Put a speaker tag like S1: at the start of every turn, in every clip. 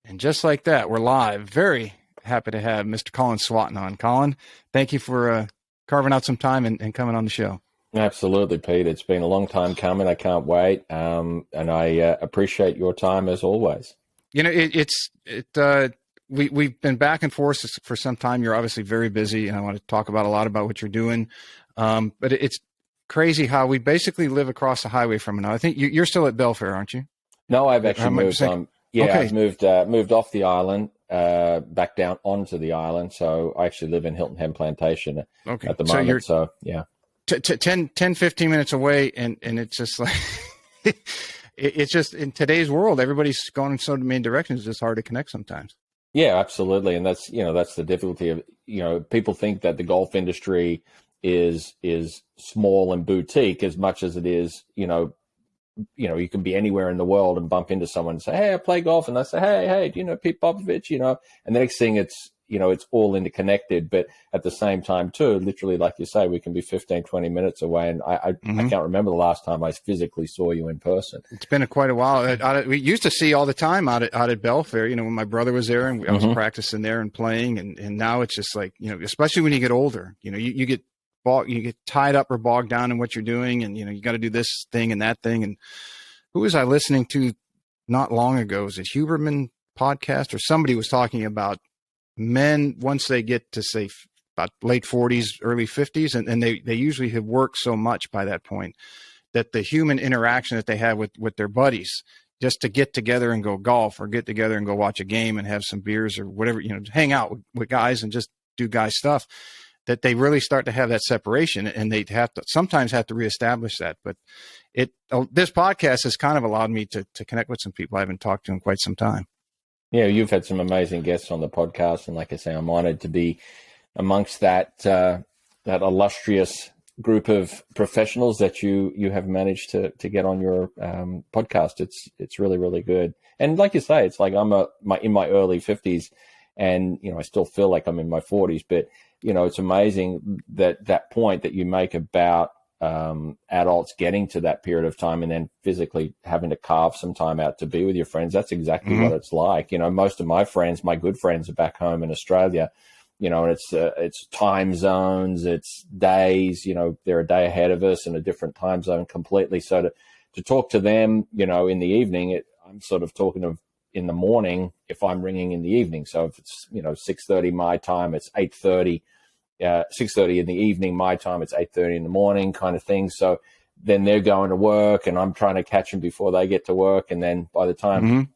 S1: And just like that, we're live. Very happy to have Mr. Colin Swatton on. Colin, thank you for carving out some time and coming on the show.
S2: Absolutely, Pete. It's been a long time coming. I can't wait. And I appreciate your time as always.
S1: You know, we've been back and forth for some time. You're obviously very busy, and I want to talk about a lot about what you're doing. But it's crazy how we basically live across the highway from now. I think you're still at Belfair, aren't you?
S2: No, I've actually moved on. Yeah, okay. I've moved off the island, back down onto the island. So I actually live in Hilton Head Plantation at the moment. So yeah.
S1: 10, 15 minutes away. And it's just like, it's just in today's world, everybody's going in so many directions. It's just hard to connect sometimes.
S2: Yeah, absolutely. And that's the difficulty of, people think that the golf industry is small and boutique as much as it is, you can be anywhere in the world and bump into someone and say, hey, I play golf. And they say, hey, do you know Pete Popovich? And the next thing it's all interconnected. But at the same time, too, literally, like you say, we can be 15, 20 minutes away. And I can't remember the last time I physically saw you in person.
S1: It's been quite a while. We used to see all the time out at Belfair, when my brother was there and I was practicing there and playing. And now it's just like, especially when you get older, you get tied up or bogged down in what you're doing, and you got to do this thing and that thing. And who was I listening to not long ago? Was it Huberman podcast, or somebody was talking about men once they get to say about late 40s, early 50s, and they usually have worked so much by that point that the human interaction that they have with their buddies, just to get together and go golf or get together and go watch a game and have some beers or whatever, hang out with guys and just do guy stuff, that they really start to have that separation, and they sometimes have to reestablish that. But this podcast has kind of allowed me to connect with some people I haven't talked to in quite some time.
S2: Yeah, you've had some amazing guests on the podcast, and like I say, I'm honored to be amongst that illustrious group of professionals that you have managed to get on your podcast. It's really, really good. And like you say, it's like I'm in my early 50s, and I still feel like I'm in my 40s, but it's amazing that point that you make about adults getting to that period of time and then physically having to carve some time out to be with your friends. That's exactly what it's like. Most of my friends, my good friends, are back home in Australia, and it's time zones, it's days, they're a day ahead of us in a different time zone completely. So to talk to them, in the evening, I'm sort of talking of in the morning if I'm ringing in the evening. So if it's 6:30 my time, it's 8:30. 6:30 in the evening my time, it's 8:30 in the morning, kind of thing. So then they're going to work, and I'm trying to catch them before they get to work. And then by the time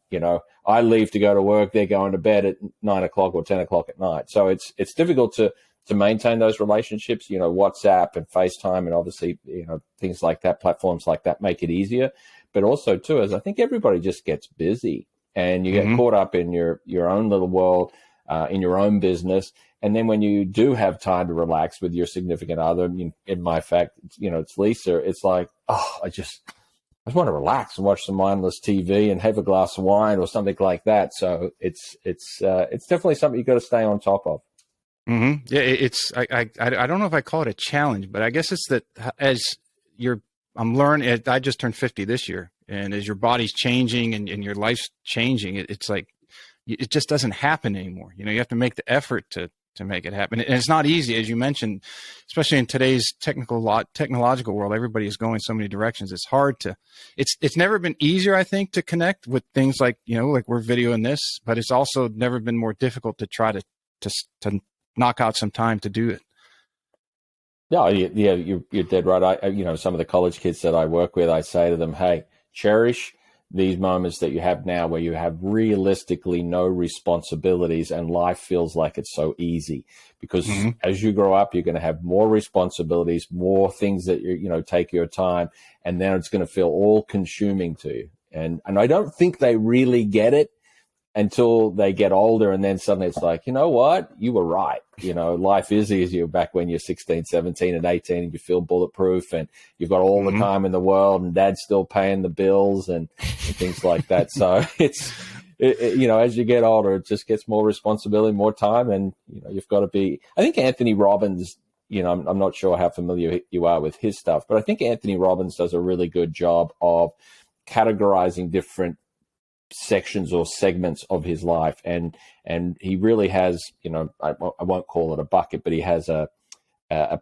S2: I leave to go to work, they're going to bed at 9 o'clock or 10 o'clock at night. So it's difficult to maintain those relationships. WhatsApp and FaceTime, and obviously things like that, platforms like that, make it easier. But also too, as I think everybody just gets busy, and you get caught up in your own little world, in your own business. And then when you do have time to relax with your significant other, in my fact, it's Lisa, it's like, I just want to relax and watch some mindless TV and have a glass of wine or something like that. So it's definitely something you got to stay on top of.
S1: Yeah, I don't know if I call it a challenge, but I guess it's that I'm learning. I just turned 50 this year, and as your body's changing and your life's changing, it's like it just doesn't happen anymore. You have to make the effort to make it happen. And it's not easy, as you mentioned, especially in today's technological world. Everybody is going so many directions. It's hard it's never been easier, I think, to connect with things like, like we're videoing this, but it's also never been more difficult to try to knock out some time to do it.
S2: Yeah, you're dead right. Some of the college kids that I work with, I say to them, hey, cherish these moments that you have now where you have realistically no responsibilities and life feels like it's so easy, because as you grow up, you're going to have more responsibilities, more things that take your time, and then it's going to feel all consuming to you. And I don't think they really get it until they get older, and then suddenly it's like, you know what, you were right. Life is easier back when you're 16, 17 and 18 and you feel bulletproof and you've got all the time in the world and dad's still paying the bills and things like that. So it's, as you get older, it just gets more responsibility, more time. And, you've got to be, I think Anthony Robbins, I'm not sure how familiar you are with his stuff, but I think Anthony Robbins does a really good job of categorizing different sections or segments of his life, and he really has, I won't call it a bucket, but he has a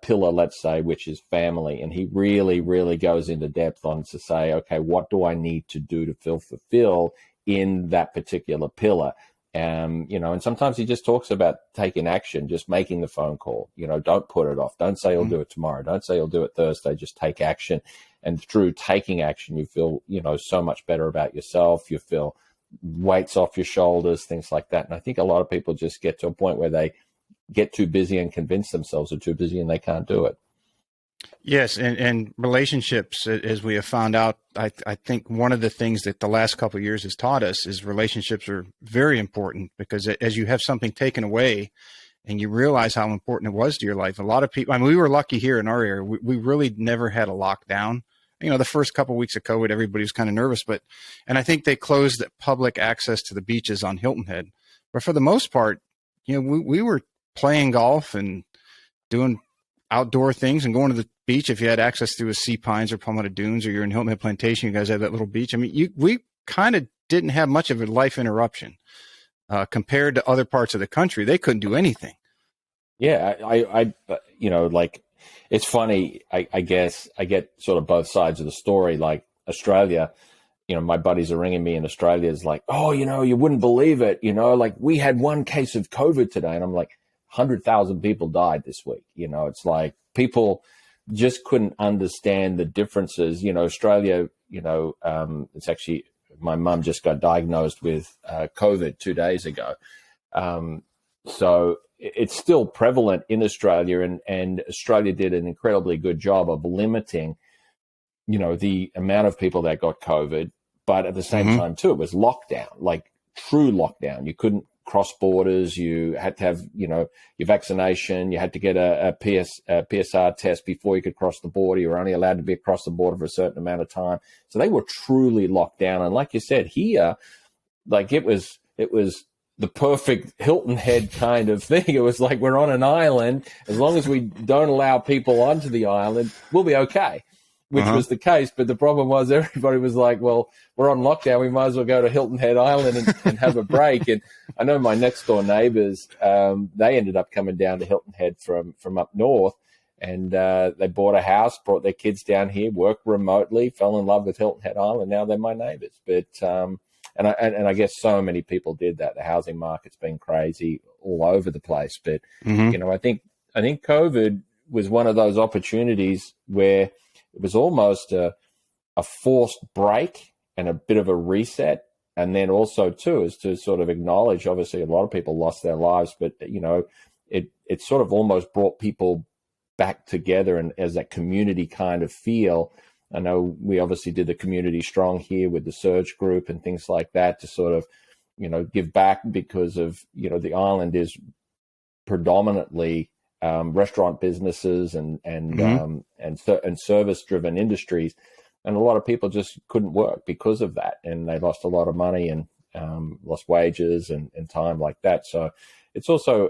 S2: pillar, let's say, which is family, and he really goes into depth on to say, okay, what do I need to do to feel fulfilled in that particular pillar? And sometimes he just talks about taking action, just making the phone call. Don't put it off. Don't say you'll do it tomorrow. Don't say you'll do it Thursday. Just take action. And through taking action, you feel, so much better about yourself. You feel weights off your shoulders, things like that. And I think a lot of people just get to a point where they get too busy and convince themselves they're too busy and they can't do it.
S1: Yes, and relationships, as we have found out, I think one of the things that the last couple of years has taught us is relationships are very important, because as you have something taken away and you realize how important it was to your life, a lot of people, we were lucky here in our area. We really never had a lockdown. The first couple of weeks of COVID, everybody was kind of nervous, and I think they closed public access to the beaches on Hilton Head. But for the most part, we were playing golf and doing outdoor things and going to the beach. If you had access to a Sea Pines or Palmetto Dunes, or you're in Hilton Head Plantation, you guys have that little beach. We kind of didn't have much of a life interruption compared to other parts of the country. They couldn't do anything.
S2: Yeah, I it's funny. I guess I get sort of both sides of the story. Like Australia, my buddies are ringing me in Australia. Is like, oh, you wouldn't believe it. Like we had one case of COVID today, and I'm like, 100,000 people died this week. It's like people just couldn't understand the differences. Australia, it's actually, my mum just got diagnosed with COVID 2 days ago. So it's still prevalent in Australia, and Australia did an incredibly good job of limiting, the amount of people that got COVID. But at the same time, too, it was lockdown, like true lockdown. You couldn't cross borders. You had to have, your vaccination. You had to get a PSR test before you could cross the border. You were only allowed to be across the border for a certain amount of time. So they were truly locked down. And like you said, here, like it was the perfect Hilton Head kind of thing. It was like, we're on an island. As long as we don't allow people onto the island, we'll be okay. Which was the case, but the problem was everybody was like, well, we're on lockdown, we might as well go to Hilton Head Island and have a break. And I know my next door neighbors, they ended up coming down to Hilton Head from up north, and they bought a house, brought their kids down here, worked remotely, fell in love with Hilton Head Island. Now they're my neighbors. But and I guess so many people did that. The housing market's been crazy all over the place. But I think COVID was one of those opportunities where it was almost a forced break and a bit of a reset. And then also, too, is to sort of acknowledge, obviously, a lot of people lost their lives, but, it sort of almost brought people back together and as that community kind of feel. I know we obviously did the Community Strong here with the Surge group and things like that to sort of, give back, because of, the island is predominantly restaurant businesses and service driven industries, and a lot of people just couldn't work because of that, and they lost a lot of money and lost wages and time like that. So it's also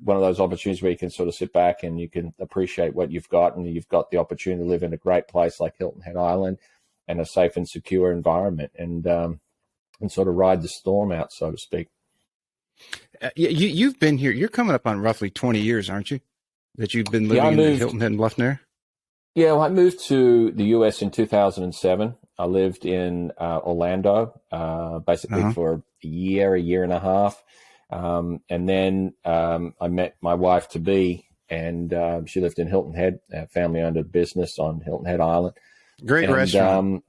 S2: one of those opportunities where you can sort of sit back and you can appreciate what you've got, and you've got the opportunity to live in a great place like Hilton Head Island and a safe and secure environment, and sort of ride the storm out, so to speak.
S1: You've been here. You're coming up on roughly 20 years, aren't you? That you've been living in Hilton Head and Bluffton?
S2: Yeah, well, I moved to the U.S. in 2007. I lived in Orlando, basically for a year and a half. And then I met my wife to be, and she lived in Hilton Head, a family-owned business on Hilton Head Island.
S1: Great restaurant.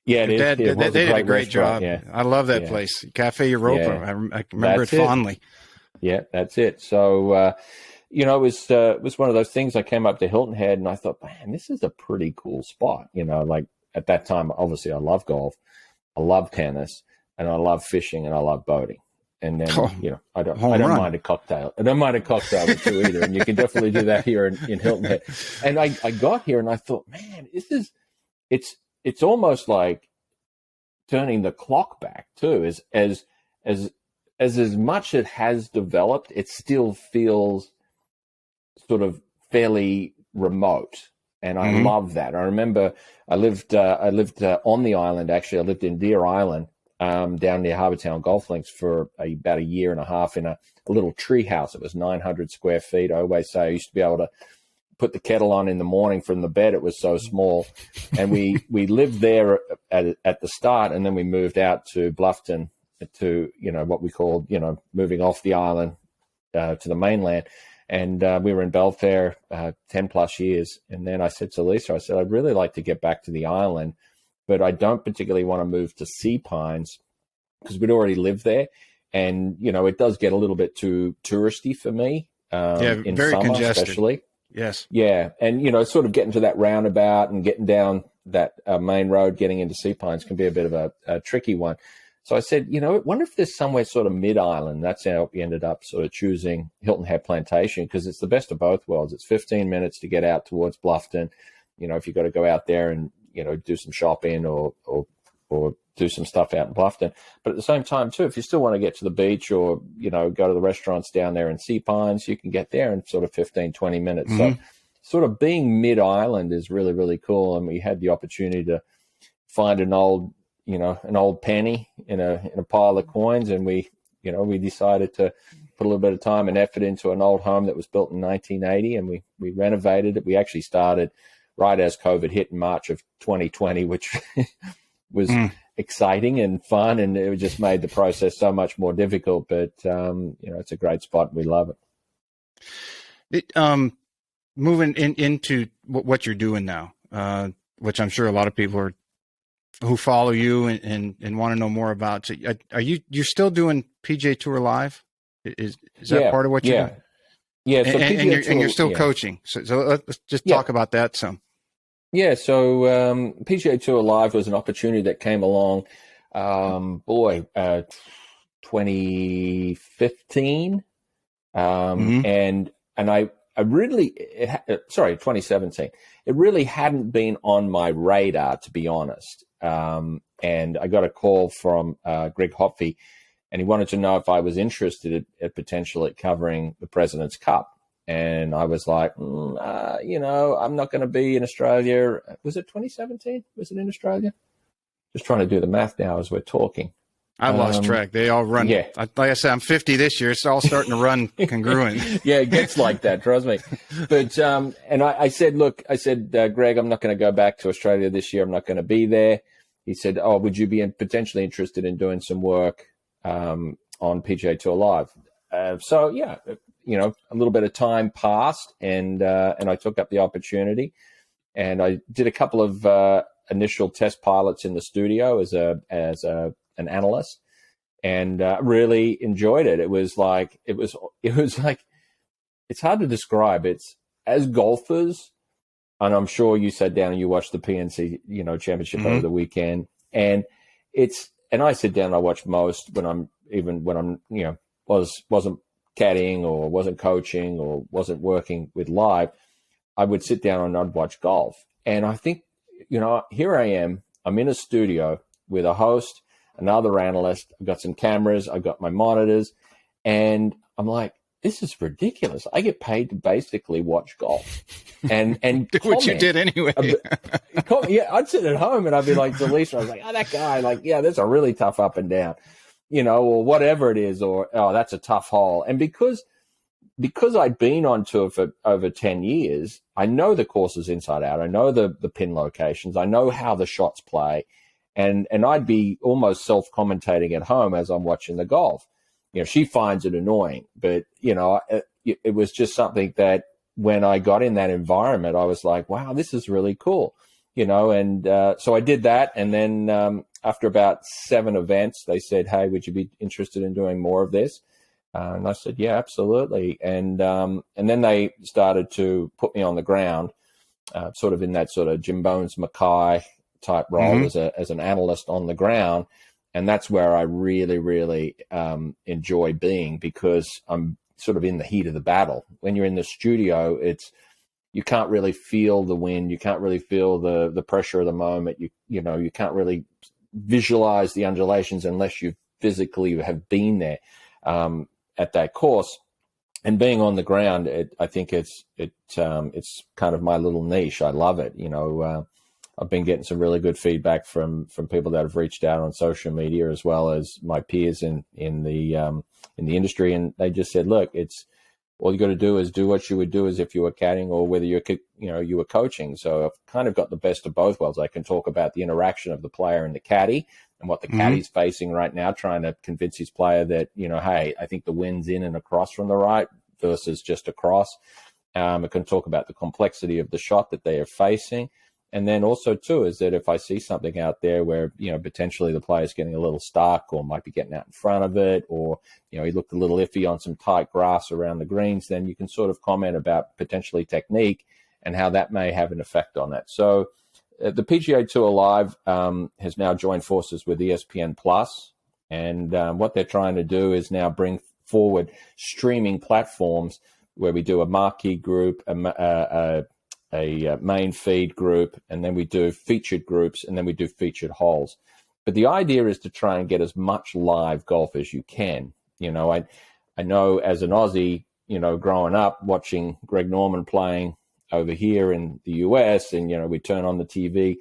S2: Yeah,
S1: they did a great job. Yeah. I love that place, Cafe Europa. Yeah. I remember it fondly.
S2: Yeah, that's it. So, it was one of those things. I came up to Hilton Head and I thought, man, this is a pretty cool spot. Like at that time, obviously I love golf, I love tennis, and I love fishing, and I love boating. And then, I don't mind a cocktail. I don't mind a cocktail or two either. And you can definitely do that here in Hilton Head. And I got here and I thought, man, it's almost like turning the clock back too. As much it has developed, it still feels sort of fairly remote, and I love that. I remember I lived on the island. Actually, I lived in Deer Island down near Harbour Town Golf Links for about a year and a half in a little tree house. It was 900 square feet. I always say I used to be able to put the kettle on in the morning from the bed. It was so small. And we lived there at the start, and then we moved out to Bluffton to, what we called, moving off the island to the mainland. And we were in Belfair 10 plus years. And then I said to Lisa, I'd really like to get back to the island, but I don't particularly want to move to Sea Pines because we'd already lived there. And, it does get a little bit too touristy for me in
S1: very
S2: summer,
S1: congested.
S2: especially.
S1: Yes.
S2: Yeah. And, sort of getting to that roundabout and getting down that main road, getting into Sea Pines can be a bit of a tricky one. So I said, wonder if there's somewhere sort of mid-island. That's how we ended up sort of choosing Hilton Head Plantation because it's the best of both worlds. It's 15 minutes to get out towards Bluffton. If you've got to go out there and, do some shopping or do some stuff out in Bluffton. But at the same time, too, if you still want to get to the beach or, go to the restaurants down there in Sea Pines, you can get there in sort of 15, 20 minutes. Mm-hmm. So sort of being mid-island is really, really cool. And we had the opportunity to find an old penny in a pile of coins. And we decided to put a little bit of time and effort into an old home that was built in 1980. And we renovated it. We actually started right as COVID hit in March of 2020, which was exciting and fun. And it just made the process so much more difficult. But, it's a great spot. We love
S1: it. Moving into what you're doing now, which I'm sure a lot of people who follow you and want to know more about. So are you're still doing PGA Tour Live? Is that part of what you're doing?
S2: Yeah. So
S1: and you're still coaching. So let's just talk about that some.
S2: Yeah. So PGA Tour Live was an opportunity that came along, 2015. And I really, 2017. It really hadn't been on my radar, to be honest. And I got a call from Greg Hopfe, and he wanted to know if I was interested at potentially covering the President's Cup. And I was like, I'm not going to be in Australia. Was it 2017? Was it in Australia? Just trying to do the math now as we're talking.
S1: I lost track. They all run.
S2: Yeah.
S1: Like I said, I'm 50 this year. It's all starting to run congruent.
S2: Yeah, it gets like that, trust me. But, and I said, Greg, I'm not going to go back to Australia this year. I'm not going to be there. He said, would you be potentially interested in doing some work on PGA Tour Live? So, yeah, a little bit of time passed, and I took up the opportunity. And I did a couple of initial test pilots in the studio as an analyst, and really enjoyed it. It was like it's hard to describe. It's as golfers, and I'm sure you sat down and you watched the PNC championship over the weekend, and I sit down and I watch most when I'm wasn't caddying or wasn't coaching or wasn't working with live. I would sit down and I'd watch golf, and I think here I am. I'm in a studio with a host, another analyst. I've got some cameras. I've got my monitors, and I'm like, this is ridiculous. I get paid to basically watch golf and do
S1: what you did anyway.
S2: Yeah, I'd sit at home and I'd be like to Lisa, I was like, that guy, that's a really tough up and down, or whatever it is, or that's a tough hole. And because I'd been on tour for over 10 years, I know the courses inside out. I know the pin locations. I know how the shots play. And I'd be almost self-commentating at home as I'm watching the golf. She finds it annoying, but, it was just something that when I got in that environment, I was like, wow, this is really cool, and so I did that. And then after about 7 events, they said, hey, would you be interested in doing more of this? And I said, yeah, absolutely. And then they started to put me on the ground, sort of in that sort of Jim Bones Mackay type role as an analyst on the ground. And that's where I really, really enjoy being, because I'm sort of in the heat of the battle. When you're in the studio, you can't really feel the wind. You can't really feel the pressure of the moment. You can't really visualize the undulations unless you physically have been there at that course. And being on the ground, I think it's kind of my little niche. I love it. I've been getting some really good feedback from people that have reached out on social media, as well as my peers in the industry, and they just said, look, it's all you got to do is do what you would do as if you were caddying, or whether you were coaching. So I've kind of got the best of both worlds. I can talk about the interaction of the player and the caddy, and what the caddie's facing right now, trying to convince his player that, hey, I think the wind's in and across from the right versus just across. I can talk about the complexity of the shot that they are facing. And then also, too, is that if I see something out there where, potentially the player's getting a little stuck, or might be getting out in front of it, or, he looked a little iffy on some tight grass around the greens, then you can sort of comment about potentially technique and how that may have an effect on that. So the PGA Tour Live has now joined forces with ESPN Plus, and what they're trying to do is now bring forward streaming platforms where we do a marquee group, a main feed group, and then we do featured groups, and then we do featured holes. But the idea is to try and get as much live golf as you can. I know as an Aussie, growing up watching Greg Norman playing over here in the US, and, we turn on the TV,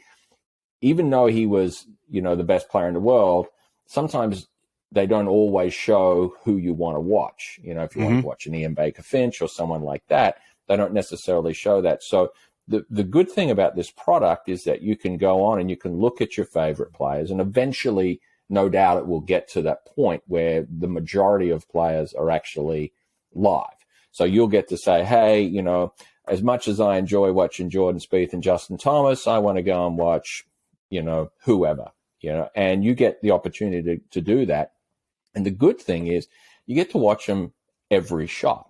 S2: even though he was, the best player in the world, sometimes they don't always show who you want to watch. If you want to watch an Ian Baker Finch or someone like that, they don't necessarily show that. So the good thing about this product is that you can go on and you can look at your favorite players, and eventually, no doubt, it will get to that point where the majority of players are actually live. So you'll get to say, hey, as much as I enjoy watching Jordan Spieth and Justin Thomas, I want to go and watch, whoever, and you get the opportunity to do that. And the good thing is you get to watch them every shot,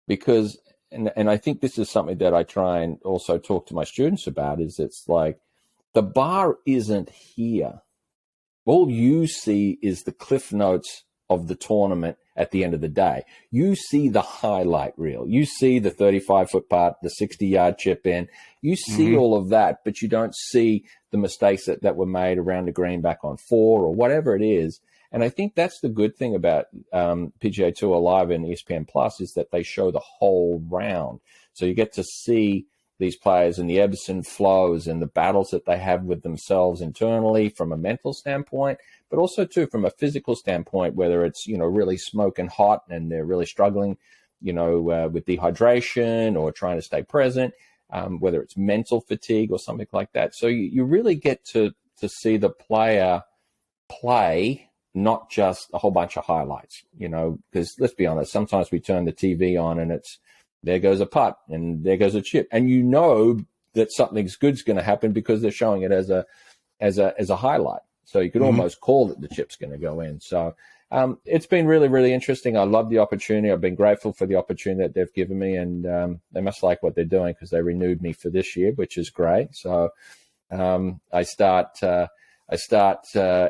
S2: because and I think this is something that I try and also talk to my students about, is it's like the bar isn't here. All you see is the cliff notes of the tournament at the end of the day. You see the highlight reel. You see the 35-foot putt, the 60-yard chip in. You see all of that, but you don't see the mistakes that were made around the green back on 4 or whatever it is. And I think that's the good thing about PGA Tour Live and ESPN Plus, is that they show the whole round. So you get to see these players and the ebbs and flows and the battles that they have with themselves internally from a mental standpoint, but also, too, from a physical standpoint, whether it's, really smoking hot and they're really struggling, with dehydration or trying to stay present, whether it's mental fatigue or something like that. So you really get to see the player play, not just a whole bunch of highlights, because let's be honest, sometimes we turn the TV on and it's, there goes a putt and there goes a chip, and that something's good's going to happen because they're showing it as a highlight. So you could almost call that the chip's going to go in. So it's been really, really interesting. I love the opportunity. I've been grateful for the opportunity that they've given me, and they must like what they're doing, because they renewed me for this year, which is great. So I start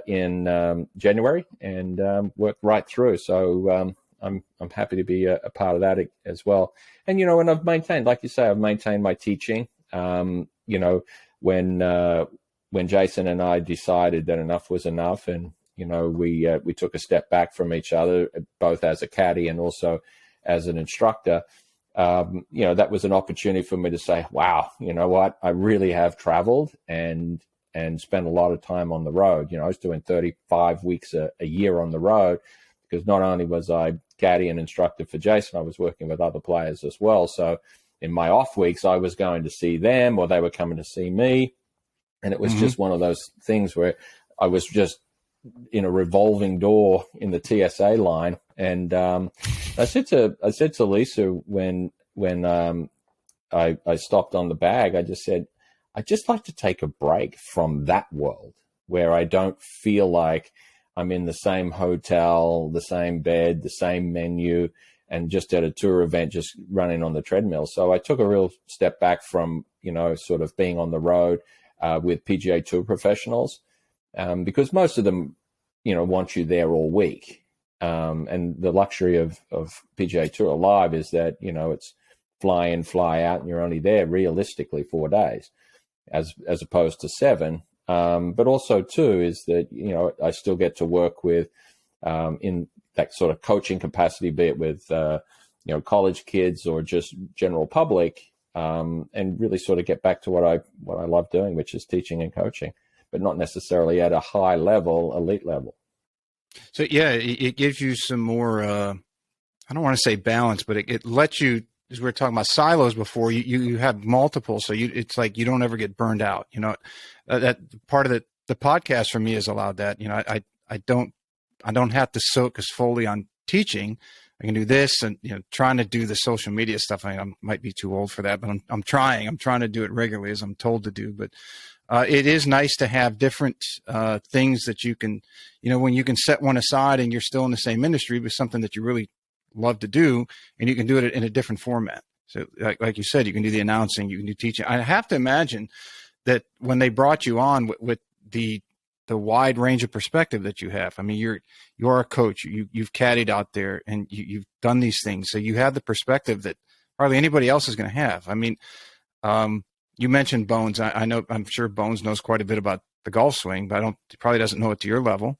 S2: in January and work right through. So I'm happy to be a part of that as well. And, and I've maintained, like you say, I've maintained my teaching. When Jason and I decided that enough was enough, and, we took a step back from each other, both as a caddy and also as an instructor, that was an opportunity for me to say, wow, you know what, I really have traveled and spent a lot of time on the road. I was doing 35 weeks a year on the road, because not only was I caddy and instructor for Jason, I was working with other players as well. So in my off weeks, I was going to see them, or they were coming to see me. And it was just one of those things where I was just in a revolving door in the TSA line. And I said to Lisa when I stopped on the bag, I just said, I'd just like to take a break from that world where I don't feel like I'm in the same hotel, the same bed, the same menu, and just at a tour event, just running on the treadmill. So I took a real step back from, sort of being on the road with PGA Tour professionals, because most of them, want you there all week. And the luxury of PGA Tour Live is that, it's fly in, fly out, and you're only there realistically 4 days as opposed to 7. But also, too, is that, I still get to work with in that sort of coaching capacity, be it with, college kids or just general public, and really sort of get back to what I love doing, which is teaching and coaching, but not necessarily at a high level, elite level.
S1: So yeah, it gives you some more, I don't want to say balance, but it lets you, as we were talking about silos before, you have multiple. So it's like you don't ever get burned out. That part of the podcast for me has allowed that. I don't have to focus fully on teaching. I can do this and, trying to do the social media stuff. I might be too old for that, but I'm trying to do it regularly as I'm told to do. But it is nice to have different things that you can, when you can set one aside and you're still in the same industry, but something that you really love to do, and you can do it in a different format. So like you said, you can do the announcing, you can do teaching. I have to imagine that when they brought you on with the wide range of perspective that you have, I mean, you're a coach, you've caddied out there and you've done these things. So you have the perspective that hardly anybody else is going to have. I mean, you mentioned Bones. I'm sure Bones knows quite a bit about the golf swing, but he probably doesn't know it to your level.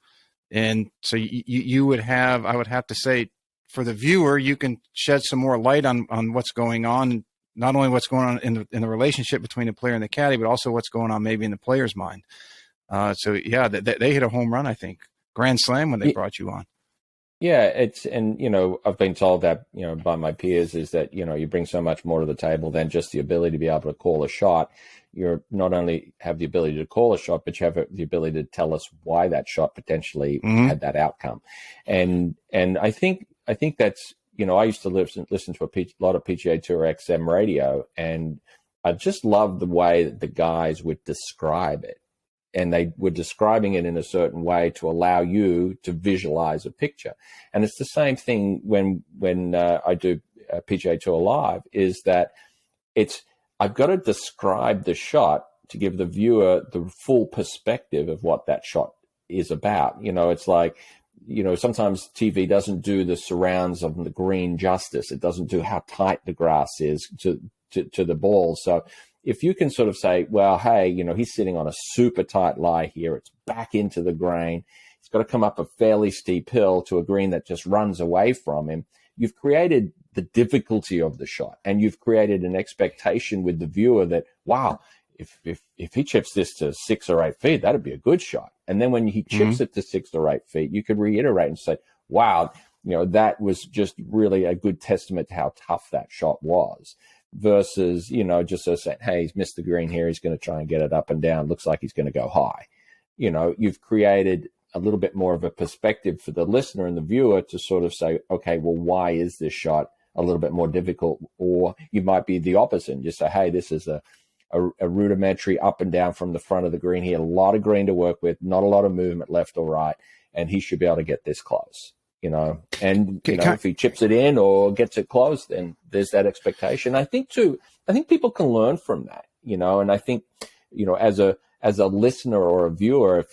S1: And so I would have to say, for the viewer, you can shed some more light on what's going on, not only what's going on in the relationship between the player and the caddy, but also what's going on maybe in the player's mind. So yeah, they hit a home run, I think, grand slam when they brought you on.
S2: Yeah, I've been told that, by my peers is that, you bring so much more to the table than just the ability to be able to call a shot. You're not only have the ability to call a shot, but you have the ability to tell us why that shot potentially had that outcome. And I think that's, I used to listen to a lot of PGA Tour XM radio, and I just loved the way that the guys would describe it. And they were describing it in a certain way to allow you to visualize a picture. And it's the same thing when I do PGA Tour Live, is that I've got to describe the shot to give the viewer the full perspective of what that shot is about. It's like, sometimes TV doesn't do the surrounds of the green justice. It doesn't do how tight the grass is to the ball. So if you can sort of say, well, hey, he's sitting on a super tight lie here. It's back into the green. He's got to come up a fairly steep hill to a green that just runs away from him. You've created the difficulty of the shot, and you've created an expectation with the viewer that, wow, if he chips this to 6 or 8 feet, that'd be a good shot. And then when he chips it to 6 or 8 feet, you could reiterate and say, wow, that was just really a good testament to how tough that shot was. Versus, just sort of saying, hey, he's missed the green here. He's going to try and get it up and down. Looks like he's going to go high. You've created a little bit more of a perspective for the listener and the viewer to sort of say, okay, well, why is this shot a little bit more difficult? Or you might be the opposite and just say, hey, this is a rudimentary up and down from the front of the green here. A lot of green to work with, not a lot of movement left or right. And he should be able to get this close. If he chips it in or gets it close, then there's that expectation. I think people can learn from that, and I think, as a listener or a viewer, if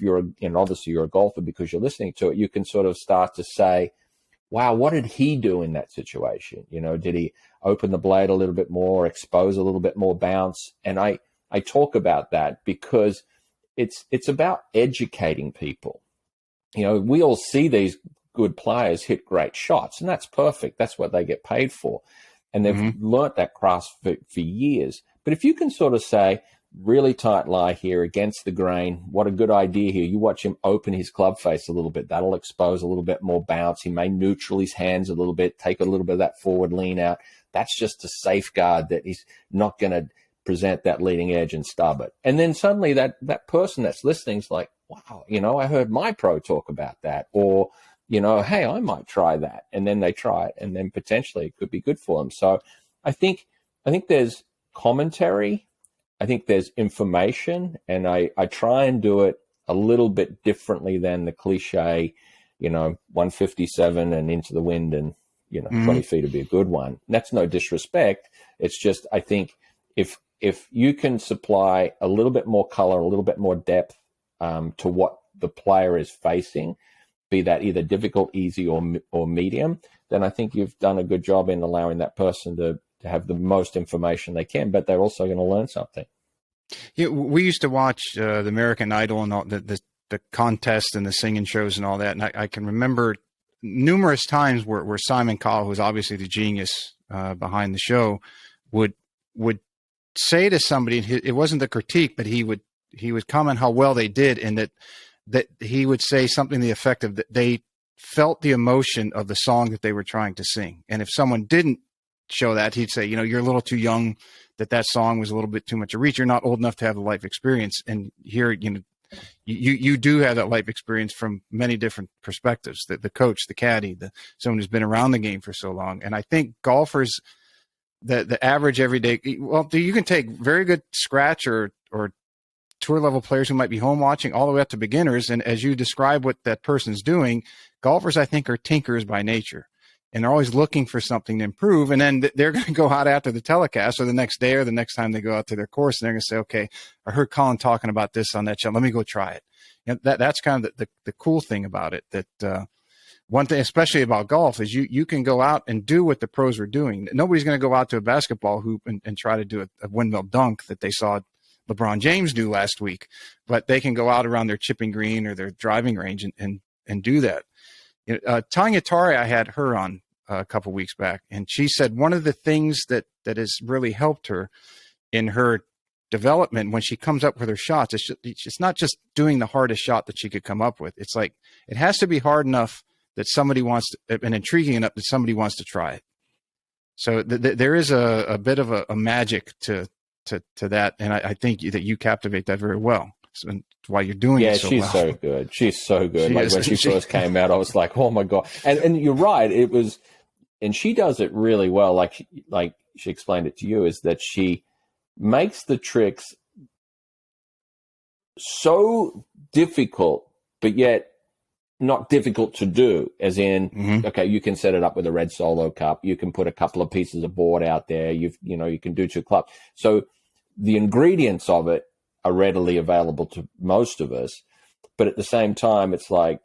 S2: obviously you're a golfer because you're listening to it, you can sort of start to say, wow, what did he do in that situation? Did he open the blade a little bit more, expose a little bit more bounce? And I talk about that because it's about educating people. We all see these good players hit great shots, and that's perfect. That's what they get paid for. And they've learnt that craft for years. But if you can sort of say, really tight lie here against the grain, what a good idea here. You watch him open his club face a little bit. That'll expose a little bit more bounce. He may neutral his hands a little bit, take a little bit of that forward lean out. That's just to safeguard that he's not going to present that leading edge and stub it. And then suddenly that person that's listening is like, wow, I heard my pro talk about that. Or, hey, I might try that. And then they try it, and then potentially it could be good for them. So I think there's commentary. I think there's information, and I try and do it a little bit differently than the cliche, 157 and into the wind and, 20 feet would be a good one. And that's no disrespect. It's just, I think if you can supply a little bit more color, a little bit more depth to what the player is facing, be that either difficult, easy, or medium, then I think you've done a good job in allowing that person to have the most information they can, but they're also going to learn something.
S1: Yeah, we used to watch the American Idol and all the contest and the singing shows and all that, and I can remember numerous times where Simon Cowell, who's obviously the genius behind the show, would say to somebody, it wasn't the critique, but he would comment how well they did, and that he would say something to the effect of that they felt the emotion of the song that they were trying to sing. And if someone didn't show that, he'd say, you're a little too young, that song was a little bit too much a reach. You're not old enough to have the life experience. And here, you do have that life experience from many different perspectives, the coach, the caddy, someone who's been around the game for so long. And I think golfers, the average everyday, well, you can take very good scratch or tour level players who might be home watching all the way up to beginners. And as you describe what that person's doing, golfers, I think, are tinkers by nature, and they're always looking for something to improve. And then they're going to go out after the telecast or the next day or the next time they go out to their course, and they're going to say, okay, I heard Colin talking about this on that show. Let me go try it. And that's kind of the cool thing about it, that one thing, especially about golf, is you can go out and do what the pros are doing. Nobody's going to go out to a basketball hoop and try to do a windmill dunk that they saw LeBron James do last week, but they can go out around their chipping green or their driving range and do that. Tanya Tari, I had her on a couple weeks back, and she said one of the things that has really helped her in her development when she comes up with her shots, it's not just doing the hardest shot that she could come up with. It's like, it has to be hard enough that somebody wants to, and intriguing enough that somebody wants to try it. So there is a bit of a magic to that, and I think that you captivate that very well. So why you're doing it so well. Yeah,
S2: she's so good. She's so good. When she first came out, I was like, oh my God. And you're right. It was, and she does it really well. Like she explained it to you, is that she makes the tricks so difficult, but yet not difficult to do, as in, okay, you can set it up with a red Solo Cup. You can put a couple of pieces of board out there. You can do 2 clubs. So the ingredients of it are readily available to most of us. But at the same time, it's like,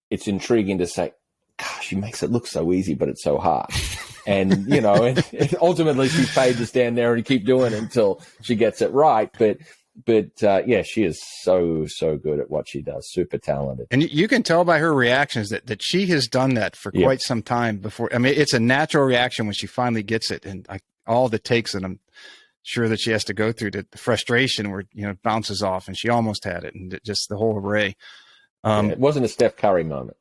S2: it's intriguing to say, gosh, she makes it look so easy, but it's so hard. And, and ultimately she's paid to stand there and keep doing it until she gets it right. But yeah, she is so good at what she does. Super talented.
S1: And you can tell by her reactions that she has done that for quite some time before. I mean, it's a natural reaction when she finally gets it, and all the takes that I'm sure that she has to go through, the frustration where, it bounces off, and she almost had it, and just the whole array.
S2: It wasn't a Steph Curry moment.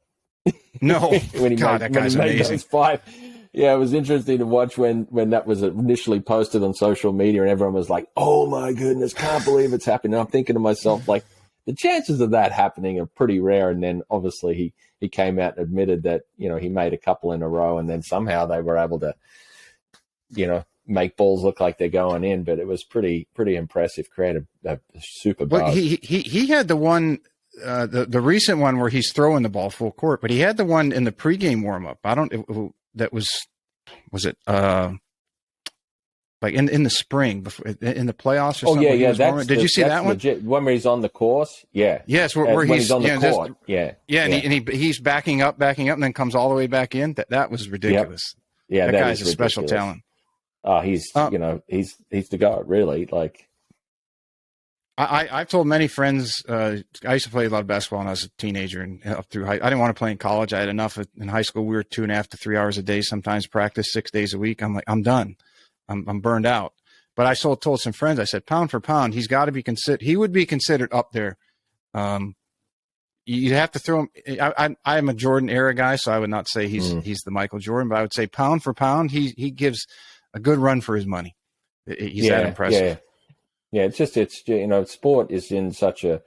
S1: No. That guy's amazing.
S2: Those 5. Yeah, it was interesting to watch when that was initially posted on social media, and everyone was like, oh my goodness, can't believe it's happening. And I'm thinking to myself, like, the chances of that happening are pretty rare. And then obviously he came out and admitted that, he made a couple in a row, and then somehow they were able to, make balls look like they're going in. But it was pretty impressive, created a super buzz.
S1: Well, he had the one, the recent one where he's throwing the ball full court, but he had the one in the pregame warm-up. That was it like in the spring, before, in the playoffs or something?
S2: Oh yeah.
S1: Did you see that one?
S2: Legit. One where he's on the course. Yeah.
S1: Yes, where he's
S2: on the court.
S1: And he's backing up, and then comes all the way back in. That was ridiculous.
S2: Yep. Yeah,
S1: that guy's a special talent.
S2: He's he's the guy, really. Like,
S1: I've told many friends, I used to play a lot of basketball when I was a teenager and up through I didn't want to play in college. I had enough in high school. We were 2.5 to 3 hours a day, sometimes practice 6 days a week. I'm like, I'm done. I'm burned out. But I told some friends, I said, pound for pound, he's got to be considered. He would be considered up there. You have to throw him. I'm a Jordan era guy, so I would not say he's the Michael Jordan, but I would say pound for pound, he gives a good run for his money. He's that impressive.
S2: Yeah, it's sport is in such a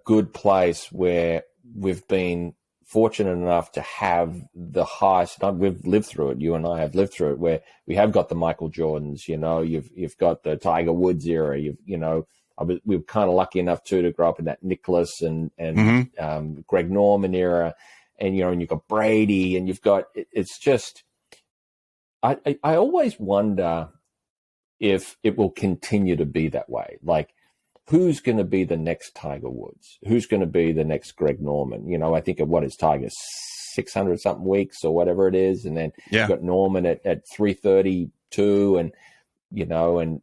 S2: good place where we've been fortunate enough to have the highest. We've lived through it. You and I have lived through it, where we have got the Michael Jordans. You've got the Tiger Woods era. We were kind of lucky enough to grow up in that Nicklaus and Greg Norman era, and and you've got Brady, and you've got. It's just. I always wonder if it will continue to be that way. Like, who's going to be the next Tiger Woods? Who's going to be the next Greg Norman? I think of what is Tiger, 600 something weeks or whatever it is. And then you've got Norman at 332 and then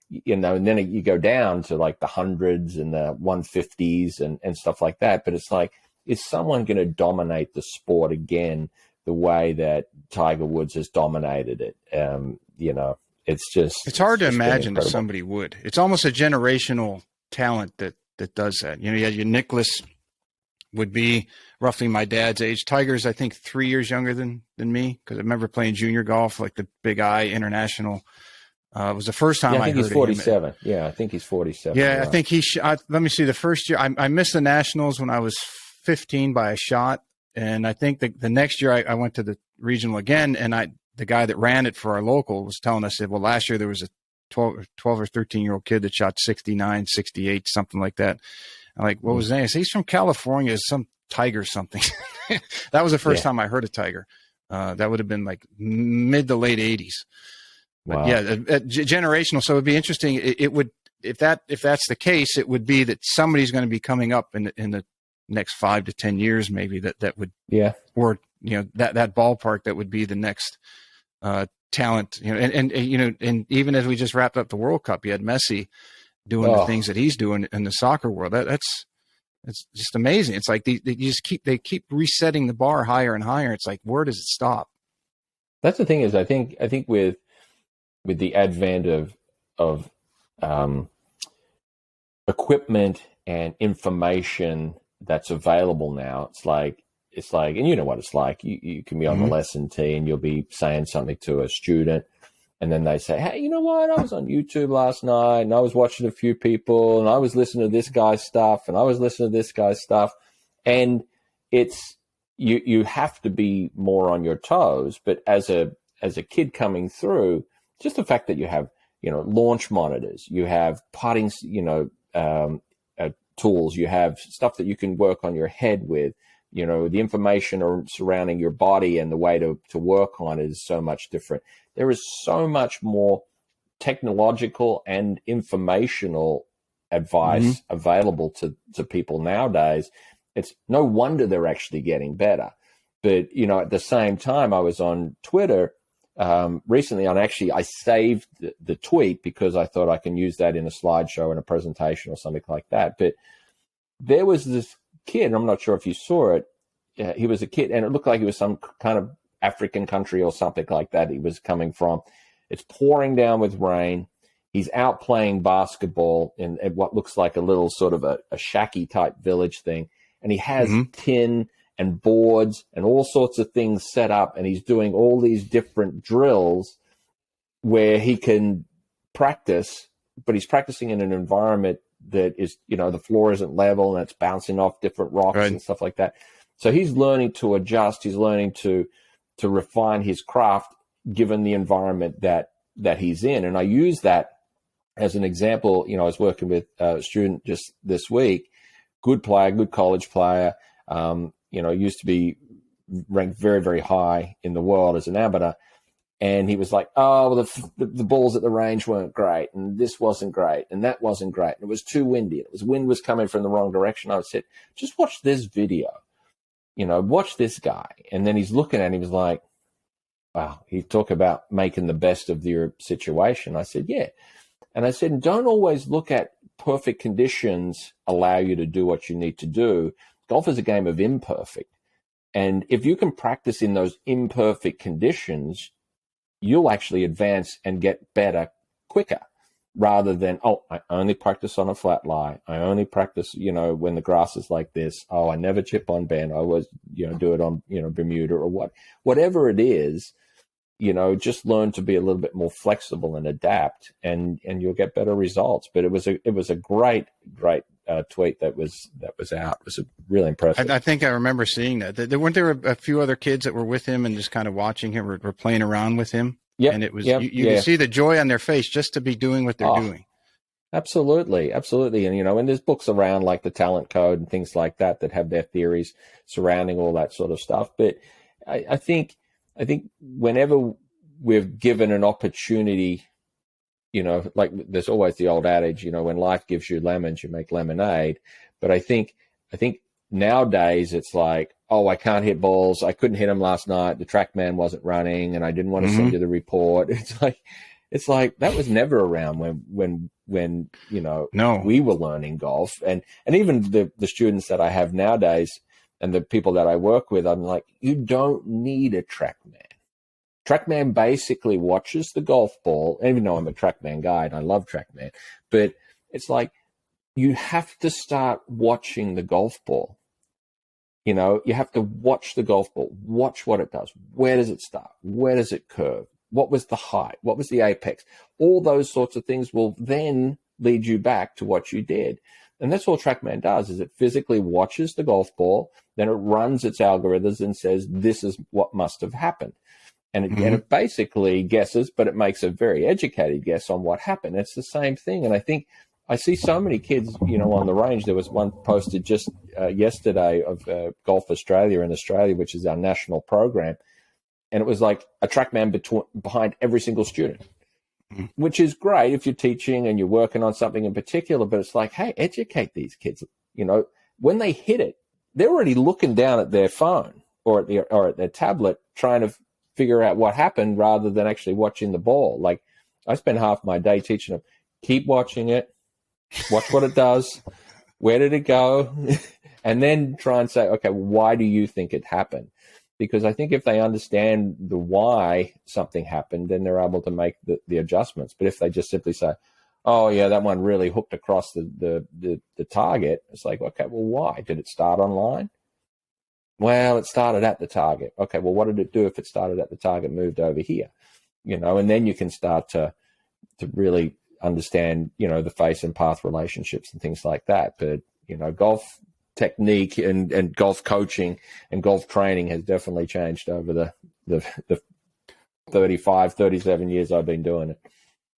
S2: you go down to like the hundreds and the 150s and stuff like that. But it's like, is someone going to dominate the sport again the way that Tiger Woods has dominated it?
S1: it's hard to
S2: just been
S1: imagine that
S2: incredible.
S1: somebody would. It's almost a generational talent that does that. You know, your Nicholas would be roughly my dad's age. Tiger's, I think, 3 years younger than me, because I remember playing junior golf, like the Big I International. It was the first time I heard
S2: he's
S1: of
S2: 47.
S1: him.
S2: Yeah, I think he's 47.
S1: Yeah,
S2: right.
S1: I think let me see. The first year, I missed the Nationals when I was 15 by a shot. And I think the next year I went to the regional again, and the guy that ran it for our local was telling us that, well, last year there was a 12 or 13-year-old kid that shot 69, 68, something like that. I'm like, what was his name? I said, he's from California, some Tiger something. That was the first time I heard of Tiger. That would have been like mid to late 80s. But
S2: Wow.
S1: yeah, generational. So it'd be interesting. It would, if that's the case, it would be that somebody's going to be coming up in the next 5 to 10 years, maybe that would, or you know, that ballpark that would be the next talent. You know, and you know, and even as we just wrapped up the World Cup, you had Messi doing the things that he's doing in the soccer world. That's just amazing. It's like they keep resetting the bar higher and higher. It's like, where does it stop?
S2: That's the thing is, I think with the advent of equipment and information that's available now, it's like, and you know what it's like. You can be on the lesson tee and you'll be saying something to a student, and then they say, hey, you know what? I was on YouTube last night and I was watching a few people and I was listening to this guy's stuff and I was listening to this guy's stuff. And it's, you have to be more on your toes. But as a kid coming through, just the fact that you have, you know, launch monitors, you have putting, you know, tools, you have stuff that you can work on your head with, you know, the information surrounding your body and the way to work on it is so much different. There is so much more technological and informational advice available to people nowadays. It's no wonder they're actually getting better. But, you know, at the same time, I was on Twitter recently, I saved the tweet because I thought I can use that in a slideshow in a presentation or something like that. But there was this kid, I'm not sure if you saw it. He was a kid, and it looked like he was some kind of African country or something like that he was coming from. It's pouring down with rain. He's out playing basketball in what looks like a little sort of a shacky type village thing. And he has tin and boards and all sorts of things set up. And he's doing all these different drills where he can practice, but he's practicing in an environment that is, you know, the floor isn't level and it's bouncing off different rocks and stuff like that. So he's learning to adjust. He's learning to refine his craft given the environment that he's in. And I use that as an example. You know, I was working with a student just this week, good player, good college player, you know, used to be ranked very, very high in the world as an amateur. And he was like, oh, well, the balls at the range weren't great, and this wasn't great, and that wasn't great. And it was too windy. Wind was coming from the wrong direction. I said, just watch this video. You know, watch this guy. And then he's looking at him, he was like, wow, he talked about making the best of your situation. I said, yeah. And I said, don't always look at perfect conditions allow you to do what you need to do. Golf is a game of imperfect. And if you can practice in those imperfect conditions, you'll actually advance and get better quicker rather than, oh, I only practice on a flat lie. I only practice, you know, when the grass is like this. Oh, I never chip on bend. I always, you know, do it on, you know, Bermuda or whatever it is, you know, just learn to be a little bit more flexible and adapt, and you'll get better results. But it was a great tweet that was out. It was really impressive.
S1: I think I remember seeing that. Weren't there a few other kids that were with him and just kind of watching him or playing around with him?
S2: Yeah,
S1: and it was you could see the joy on their face just to be doing what they're doing.
S2: Absolutely. And you know, and there's books around like the Talent Code and things like that have their theories surrounding all that sort of stuff. But I think whenever we're given an opportunity, you know, like there's always the old adage, you know, when life gives you lemons, you make lemonade. But I think nowadays it's like, oh, I can't hit balls. I couldn't hit them last night. The TrackMan wasn't running, and I didn't want to send you the report. It's like that was never around when you know we were learning golf, and even the students that I have nowadays and the people that I work with, I'm like, you don't need a TrackMan. TrackMan basically watches the golf ball, even though I'm a TrackMan guy and I love TrackMan, but it's like you have to start watching the golf ball. You know, you have to watch the golf ball, watch what it does. Where does it start? Where does it curve? What was the height? What was the apex? All those sorts of things will then lead you back to what you did. And that's all TrackMan does, is it physically watches the golf ball, then it runs its algorithms and says, this is what must have happened. And it basically guesses, but it makes a very educated guess on what happened. It's the same thing. And I think I see so many kids, you know, on the range. There was one posted just yesterday of Golf Australia in Australia, which is our national program. And it was like a TrackMan behind every single student, which is great if you're teaching and you're working on something in particular. But it's like, hey, educate these kids. You know, when they hit it, they're already looking down at their phone or at their tablet trying to figure out what happened rather than actually watching the ball. Like, I spend half my day teaching them, keep watching it. Watch what it does. Where did it go? And then try and say, okay, why do you think it happened? Because I think if they understand the why something happened, then they're able to make the adjustments. But if they just simply say, oh, yeah, that one really hooked across the target, it's like, okay, well, why? Did it start online? Well, it started at the target. Okay, well, what did it do if it started at the target, moved over here? You know, and then you can start to really understand, you know, the face and path relationships and things like that. But, you know, golf technique and golf coaching and golf training has definitely changed over the 35, 37 years I've been doing it.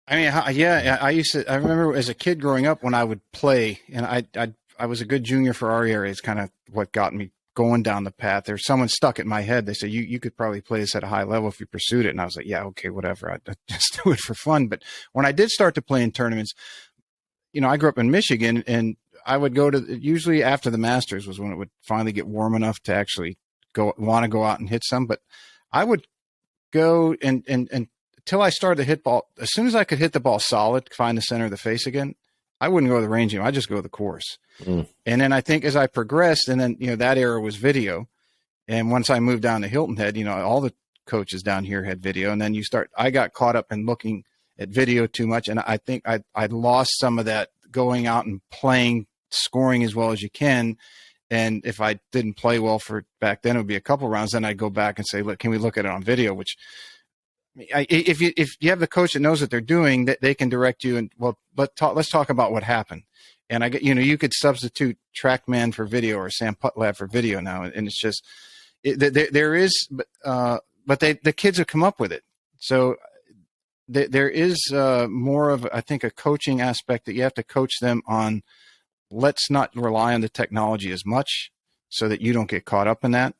S1: I mean, yeah, I remember as a kid growing up when I would play, and I was a good junior for our area. It's kind of what got me going down the path. There's someone stuck in my head. They said, you could probably play this at a high level if you pursued it. And I was like, yeah, okay, whatever. I just do it for fun. But when I did start to play in tournaments, you know, I grew up in Michigan, and I would go to, usually after the Masters was when it would finally get warm enough to actually want to go out and hit some. But I would go and until I started to hit ball, as soon as I could hit the ball solid, find the center of the face again, I wouldn't go to the range anymore. I just go to the course. And then I think as I progressed, and then, you know, that era was video. And once I moved down to Hilton Head, you know, all the coaches down here had video. And then I got caught up in looking at video too much. And I think I lost some of that going out and playing, scoring as well as you can. And if I didn't play well for back then, it would be a couple rounds. Then I'd go back and say, look, can we look at it on video? Which if you have the coach that knows what they're doing, that they can direct you. And well, let's talk about what happened. And you could substitute TrackMan for video or Sam Putlab for video now. And it's just, there is, but the kids have come up with it. So there is more of, I think, a coaching aspect that you have to coach them on. Let's not rely on the technology as much so that you don't get caught up in that.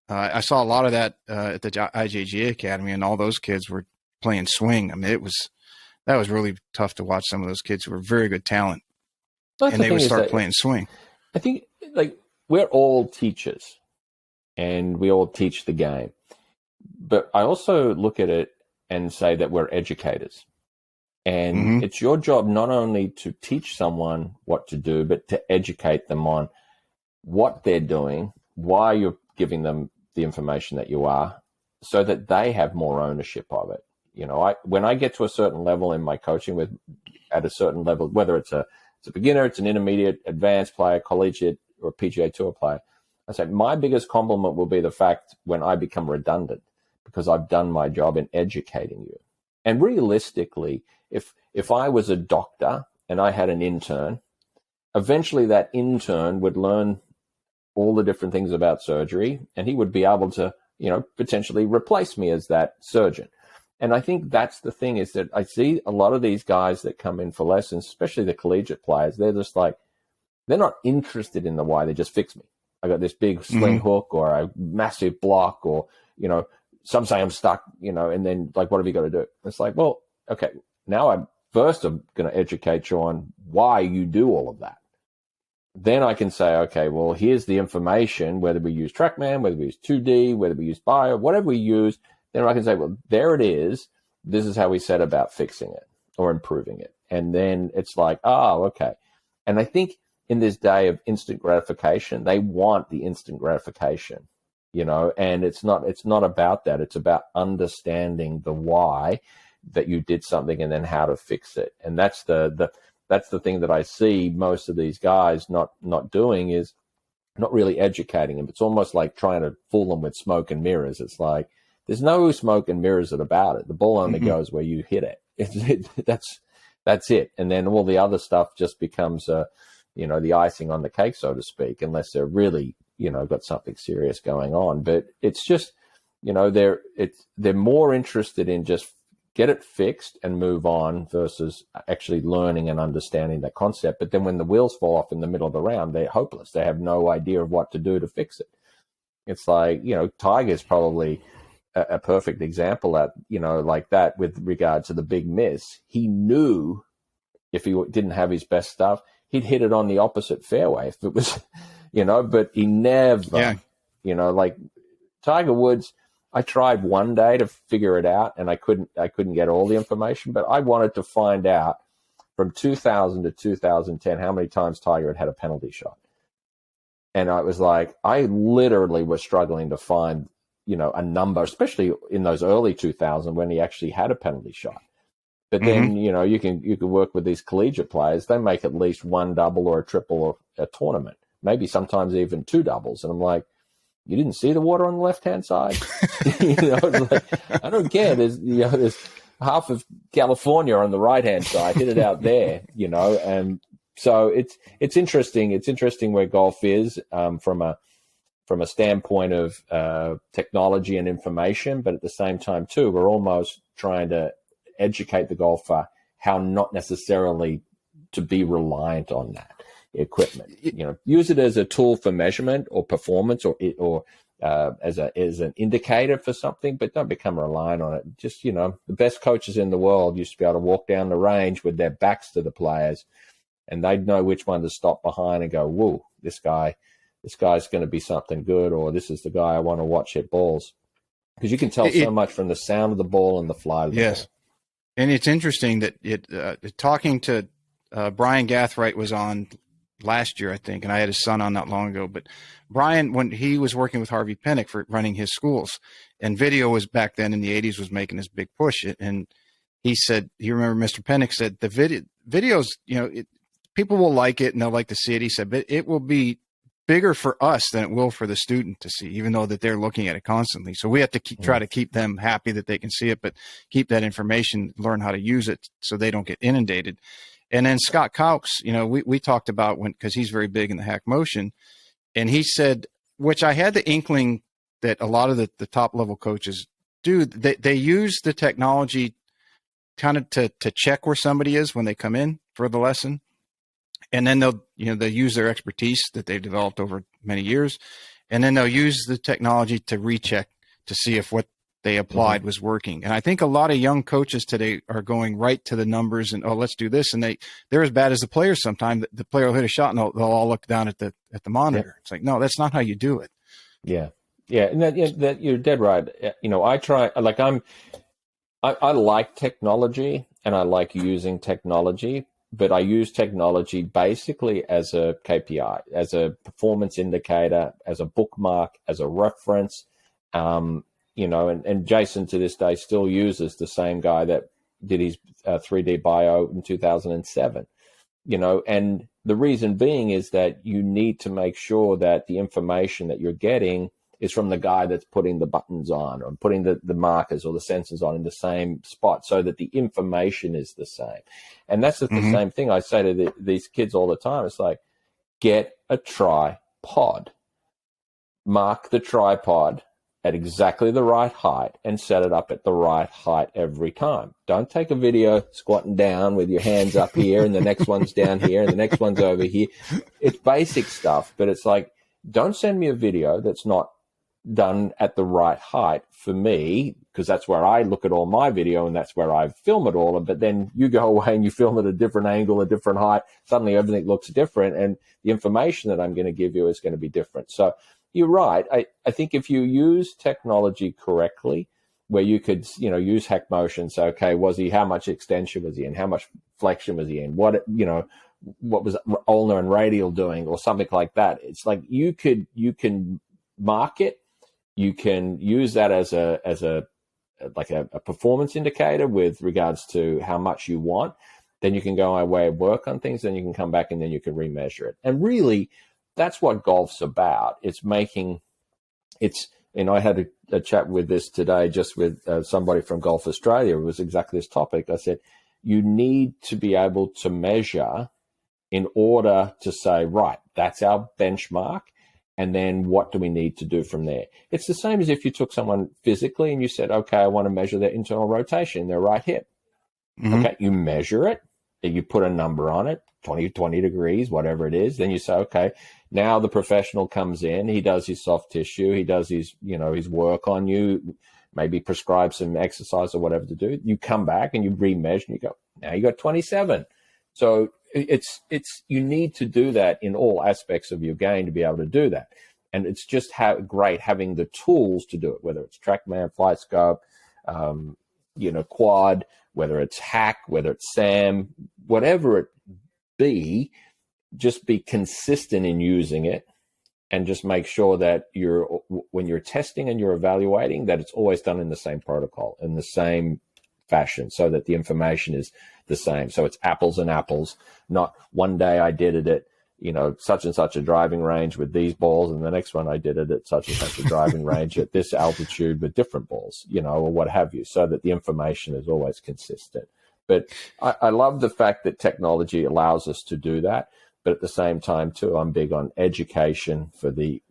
S1: I saw a lot of that at the IJGA Academy, and all those kids were playing swing. I mean, that was really tough to watch some of those kids who were very good talent. And they would start playing swing.
S2: I think, like, we're all teachers and we all teach the game. But I also look at it and say that we're educators. And it's your job not only to teach someone what to do, but to educate them on what they're doing, why you're giving them the information that you are, so that they have more ownership of it. You know, when I get to a certain level in my coaching at a certain level, whether it's a beginner, it's an intermediate, advanced player, collegiate, or a PGA Tour player, I say my biggest compliment will be the fact when I become redundant, because I've done my job in educating you. And realistically, if I was a doctor and I had an intern, eventually that intern would learn all the different things about surgery, and he would be able to, you know, potentially replace me as that surgeon. And I think that's the thing, is that I see a lot of these guys that come in for lessons, especially the collegiate players, they're just like, they're not interested in the why. They just fix me. I got this big sling hook or a massive block, or, you know, some say I'm stuck, you know, and then like, what have you got to do? It's like, well, okay, now I'm going to educate you on why you do all of that. Then I can say, okay, well, here's the information, whether we use TrackMan, whether we use 2D, whether we use Bio, whatever we use. Then I can say, well, there it is. This is how we set about fixing it or improving it. And then it's like, oh, okay. And I think in this day of instant gratification, they want the instant gratification. and it's not about that. It's about understanding the why that you did something and then how to fix it. And that's the thing that I see most of these guys not doing, is not really educating them. It's almost like trying to fool them with smoke and mirrors. It's like, there's no smoke and mirrors about it. The ball only goes where you hit it. That's it. And then all the other stuff just becomes, the icing on the cake, so to speak, unless they're really, got something serious going on. But it's just, they're more interested in just get it fixed and move on versus actually learning and understanding that concept. But then when the wheels fall off in the middle of the round, they're hopeless. They have no idea of what to do to fix it. It's like, Tiger's probably a perfect example at, like that with regard to the big miss. He knew if he didn't have his best stuff, he'd hit it on the opposite fairway. If it was, but he never, like Tiger Woods, I tried one day to figure it out, and I couldn't get all the information, but I wanted to find out from 2000 to 2010 how many times Tiger had a penalty shot. And I was like, I literally was struggling to find, a number, especially in those early 2000s when he actually had a penalty shot. But then, you can work with these collegiate players. They make at least one double or a triple or a tournament, maybe sometimes even two doubles. And I'm like, you didn't see the water on the left-hand side? It's like, I don't care. There's half of California on the right-hand side. Hit it out there, And so it's interesting. It's interesting where golf is from a standpoint of technology and information, but at the same time too, we're almost trying to educate the golfer how not necessarily to be reliant on that equipment. Use it as a tool for measurement or performance, or as an indicator for something, but don't become reliant on it. Just the best coaches in the world used to be able to walk down the range with their backs to the players, and they'd know which one to stop behind and go, "Whoa, this guy's going to be something good," or "This is the guy I want to watch hit balls," because you can tell so much from the sound of the ball and the fly of the ball.
S1: And it's interesting that talking to Brian Gathright was on last year, I think, and I had his son on not long ago. But Brian, when he was working with Harvey Pinnock for running his schools, and video was back then in the 80s was making this big push. And he said, you remember Mr. Pinnock said, the videos, people will like it and they'll like to see it. He said, but it will be bigger for us than it will for the student to see, even though that they're looking at it constantly. So we have to try to keep them happy that they can see it, but keep that information, learn how to use it so they don't get inundated. And then Scott Cox, we talked about because he's very big in the hack motion, and he said, which I had the inkling that a lot of the top level coaches do, they use the technology kind of to check where somebody is when they come in for the lesson. And then they'll use their expertise that they've developed over many years. And then they'll use the technology to recheck to see if what they applied was working. And I think a lot of young coaches today are going right to the numbers and, let's do this. And they're as bad as the players sometimes. The player will hit a shot and they'll all look down at the monitor. Yeah. It's like, no, that's not how you do it.
S2: Yeah. Yeah. And that you're dead right. I try, I like technology and I like using technology, but I use technology basically as a KPI, as a performance indicator, as a bookmark, as a reference. And Jason to this day still uses the same guy that did his 3D bio in 2007, and the reason being is that you need to make sure that the information that you're getting is from the guy that's putting the buttons on or putting the markers or the sensors on in the same spot so that the information is the same. And that's the same thing I say to these kids all the time. It's like, get a tripod, mark the tripod at exactly the right height and set it up at the right height every time. Don't take a video squatting down with your hands up here and the next one's down here and the next one's over here. It's basic stuff, but it's like, don't send me a video that's not done at the right height for me, because that's where I look at all my video and that's where I film it all. But then you go away and you film at a different angle, a different height. Suddenly everything looks different and the information that I'm going to give you is going to be different. So you're right. I think if you use technology correctly, where you could, use hack motion. So, okay, how much extension was he in? How much flexion was he in? What was ulnar and radial doing or something like that? It's like you can mark it you can use that as a performance indicator with regards to how much you want. Then you can go away and work on things. Then you can come back and then you can remeasure it. And really, that's what golf's about. I had a chat with this today just with somebody from Golf Australia. It was exactly this topic. I said, you need to be able to measure in order to say, right, that's our benchmark. And then what do we need to do from there? It's the same as if you took someone physically and you said, okay, I want to measure their internal rotation in their right hip. Mm-hmm. Okay, you measure it, you put a number on it, 20 degrees, whatever it is. Then you say, okay, now the professional comes in, he does his soft tissue, he does his work on you, maybe prescribe some exercise or whatever to do. You come back and you remeasure and you go, now you got 27. So it's you need to do that in all aspects of your game to be able to do that. And it's just great having the tools to do it, whether it's TrackMan, FlightScope, Quad, whether it's Hack, whether it's SAM, whatever it be, just be consistent in using it and just make sure that when you're testing and you're evaluating, that it's always done in the same protocol, in the same fashion, so that the information is the same. So it's apples and apples, not one day I did it at, such and such a driving range with these balls, and the next one I did it at such and such a driving range at this altitude with different balls, or what have you, so that the information is always consistent. But I love the fact that technology allows us to do that. But at the same time, too, I'm big on education for the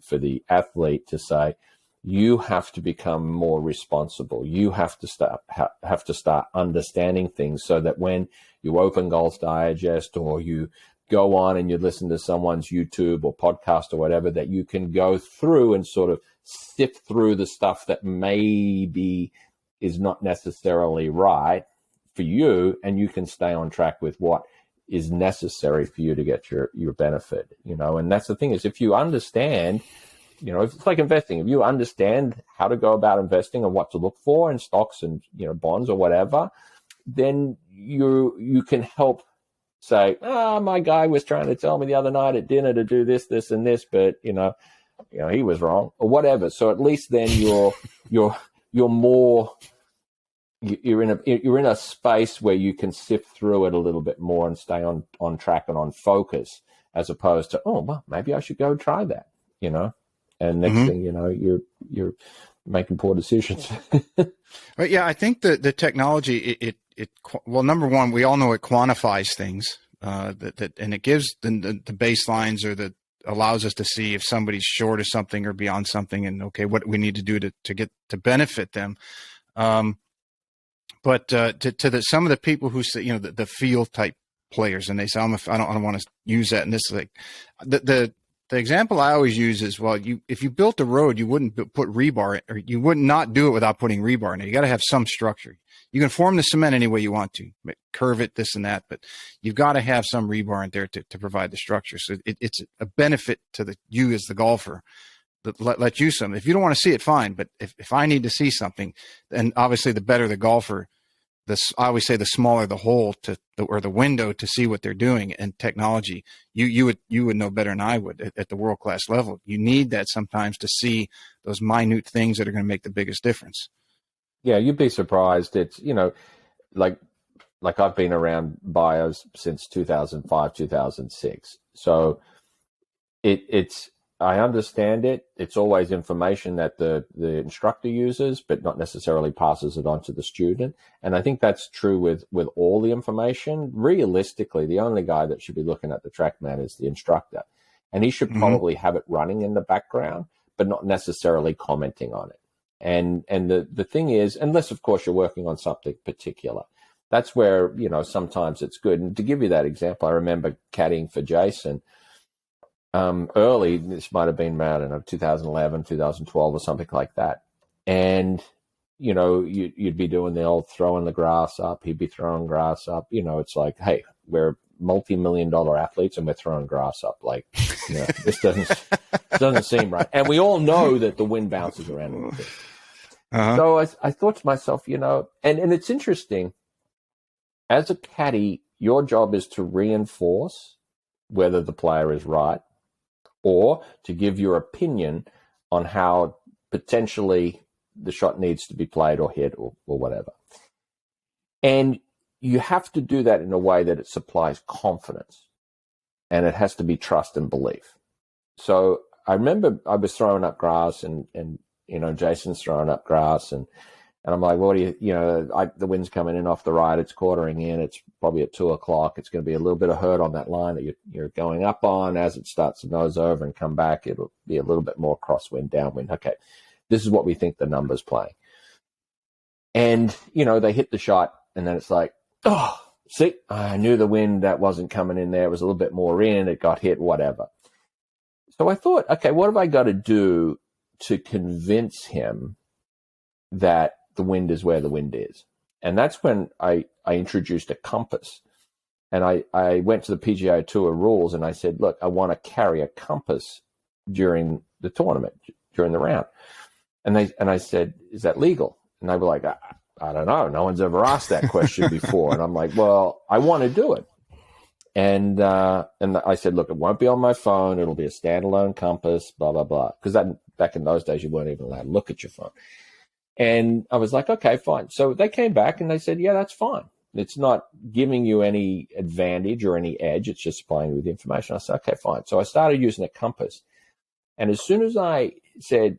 S2: athlete to say, you have to become more responsible. You have to start understanding things, so that when you open Golf Digest or you go on and you listen to someone's YouTube or podcast or whatever, that you can go through and sort of sift through the stuff that maybe is not necessarily right for you, and you can stay on track with what is necessary for you to get your benefit, and that's the thing, is if you understand, it's like investing. If you understand how to go about investing and what to look for in stocks and, bonds or whatever, then you can help say, my guy was trying to tell me the other night at dinner to do this, this, and this, but, he was wrong or whatever. So at least then you're more, you're in a space where you can sift through it a little bit more and stay on track and on focus, as opposed to, well, maybe I should go try that, and next thing you're making poor decisions.
S1: But yeah, I think the technology, well, number one, we all know it quantifies things, and it gives the baselines, or allows us to see if somebody's short of something or beyond something, and okay, what we need to do to get to benefit them. But to some of the people who say, the field type players, and they say, I don't want to use that. And this is like the example I always use is, well, if you built a road, you wouldn't put rebar, or you would not do it without putting rebar in it. You got to have some structure. You can form the cement any way you want to, curve it, this and that, but you've got to have some rebar in there to provide the structure. So it's a benefit to you as the golfer. Let you some. If you don't want to see it, fine. But if I need to see something, then obviously the better the golfer, I always say the smaller the hole or the window to see what they're doing. And technology, you would know better than I would at the world class level. You need that sometimes to see those minute things that are going to make the biggest difference.
S2: Yeah, you'd be surprised. It's like I've been around bios since 2005, 2006. So it's. I understand it. It's always information that the instructor uses, but not necessarily passes it on to the student. And I think that's true with all the information. Realistically, the only guy that should be looking at the TrackMan is the instructor. And he should probably have it running in the background, but not necessarily commenting on it. And the thing is, unless, of course, you're working on something particular, that's where, sometimes it's good. And to give you that example, I remember caddying for Jason early. This might have been, I don't know, 2011, 2012 or something like that. And, you'd be doing the old throwing the grass up. He'd be throwing grass up. It's like, hey, we're multi-million-dollar athletes and we're throwing grass up. Like, this doesn't seem right. And we all know that the wind bounces around a little bit. Uh-huh. So I thought to myself, and it's interesting, as a caddy, your job is to reinforce whether the player is right, or to give your opinion on how potentially the shot needs to be played or hit or whatever. And you have to do that in a way that it supplies confidence, and it has to be trust and belief. So I remember I was throwing up grass and Jason's throwing up grass and I'm like, what do the wind's coming in off the right. It's quartering in. It's probably at 2:00. It's going to be a little bit of hurt on that line that you're going up on. As it starts to nose over and come back, it'll be a little bit more crosswind, downwind. Okay, this is what we think the number's playing. And, they hit the shot and then it's like, oh, see, I knew the wind that wasn't coming in there. It was a little bit more in. It got hit, whatever. So I thought, okay, what have I got to do to convince him that the wind is where the wind is? And that's when I introduced a compass. And I went to the PGA Tour rules and I said, look, I want to carry a compass during the tournament, during the round. And I said, is that legal? And they were like, I don't know. No one's ever asked that question before. And I'm like, well, I want to do it. And I said, look, it won't be on my phone. It'll be a standalone compass, blah, blah, blah. Because back in those days, you weren't even allowed to look at your phone. And I was like, okay, fine. So they came back and they said, yeah, that's fine. It's not giving you any advantage or any edge. It's just supplying you with information. I said, okay, fine. So I started using a compass. And as soon as I said,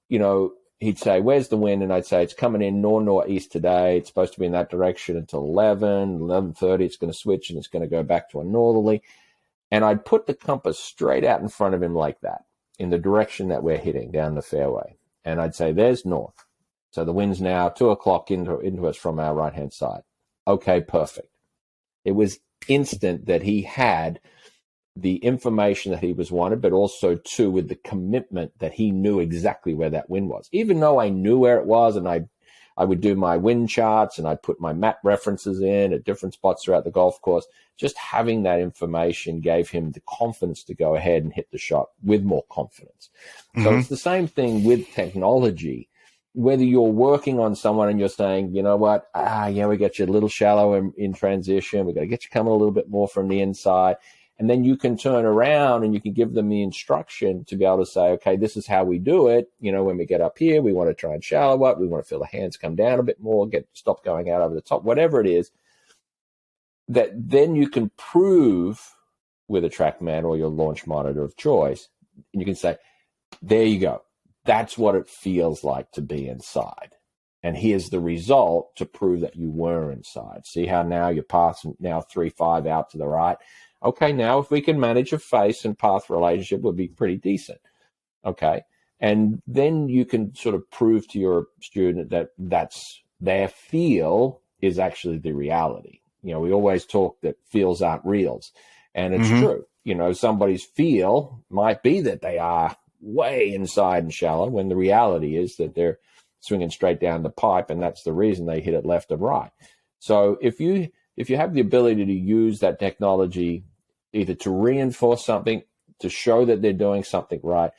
S2: he'd say, where's the wind? And I'd say, it's coming in northeast today. It's supposed to be in that direction until 11:30. It's going to switch and it's going to go back to a northerly. And I'd put the compass straight out in front of him like that, in the direction that we're hitting down the fairway. And I'd say, there's north. So the wind's now 2:00 into us from our right-hand side. Okay, perfect. It was instant that he had the information that he was wanted, but also too with the commitment that he knew exactly where that wind was. Even though I knew where it was, and I would do my wind charts and I'd put my map references in at different spots throughout the golf course, just having that information gave him the confidence to go ahead and hit the shot with more confidence. Mm-hmm. So it's the same thing with technology. Whether you're working on someone and you're saying, you know what, we got you a little shallow in transition. We got to get you coming a little bit more from the inside. And then you can turn around and you can give them the instruction to be able to say, okay, this is how we do it. When we get up here, we want to try and shallow up. We want to feel the hands come down a bit more, stop going out over the top, whatever it is. That then you can prove with a TrackMan or your launch monitor of choice. And you can say, there you go. That's what it feels like to be inside. And here's the result to prove that you were inside. See how now your path's now 3-5 out to the right. Okay, now if we can manage a face and path relationship, would be pretty decent. Okay. And then you can sort of prove to your student that that's their feel is actually the reality. We always talk that feels aren't reals. And it's true. Somebody's feel might be that they are way inside and shallow when the reality is that they're swinging straight down the pipe. And that's the reason they hit it left and right. So if you have the ability to use that technology either to reinforce something, to show that they're doing something right,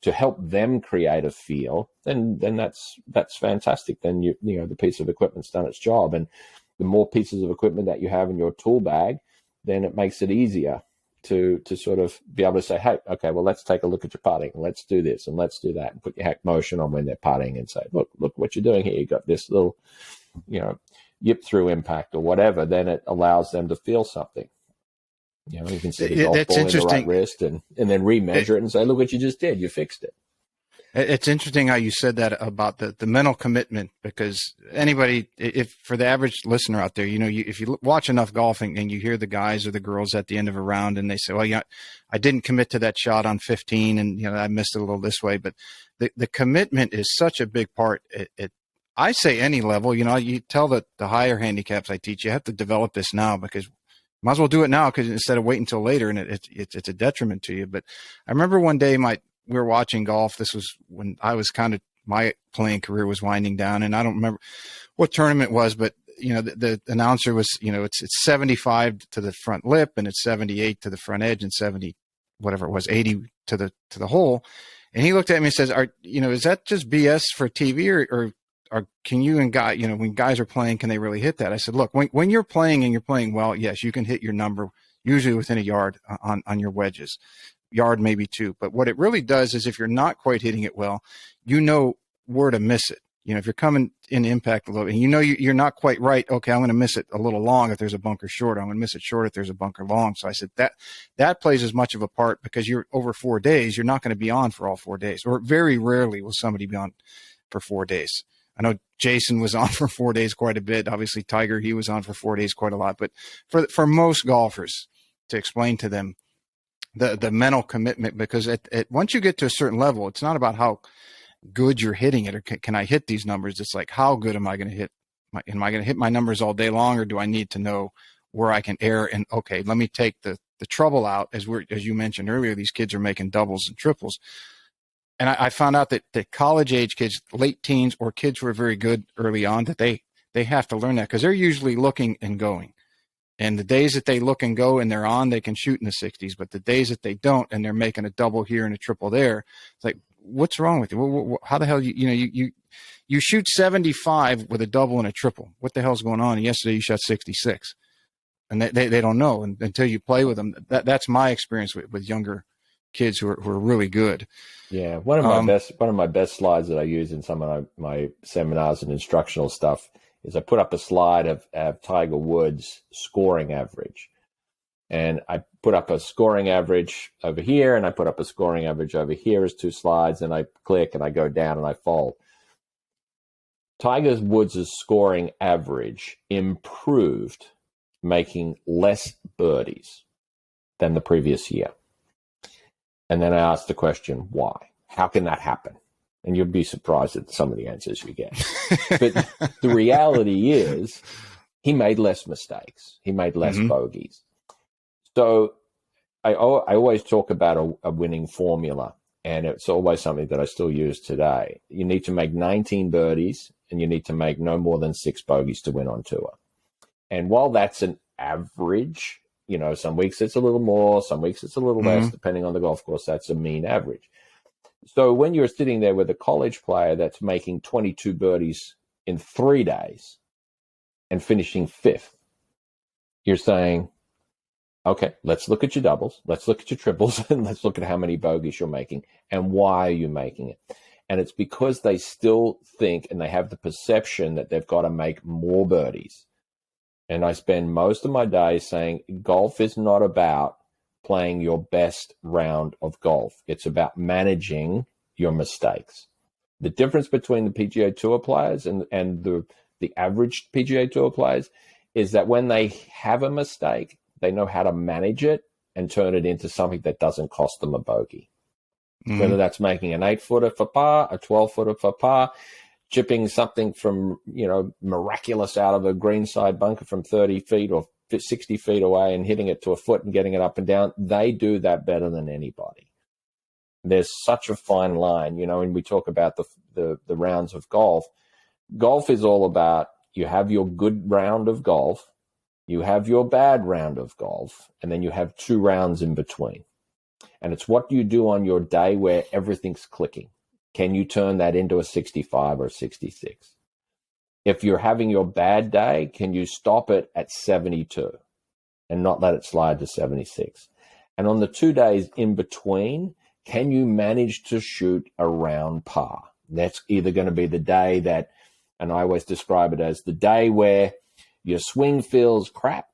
S2: to help them create a feel, then that's fantastic. Then the piece of equipment's done its job. And the more pieces of equipment that you have in your tool bag, then it makes it easier to sort of be able to say, hey, okay, well, let's take a look at your putting. Let's do this and let's do that, and put your hack motion on when they're putting and say, look what you're doing here. You got this little, yip through impact or whatever. Then it allows them to feel something. You can see the golf ball in the right wrist and then remeasure it and say, look what you just did. You fixed it.
S1: It's interesting how you said that about the mental commitment, because anybody, if for the average listener out there, if you watch enough golfing and you hear the guys or the girls at the end of a round and they say, well, yeah, I didn't commit to that shot on 15 and, I missed it a little this way. But the commitment is such a big part. I say any level, you tell the higher handicaps I teach, you have to develop this now, because might as well do it now, because instead of waiting until later, and it's a detriment to you. But I remember one day we were watching golf. This was when I was my playing career was winding down, and I don't remember what tournament it was, but the announcer was, it's 75 to the front lip and it's 78 to the front edge and 70, whatever it was, 80 to the hole. And he looked at me and says, is that just BS for TV or can you and guys, when guys are playing, can they really hit that? I said, look, when you're playing and you're playing well, yes, you can hit your number usually within a yard on your wedges, yard, maybe two. But what it really does is if you're not quite hitting it well, where to miss it. You know, if you're coming in impact a little, and you know you're not quite right. Okay, I'm going to miss it a little long if there's a bunker short. I'm going to miss it short if there's a bunker long. So I said that plays as much of a part, because you're over 4 days. You're not going to be on for all 4 days, or very rarely will somebody be on for 4 days. I know Jason was on for 4 days quite a bit. Obviously, Tiger, he was on for 4 days quite a lot. But for most golfers, to explain to them the mental commitment, because once you get to a certain level, it's not about how good you're hitting it, or can I hit these numbers? It's like, how good am I going to hit? Am I going to hit my numbers all day long, or do I need to know where I can err? And okay, let me take the trouble out. As you mentioned earlier, these kids are making doubles and triples. And I found out that college age kids, late teens, or kids who are very good early on, that they have to learn that, because they're usually looking and going. And the days that they look and go and they're on, they can shoot in the 60s. But the days that they don't, and they're making a double here and a triple there, it's like, what's wrong with you? How the hell you shoot 75 with a double and a triple? What the hell's going on? And yesterday you shot 66, and they don't know until you play with them. That's my experience with younger kids who are really good.
S2: Yeah, one of my best slides that I use in some of my seminars and instructional stuff is I put up a slide of Tiger Woods' scoring average. And I put up a scoring average over here, and I put up a scoring average over here as 2 slides, and I click and I go down and I fold. Tiger Woods' scoring average improved, making less birdies than the previous year. And then I asked the question, why? How can that happen? And you'll be surprised at some of the answers you get. But the reality is he made less mistakes. He made less bogeys. So I always talk about a winning formula, and it's always something that I still use today. You need to make 19 birdies, and you need to make no more than 6 bogeys to win on tour. And while that's an average, you know, some weeks it's a little more, some weeks it's a little less, depending on the golf course. That's a mean average. So when you're sitting there with a college player that's making 22 birdies in 3 days and finishing 5th, you're saying, okay, let's look at your doubles, let's look at your triples, and let's look at how many bogeys you're making and why are you making it. And it's because they still think, and they have the perception, that they've got to make more birdies. And I spend most of my days saying golf is not about playing your best round of golf. It's about managing your mistakes. The difference between the PGA Tour players and the average PGA Tour players is that when they have a mistake, they know how to manage it and turn it into something that doesn't cost them a bogey. Whether that's making an 8-footer for par, a 12-footer for par, chipping something from, miraculous out of a greenside bunker from 30 feet or 60 feet away and hitting it to a foot and getting it up and down. They do that better than anybody. There's such a fine line, when we talk about the rounds of golf. Golf is all about, you have your good round of golf, you have your bad round of golf, and then you have 2 rounds in between. And it's what you do on your day where everything's clicking. Can you turn that into a 65 or 66? If you're having your bad day, can you stop it at 72 and not let it slide to 76? And on the 2 days in between, can you manage to shoot around par? That's either going to be the day that, and I always describe it as the day where your swing feels crap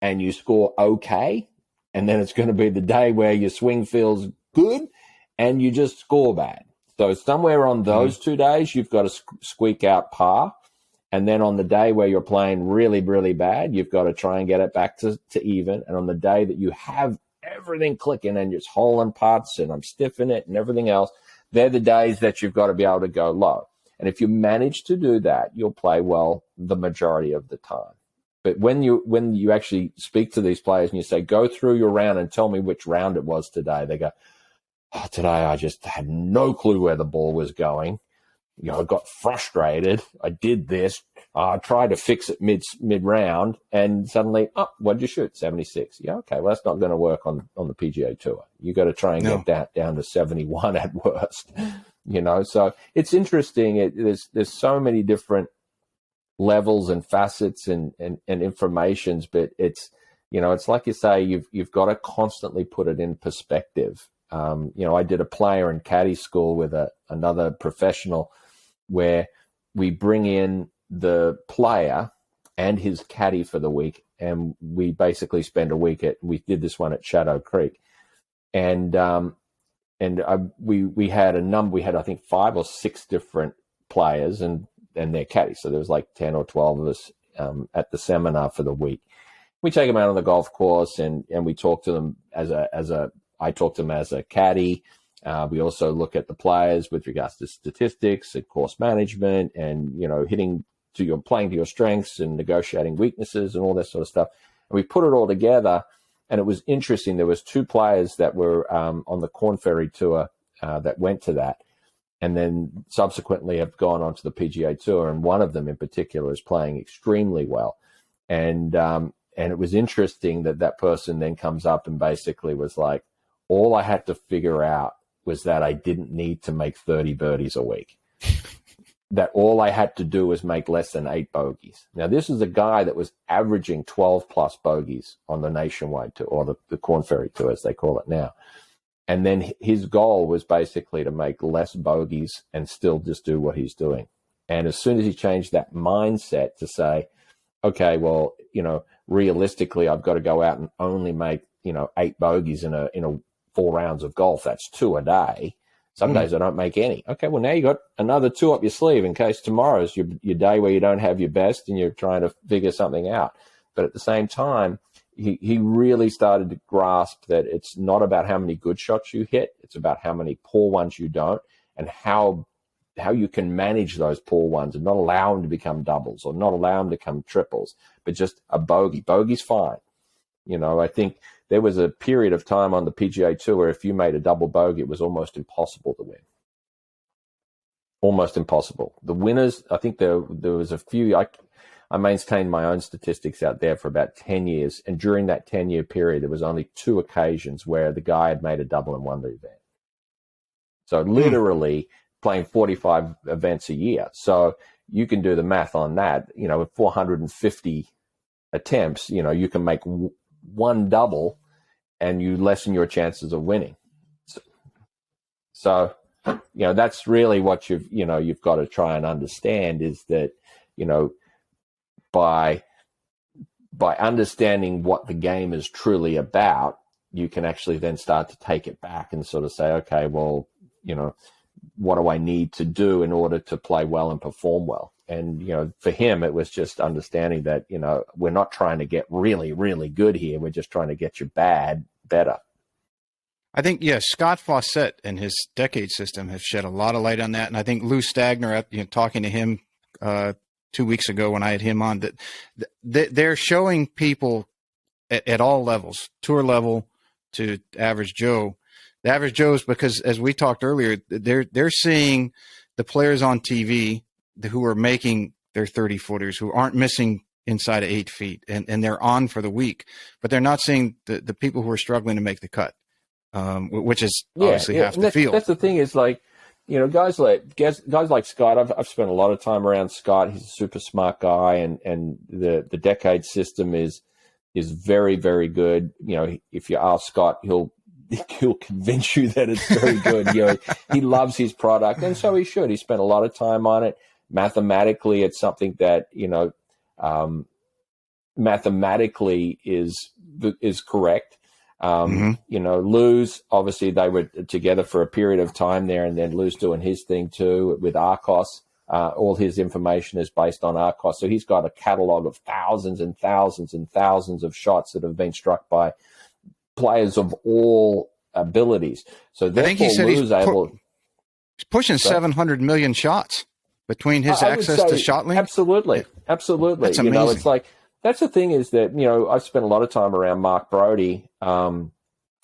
S2: and you score okay. And then it's going to be the day where your swing feels good and you just score bad. So somewhere on those 2 days, you've got to squeak out par. And then on the day where you're playing really, really bad, you've got to try and get it back to even. And on the day that you have everything clicking and just holing putts and I'm stiffing it and everything else, they're the days that you've got to be able to go low. And if you manage to do that, you'll play well the majority of the time. But when you actually speak to these players and you say, go through your round and tell me which round it was today, they go, oh, today I just had no clue where the ball was going. I got frustrated. I did this. I tried to fix it mid-round, and suddenly, what'd you shoot? 76. Yeah, okay. Well, that's not going to work on the PGA Tour. You got to try and get down to 71 at worst. So it's interesting. There's so many different levels and facets and informations, but it's like you say, you've got to constantly put it in perspective. I did a player and caddie school with another professional where we bring in the player and his caddy for the week, and we basically spend a week we did this one at Shadow Creek, and we had I think 5 or 6 different players and their caddies. So there was like 10 or 12 of us at the seminar for the week. We take them out on the golf course and we talk to them I talk to them as a caddy. We also look at the players with regards to statistics and course management and, playing to your strengths and negotiating weaknesses and all that sort of stuff. And we put it all together, and it was interesting. There was 2 players that were on the Corn Ferry Tour that went to that, and then subsequently have gone on to the PGA Tour, and one of them in particular is playing extremely well. And it was interesting that person then comes up and basically was like, all I had to figure out was that I didn't need to make 30 birdies a week. That all I had to do was make less than 8 bogeys. Now, this is a guy that was averaging 12-plus bogeys on the Nationwide Tour, or the Corn Ferry Tour, as they call it now. And then his goal was basically to make less bogeys and still just do what he's doing. And as soon as he changed that mindset to say, okay, well, realistically, I've got to go out and only make, 8 bogeys in a 4 rounds of golf. That's 2 a day. Some days I don't make any. Okay, well, now you got another 2 up your sleeve in case tomorrow's your day where you don't have your best and you're trying to figure something out. But at the same time, he really started to grasp that it's not about how many good shots you hit. It's about how many poor ones you don't, and how you can manage those poor ones and not allow them to become doubles or not allow them to become triples, but just a bogey. Bogey's fine. I think there was a period of time on the PGA Tour where if you made a double bogey, it was almost impossible to win. Almost impossible. The winners, I think there was a few. I maintained my own statistics out there for about 10 years. And during that 10-year period, there was only 2 occasions where the guy had made a double and won the event. So literally playing 45 events a year. So you can do the math on that. With 450 attempts, you can make 1 double and you lessen your chances of winning. So that's really what you've got to try and understand, is that, by understanding what the game is truly about, you can actually then start to take it back and sort of say, okay, well, what do I need to do in order to play well and perform well? And, for him, it was just understanding that, we're not trying to get really, really good here. We're just trying to get you better.
S1: I think, Scott Fawcett and his decade system have shed a lot of light on that. And I think Lou Stagner, talking to him 2 weeks ago when I had him on, that they're showing people at all levels, tour level to average Joe. The average Joe's, because as we talked earlier, they're seeing the players on TV who are making their 30-footers, who aren't missing inside of 8 feet, and they're on for the week, but they're not seeing the people who are struggling to make the cut, which is obviously half the field.
S2: That's the thing, is like, guys like Scott. I've spent a lot of time around Scott. He's a super smart guy, and the decade system is very, very good. If you ask Scott, he'll convince you that it's very good. He loves his product, and so he should. He spent a lot of time on it. Mathematically, it's something that mathematically is correct. Lou's, obviously they were together for a period of time there, and then Lou's doing his thing too with Arcos. All his information is based on Arcos, so he's got a catalog of thousands and thousands and thousands of shots that have been struck by players of all abilities. So therefore, I think he said
S1: he's pushing 700 million shots between his access to shot link.
S2: Absolutely. That's amazing. It's like, that's the thing, is that, I've spent a lot of time around Mark Brody. I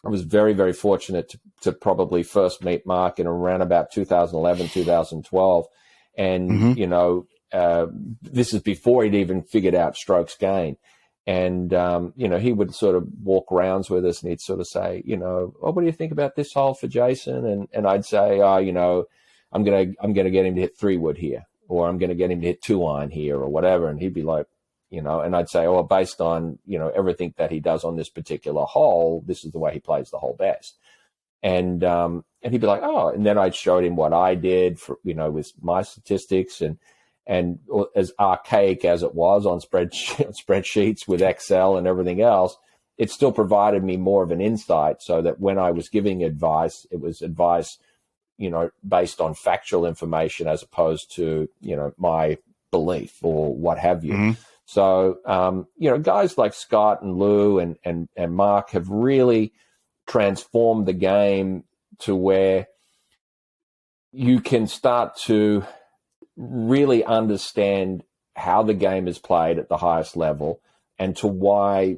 S2: was very, very fortunate to probably first meet Mark in around about 2011, 2012. And, this is before he'd even figured out strokes gained. And, he would sort of walk rounds with us, and he'd sort of say, what do you think about this hole for Jason? And I'd say, I'm going to get him to hit 3-wood here, or I'm going to get him to hit 2-iron here, or whatever. And he'd be like, and I'd say, based on, everything that he does on this particular hole, this is the way he plays the hole best. And And he'd be like, oh, and then I'd showed him what I did for, with my statistics, and as archaic as it was on spreadsheets with Excel and everything else, it still provided me more of an insight, so that when I was giving advice, it was advice, based on factual information as opposed to, my belief or what have you.
S1: Mm-hmm.
S2: So, guys like Scott and Lou and Mark have really transformed the game to where you can start to really understand how the game is played at the highest level, and to why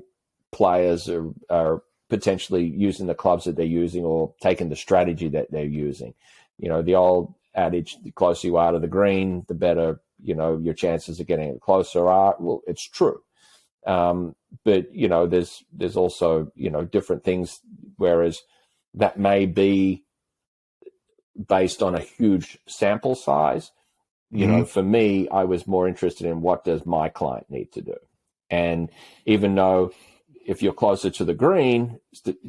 S2: players are potentially using the clubs that they're using, or taking the strategy that they're using. The old adage, the closer you are to the green, the better, your chances of getting it closer are. Well, it's true. But, there's also, different things, whereas that may be based on a huge sample size. For me, I was more interested in what does my client need to do. And even though if you're closer to the green,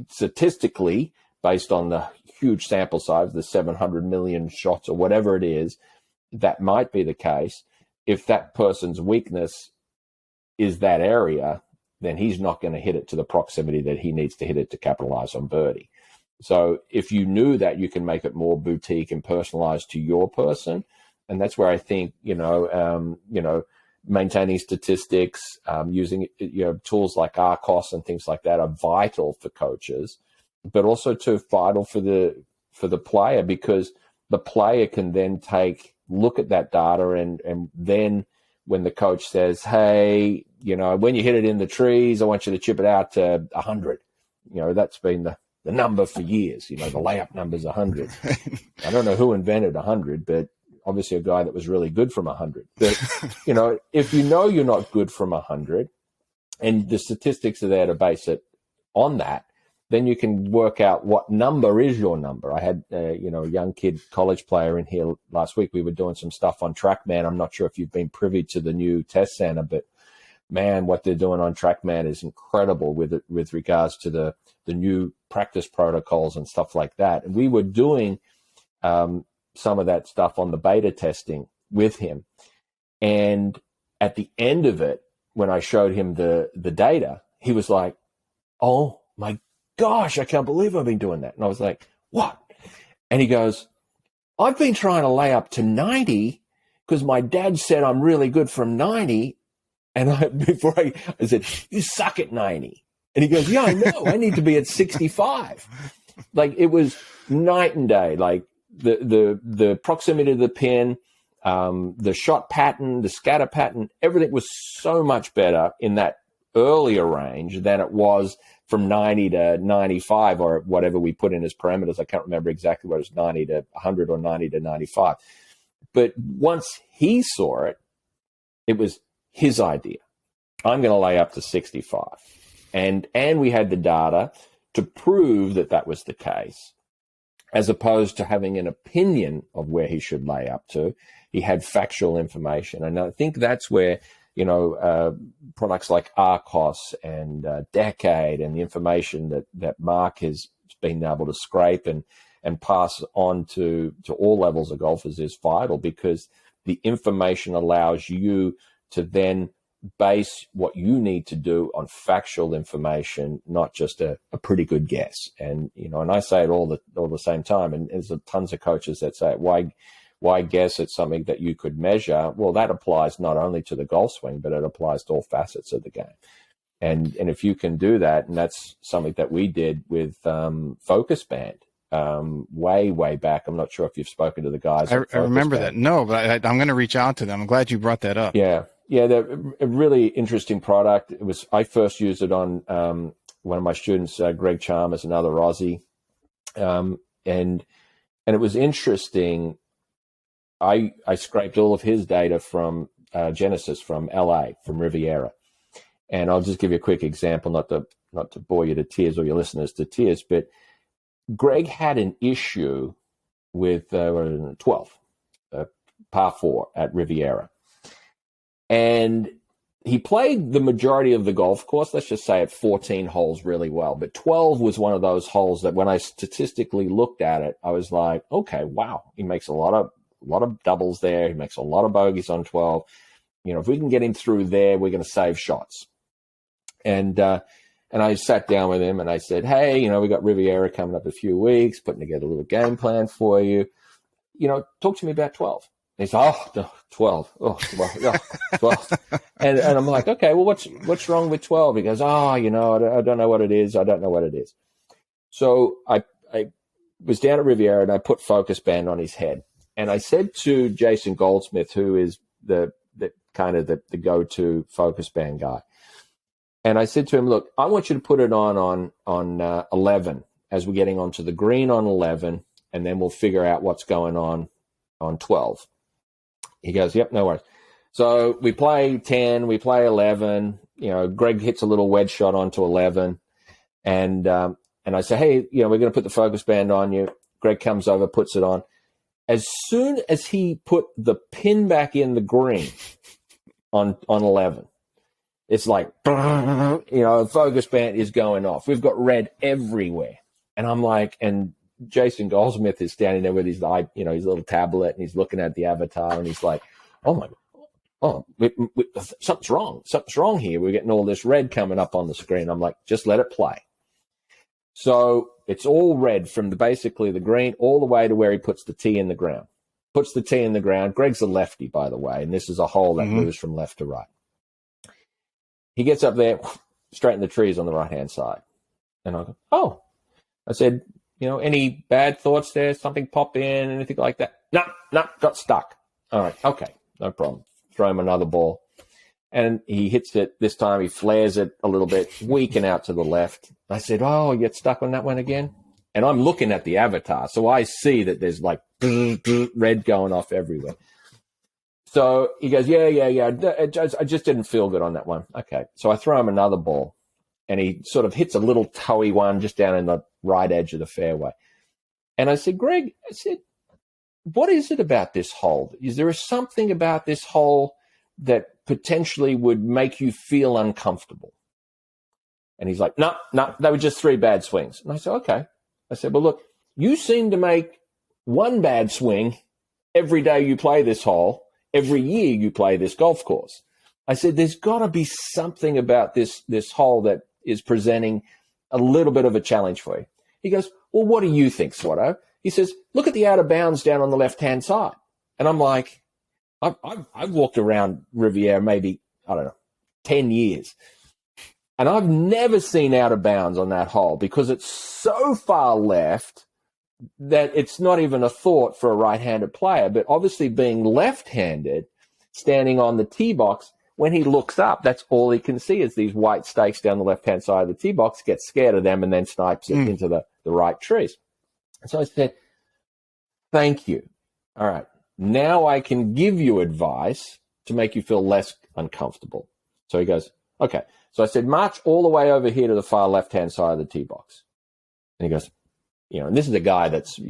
S2: statistically, based on the huge sample size, the 700 million shots or whatever it is, that might be the case. If that person's weakness is that area, then he's not going to hit it to the proximity that he needs to hit it to capitalize on birdie. So if you knew that, you can make it more boutique and personalized to your person. And that's where I think, maintaining statistics, using tools like ARCOS and things like that are vital for coaches, but also vital for the player, because the player can then look at that data, and then when the coach says, hey, when you hit it in the trees, I want you to chip it out to 100. That's been the number for years. The layup number's 100. I don't know who invented 100, but obviously a guy that was really good from 100. But, if you're not good from 100, and the statistics are there to base it on that, then you can work out what number is your number. I had, a young kid, college player in here last week. We were doing some stuff on TrackMan. I'm not sure if you've been privy to the new test center, but man, what they're doing on TrackMan is incredible with regards to the new practice protocols and stuff like that. And we were doing some of that stuff on the beta testing with him. And at the end of it, when I showed him the data, he was like, oh my gosh, I can't believe I've been doing that. And I was like, what? And he goes, I've been trying to lay up to 90 because my dad said I'm really good from 90. And I said, you suck at 90. And he goes, yeah, I know. I need to be at 65. Like, it was night and day. Like the proximity to the pin, the shot pattern, the scatter pattern, everything was so much better in that earlier range than it was from 90 to 95 or whatever we put in as parameters. I can't remember exactly what it was, 90 to 100 or 90 to 95. But once he saw it, it was his idea. I'm going to lay up to 65. And we had the data to prove that that was the case, as opposed to having an opinion of where he should lay up to. He had factual information. And I think that's where, products like ARCOS and Decade and the information that Mark has been able to scrape and pass on to all levels of golfers is vital, because the information allows you to then base what you need to do on factual information, not just a pretty good guess. And, and I say it all the same time. And there's tons of coaches that say, why guess at something that you could measure? Well, that applies not only to the golf swing, but it applies to all facets of the game. And if you can do that, and that's something that we did with Focus Band way back. I'm not sure if you've spoken to the guys.
S1: I remember that. No, but I'm going to reach out to them. I'm glad you brought that up.
S2: Yeah, they're a really interesting product. I first used it on one of my students, Greg Chalmers, another Aussie, and it was interesting. I scraped all of his data from Genesis, from LA, from Riviera, and I'll just give you a quick example, not to bore you to tears or your listeners to tears, but Greg had an issue with 12, par 4 at Riviera. And he played the majority of the golf course, let's just say at 14 holes really well. But 12 was one of those holes that when I statistically looked at it, I was like, okay, wow, he makes a lot of doubles there. He makes a lot of bogeys on 12. If we can get him through there, we're going to save shots. And I sat down with him and I said, hey, we got Riviera coming up in a few weeks, putting together a little game plan for you. Talk to me about 12. And he said, 12. Oh, well, yeah, 12. And I'm like, okay, well, what's wrong with 12? He goes, I don't know what it is. I don't know what it is. So I was down at Riviera and I put focus band on his head. And I said to Jason Goldsmith, who is the kind of the go-to focus band guy, and I said to him, look, I want you to put it on 11 as we're getting onto the green on 11, and then we'll figure out what's going on 12. He goes, yep, no worries. So we play 10, we play 11. Greg hits a little wedge shot onto 11, and I say, hey, we're going to put the focus band on you. Greg comes over, puts it on. As soon as he put the pin back in the green on 11, it's like, the focus band is going off. We've got red everywhere. And I'm like, and Jason Goldsmith is standing there with his little tablet, and he's looking at the avatar, and he's like, oh my God, something's wrong. Something's wrong here. We're getting all this red coming up on the screen. I'm like, just let it play. So it's all red from basically the green all the way to where he puts the tee in the ground. Puts the tee in the ground. Greg's a lefty, by the way, and this is a hole that moves from left to right. He gets up there, straight in the trees on the right-hand side. And I go, oh. I said, any bad thoughts there? Something pop in, anything like that? No, got stuck. All right, okay, no problem. Throw him another ball. And he hits it. This time he flares it a little bit, weaking out to the left. I said, oh, you get stuck on that one again? And I'm looking at the avatar, so I see that there's like red going off everywhere. So he goes, yeah. I just didn't feel good on that one. Okay. So I throw him another ball, and he sort of hits a little toey one just down in the right edge of the fairway. And I said, Greg, what is it about this hole? Is there something about this hole that potentially would make you feel uncomfortable? And he's like, no, they were just 3 bad swings. And I said, okay. I said, well, look, you seem to make 1 bad swing every day you play this hole. Every year you play this golf course. I said, there's got to be something about this hole that is presenting a little bit of a challenge for you. He goes, well, what do you think, Swatto? He says, look at the out of bounds down on the left-hand side. And I'm like, I've walked around Riviera maybe, 10 years. And I've never seen out of bounds on that hole because it's so far left that it's not even a thought for a right-handed player. But obviously being left-handed, standing on the tee box, when he looks up, that's all he can see is these white stakes down the left-hand side of the tee box, gets scared of them, and then snipes it into the right trees. And so I said, thank you. All right. Now I can give you advice to make you feel less uncomfortable. So he goes, okay. So I said, march all the way over here to the far left-hand side of the tee box. And he goes, and this is a guy that's,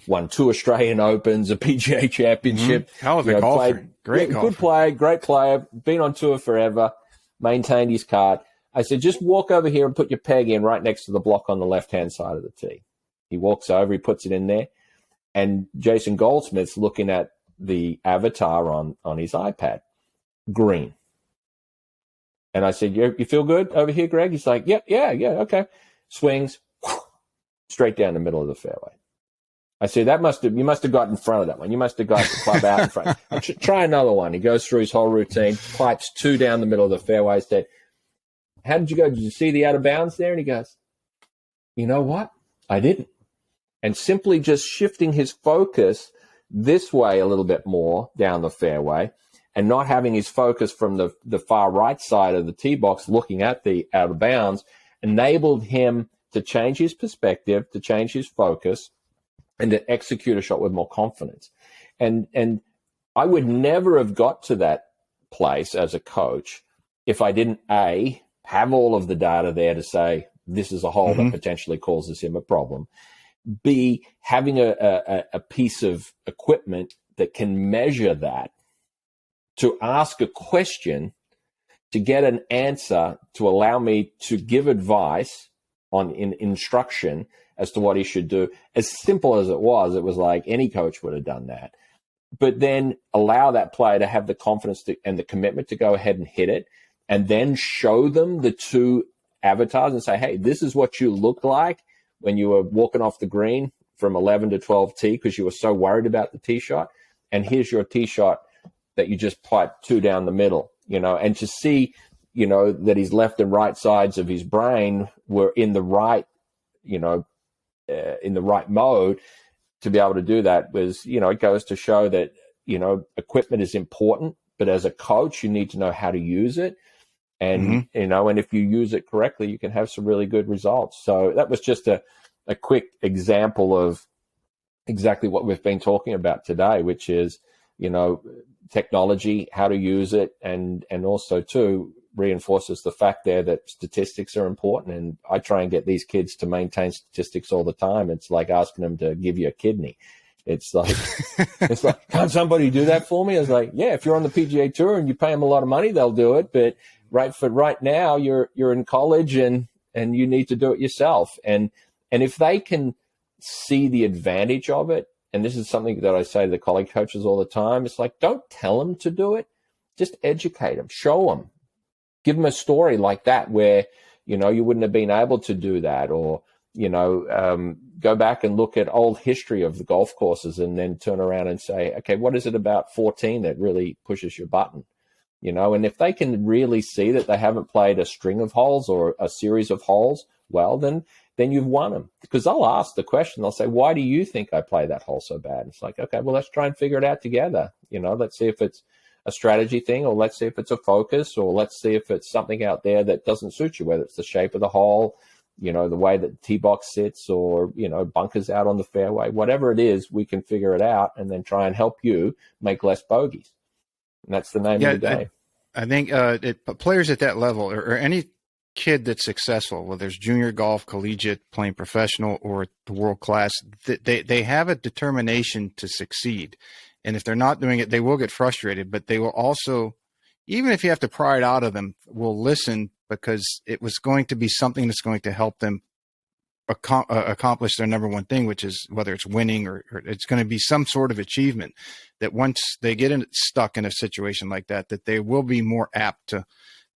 S2: won 2 Australian Opens, a PGA Championship.
S1: Hell of a golfer. Great golfer.
S2: Great player, been on tour forever, maintained his card. I said, just walk over here and put your peg in right next to the block on the left-hand side of the tee. He walks over, he puts it in there, and Jason Goldsmith's looking at the avatar on his iPad. Green. And I said, you feel good over here, Greg? He's like, yeah, okay. Swings. Straight down the middle of the fairway. I said, you must have got in front of that one. You must have got the club out in front. Try another one. He goes through his whole routine, pipes 2 down the middle of the fairway. I said, how did you go? Did you see the out of bounds there? And he goes, you know what? I didn't. And simply just shifting his focus this way a little bit more down the fairway and not having his focus from the far right side of the tee box looking at the out of bounds enabled him to change his perspective, to change his focus, and to execute a shot with more confidence. And I would never have got to that place as a coach if I didn't, A, have all of the data there to say this is a hole that potentially causes him a problem, B, having a piece of equipment that can measure that, to ask a question to get an answer to allow me to give advice on instruction as to what he should do. As simple as it was like any coach would have done that. But then allow that player to have the confidence and the commitment to go ahead and hit it, and then show them the two avatars and say, hey, this is what you look like when you were walking off the green from 11 to 12 tee because you were so worried about the tee shot. And here's your tee shot that you just piped two down the middle, and to see, that his left and right sides of his brain were in the right, in the right mode to be able to do that was, it goes to show that, equipment is important, but as a coach, you need to know how to use it. And, and if you use it correctly, you can have some really good results. So that was just a quick example of exactly what we've been talking about today, which is, technology, how to use it, and also too reinforces the fact there that statistics are important. And I try and get these kids to maintain statistics all the time. It's like asking them to give you a kidney. It's like, can't somebody do that for me? I was like, yeah, if you're on the PGA Tour and you pay them a lot of money, they'll do it. But right now, you're in college and you need to do it yourself. And if they can see the advantage of it, and this is something that I say to the college coaches all the time, it's like, don't tell them to do it. Just educate them, show them, give them a story like that where, you wouldn't have been able to do that, or, go back and look at old history of the golf courses and then turn around and say, okay, what is it about 14 that really pushes your button? And if they can really see that they haven't played a string of holes or a series of holes, well, then you've won them. Because I'll ask the question, they'll say, why do you think I play that hole so bad? It's like, okay, well, let's try and figure it out together. Let's see if it's a strategy thing, or let's see if it's a focus, or let's see if it's something out there that doesn't suit you, whether it's the shape of the hole, the way that the tee box sits, or, bunkers out on the fairway, whatever it is, we can figure it out and then try and help you make less bogeys. And that's the name of the game.
S1: I think players at that level, or any kid that's successful, whether it's junior golf, collegiate, playing professional, or the world class, they have a determination to succeed. And if they're not doing it, they will get frustrated, but they will also, even if you have to pry it out of them, will listen, because it was going to be something that's going to help them accomplish their number one thing, which is whether it's winning or it's going to be some sort of achievement, that once they get stuck in a situation like that they will be more apt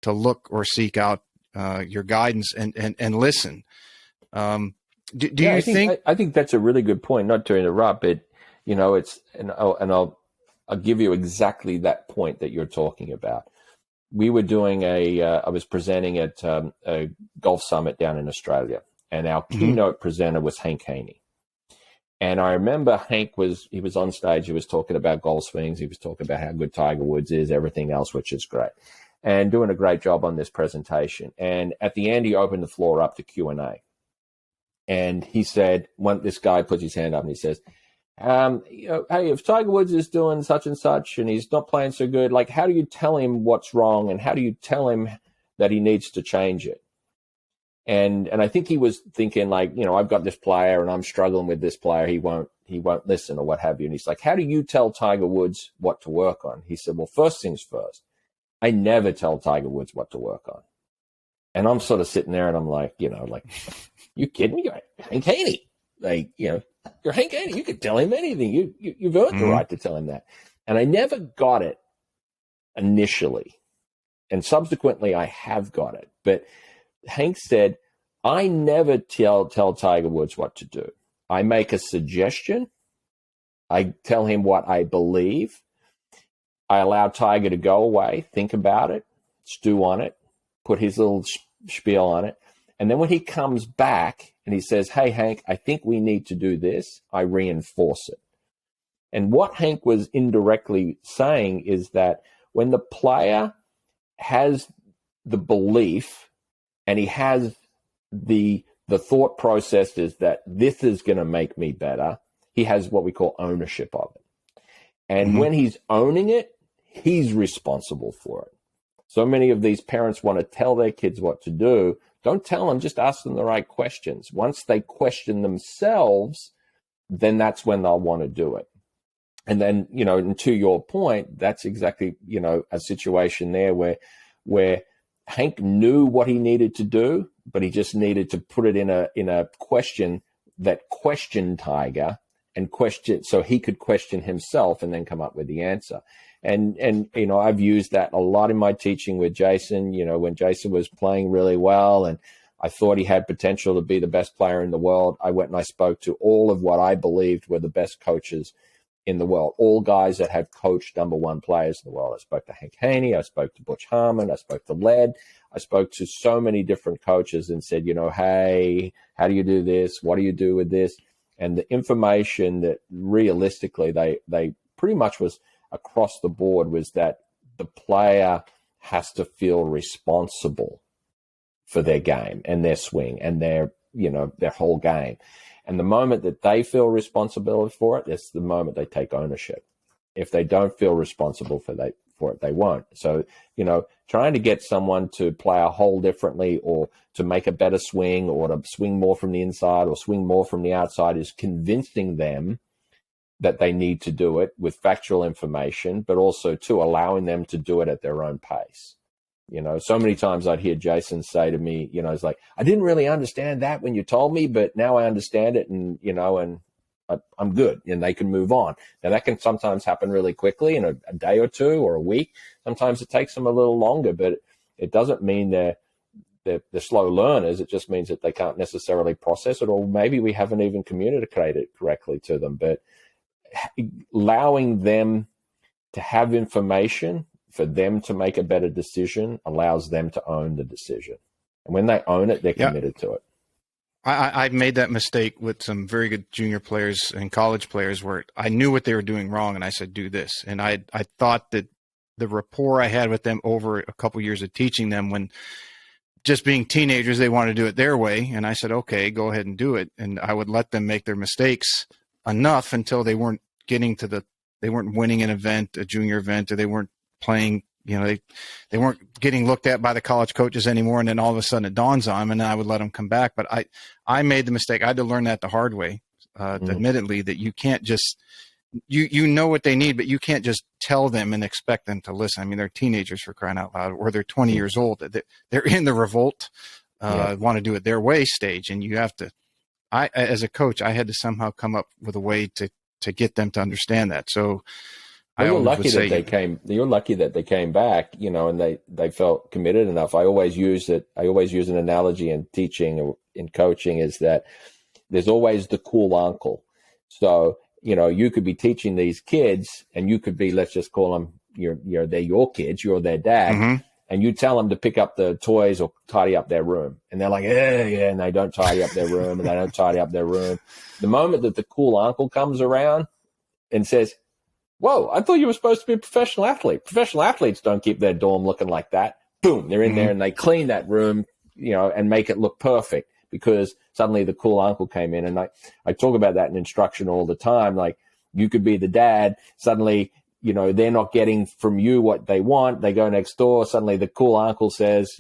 S1: to look or seek out your guidance and listen. Do you think?
S2: I think that's a really good point. Not to interrupt, but I'll give you exactly that point that you're talking about. We were doing I was presenting at a golf summit down in Australia, and our keynote presenter was Hank Haney. And I remember Hank was on stage. He was talking about golf swings. He was talking about how good Tiger Woods is, everything else, which is great, and doing a great job on this presentation. And at the end, he opened the floor up to Q&A. And he said, this guy puts his hand up and he says, hey, if Tiger Woods is doing such and such and he's not playing so good, like, how do you tell him what's wrong, and how do you tell him that he needs to change it? And I think he was thinking, like, I've got this player and I'm struggling with this player. He won't listen, or what have you. And he's like, how do you tell Tiger Woods what to work on? He said, well, first things first, I never tell Tiger Woods what to work on. And I'm sort of sitting there and I'm like, you kidding me? You're Hank Haney. Like, you're Hank Haney. You could tell him anything. You've earned the right to tell him that. And I never got it initially. And subsequently, I have got it. But Hank said, I never tell Tiger Woods what to do. I make a suggestion. I tell him what I believe. I allow Tiger to go away, think about it, stew on it, put his little spiel on it. And then when he comes back and he says, hey, Hank, I think we need to do this, I reinforce it. And what Hank was indirectly saying is that when the player has the belief and he has the thought process is that this is going to make me better, he has what we call ownership of it. And when he's owning it, he's responsible for it. So many of these parents want to tell their kids what to do. Don't tell them, just ask them the right questions. Once they question themselves, then that's when they'll want to do it. And then, and to your point, that's exactly, a situation there where where Hank knew what he needed to do, but he just needed to put it in a question that questioned Tiger and question, so he could question himself and then come up with the answer. And I've used that a lot in my teaching with Jason. When Jason was playing really well and I thought he had potential to be the best player in the world, I went and I spoke to all of what I believed were the best coaches in the world, all guys that have coached number one players in the world. I spoke to Hank Haney, I spoke to Butch Harmon, I spoke to Led, I spoke to so many different coaches and said, hey, how do you do this? What do you do with this? And the information that realistically they pretty much was across the board was that the player has to feel responsible for their game and their swing and their whole game. And the moment that they feel responsibility for it, that's the moment they take ownership. If they don't feel responsible for it, they won't. So, trying to get someone to play a hole differently or to make a better swing or to swing more from the inside or swing more from the outside is convincing them that they need to do it with factual information, but also too allowing them to do it at their own pace. So many times I'd hear Jason say to me, it's like, I didn't really understand that when you told me, but now I understand it and I'm good and they can move on. Now that can sometimes happen really quickly in a day or two or a week. Sometimes it takes them a little longer, but it doesn't mean they're slow learners. It just means that they can't necessarily process it, or maybe we haven't even communicated it correctly to them. But allowing them to have information for them to make a better decision allows them to own the decision. And when they own it, they're committed to it.
S1: I made that mistake with some very good junior players and college players where I knew what they were doing wrong, and I said, do this. And I thought that the rapport I had with them over a couple years of teaching them, when just being teenagers, they wanted to do it their way. And I said, okay, go ahead and do it. And I would let them make their mistakes enough until they weren't getting to they weren't winning an event, a junior event, or they weren't playing, they weren't getting looked at by the college coaches anymore. And then all of a sudden it dawns on them, and then I would let them come back. But I made the mistake. I had to learn that the hard way, admittedly, that you can't just, you know what they need, but you can't just tell them and expect them to listen. I mean, they're teenagers, for crying out loud, or they're 20 years old. They're in the revolt, want to do it their way stage. And you have to, as a coach, I had to somehow come up with a way to get them to understand that. So,
S2: you're lucky that they came back, and they felt committed enough. I always use an analogy in teaching or in coaching is that there's always the cool uncle. So, you could be teaching these kids and you could be, let's just call them, they're your kids, you're their dad. Mm-hmm. And you tell them to pick up the toys or tidy up their room. And they're like, yeah, and they don't tidy up their room and they don't tidy up their room. The moment that the cool uncle comes around and says, whoa, I thought you were supposed to be a professional athlete. Professional athletes don't keep their dorm looking like that. Boom, they're in there and they clean that room, and make it look perfect because suddenly the cool uncle came in. And I talk about that in instruction all the time. Like, you could be the dad, suddenly, they're not getting from you what they want. They go next door. Suddenly the cool uncle says,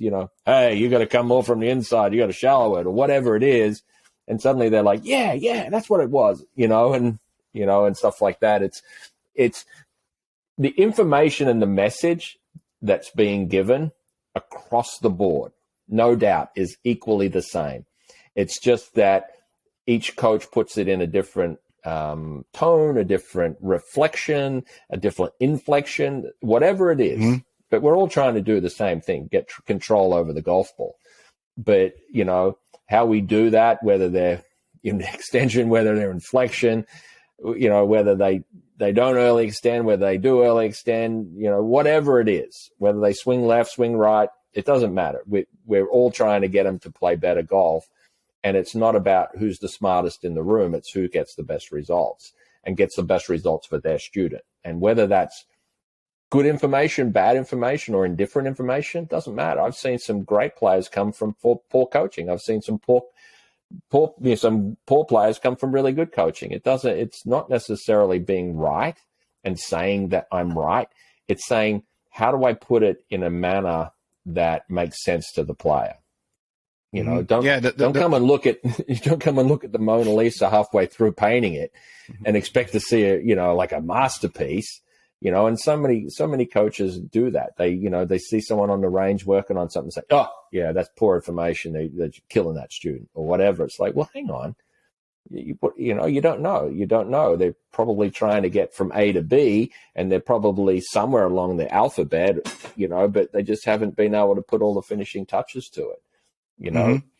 S2: hey, you got to come more from the inside. You got to shallow it or whatever it is. And suddenly they're like, yeah, that's what it was, and stuff like that. It's the information and the message that's being given across the board, no doubt, is equally the same. It's just that each coach puts it in a different tone, a different reflection, a different inflection, whatever it is. Mm-hmm. But we're all trying to do the same thing, get control over the golf ball. But, how we do that, whether they're in extension, whether they're in flexion, whether they don't early extend, whether they do early extend, whatever it is, whether they swing left, swing right, it doesn't matter. We're all trying to get them to play better golf. And it's not about who's the smartest in the room. It's who gets the best results and gets the best results for their student. And whether that's good information, bad information, or indifferent information, doesn't matter. I've seen some great players come from poor coaching. I've seen some poor players come from really good coaching. It's not necessarily being right and saying that I'm right. It's saying, how do I put it in a manner that makes sense to the player? Don't come and look at the Mona Lisa halfway through painting it and expect to see like a masterpiece. And so many coaches do that. They see someone on the range working on something and say, oh yeah, that's poor information. They're killing that student or whatever. It's like, well, hang on. You don't know. They're probably trying to get from A to B, and they're probably somewhere along the alphabet, but they just haven't been able to put all the finishing touches to it.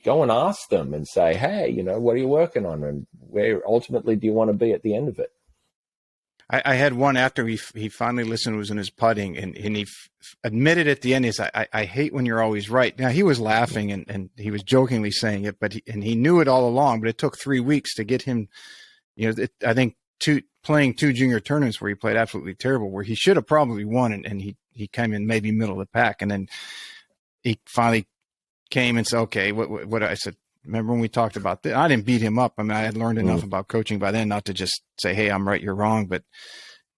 S2: Go and ask them and say, hey, what are you working on, and where ultimately do you want to be at the end of it?
S1: I had one after he finally listened, was in his putting, and he admitted at the end, he said, I hate when you're always right. Now, he was laughing and he was jokingly saying it, but he knew it all along, but it took 3 weeks to get him, I think playing 2 junior tournaments where he played absolutely terrible, where he should have probably won, and he came in maybe middle of the pack. And then he finally came and said, okay, what I said, remember when we talked about this? I didn't beat him up. I mean, I had learned enough about coaching by then not to just say, hey, I'm right, you're wrong.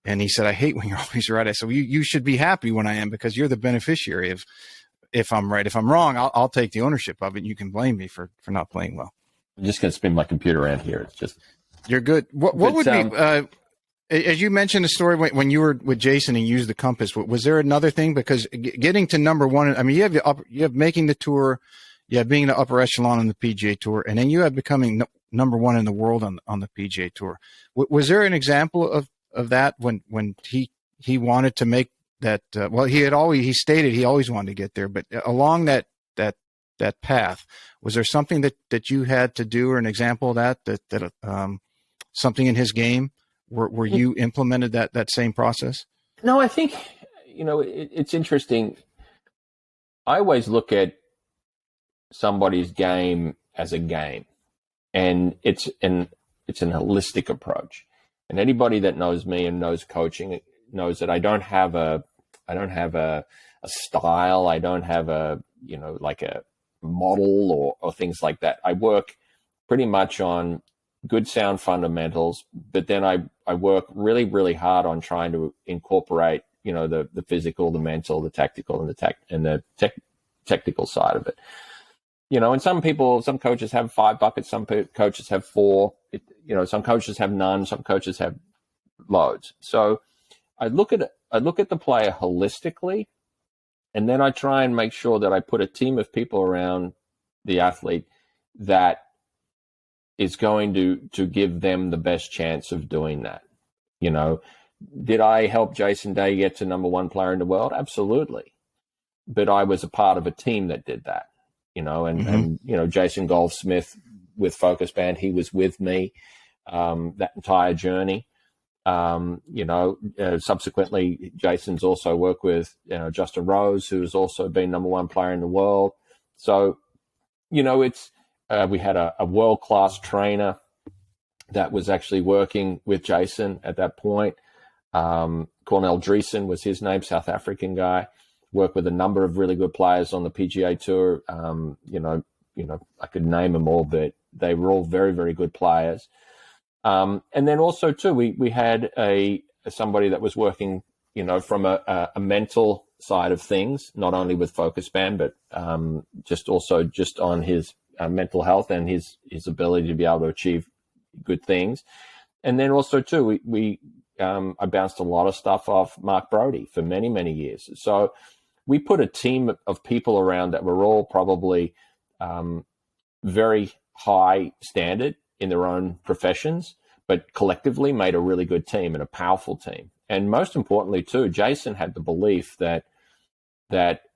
S1: And he said, I hate when you're always right. I said, well, you should be happy when I am, because you're the beneficiary of, if I'm right. If I'm wrong, I'll take the ownership of it. And you can blame me for not playing well.
S2: I'm just going to spin my computer around here. It's just,
S1: you're good. What would be, as you mentioned the story when you were with Jason and used the compass, was there another thing? Because getting to number one, I mean, you have making the tour, you have being the upper echelon on the PGA Tour, and then you have becoming number one in the world on the PGA Tour. Was there an example of that when he wanted to make that? Well, he stated he always wanted to get there, but along that path, was there something that you had to do, or an example of that something in his game where you implemented that same process?
S2: No, I think it's interesting. I always look at somebody's game as a game, and it's an holistic approach. And anybody that knows me and knows coaching knows that I don't have a style. I don't have like a model or things like that. I work pretty much on good sound fundamentals, but then I work really, really hard on trying to incorporate, the physical, the mental, the tactical, and the technical side of it. And some coaches have 5 buckets, some coaches have 4, some coaches have none, some coaches have loads. So I look at the player holistically, and then I try and make sure that I put a team of people around the athlete that is going to give them the best chance of doing that. Did I help Jason Day get to number 1 player in the world? Absolutely. But I was a part of a team that did that. And Jason Goldsmith with Focus Band, he was with me that entire journey. Subsequently, Jason's also worked with Justin Rose, who's also been number 1 player in the world. So, it's we had a world-class trainer that was actually working with Jason at that point. Cornel Dreesen was his name, South African guy. Worked with a number of really good players on the PGA Tour. I could name them all, but they were all very, very good players. And then also too, we had somebody that was working, from a mental side of things, not only with Focus Band, but just on his mental health and his ability to be able to achieve good things. And then also too, I bounced a lot of stuff off Mark Brody for many, many years. So we put a team of people around that were all probably very high standard in their own professions, but collectively made a really good team and a powerful team. And most importantly, too, Jason had the belief that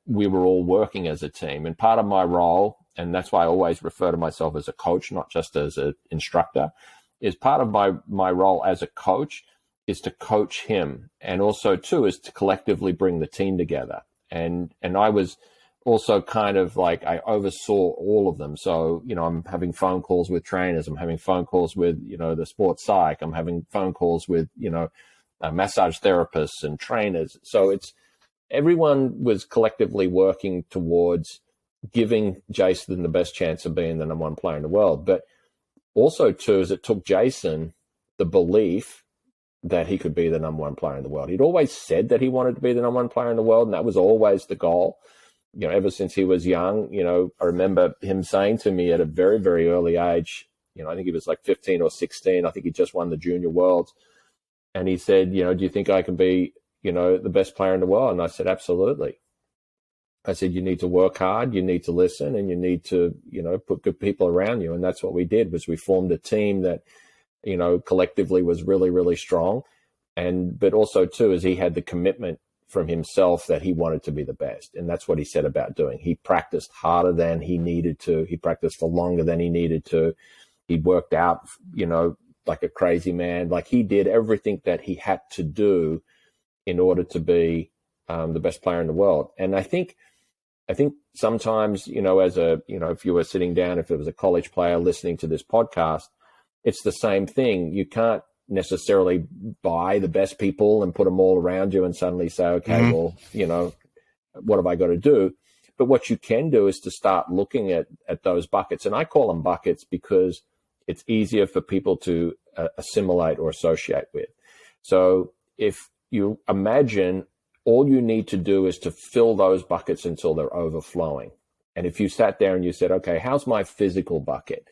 S2: we were all working as a team. And part of my role, and that's why I always refer to myself as a coach, not just as an instructor, is part of my role as a coach is to coach him, and also too is to collectively bring the team together. And I was also kind of like, I oversaw all of them. So, I'm having phone calls with trainers. I'm having phone calls with, the sports psych. I'm having phone calls with, massage therapists and trainers. So everyone was collectively working towards giving Jason the best chance of being the number 1 player in the world. But also too, is it took Jason the belief that he could be the number 1 player in the world. He'd always said that he wanted to be the number 1 player in the world, and that was always the goal. Ever since he was young, I remember him saying to me at a very, very early age, I think he was like 15 or 16. I think he just won the Junior Worlds. And he said, do you think I can be, the best player in the world? And I said, absolutely. I said, you need to work hard, you need to listen, and you need to, put good people around you. And that's what we did, was we formed a team that, collectively was really, really strong. But also too, is he had the commitment from himself that he wanted to be the best. And that's what he said about doing. He practiced harder than he needed to. He practiced for longer than he needed to. He worked out, like a crazy man. Like, he did everything that he had to do in order to be the best player in the world. And I think sometimes, if you were sitting down, if it was a college player listening to this podcast, it's the same thing. You can't necessarily buy the best people and put them all around you and suddenly say, okay, well, what have I got to do? But what you can do is to start looking at those buckets. And I call them buckets because it's easier for people to assimilate or associate with. So if you imagine, all you need to do is to fill those buckets until they're overflowing. And if you sat there and you said, okay, how's my physical bucket?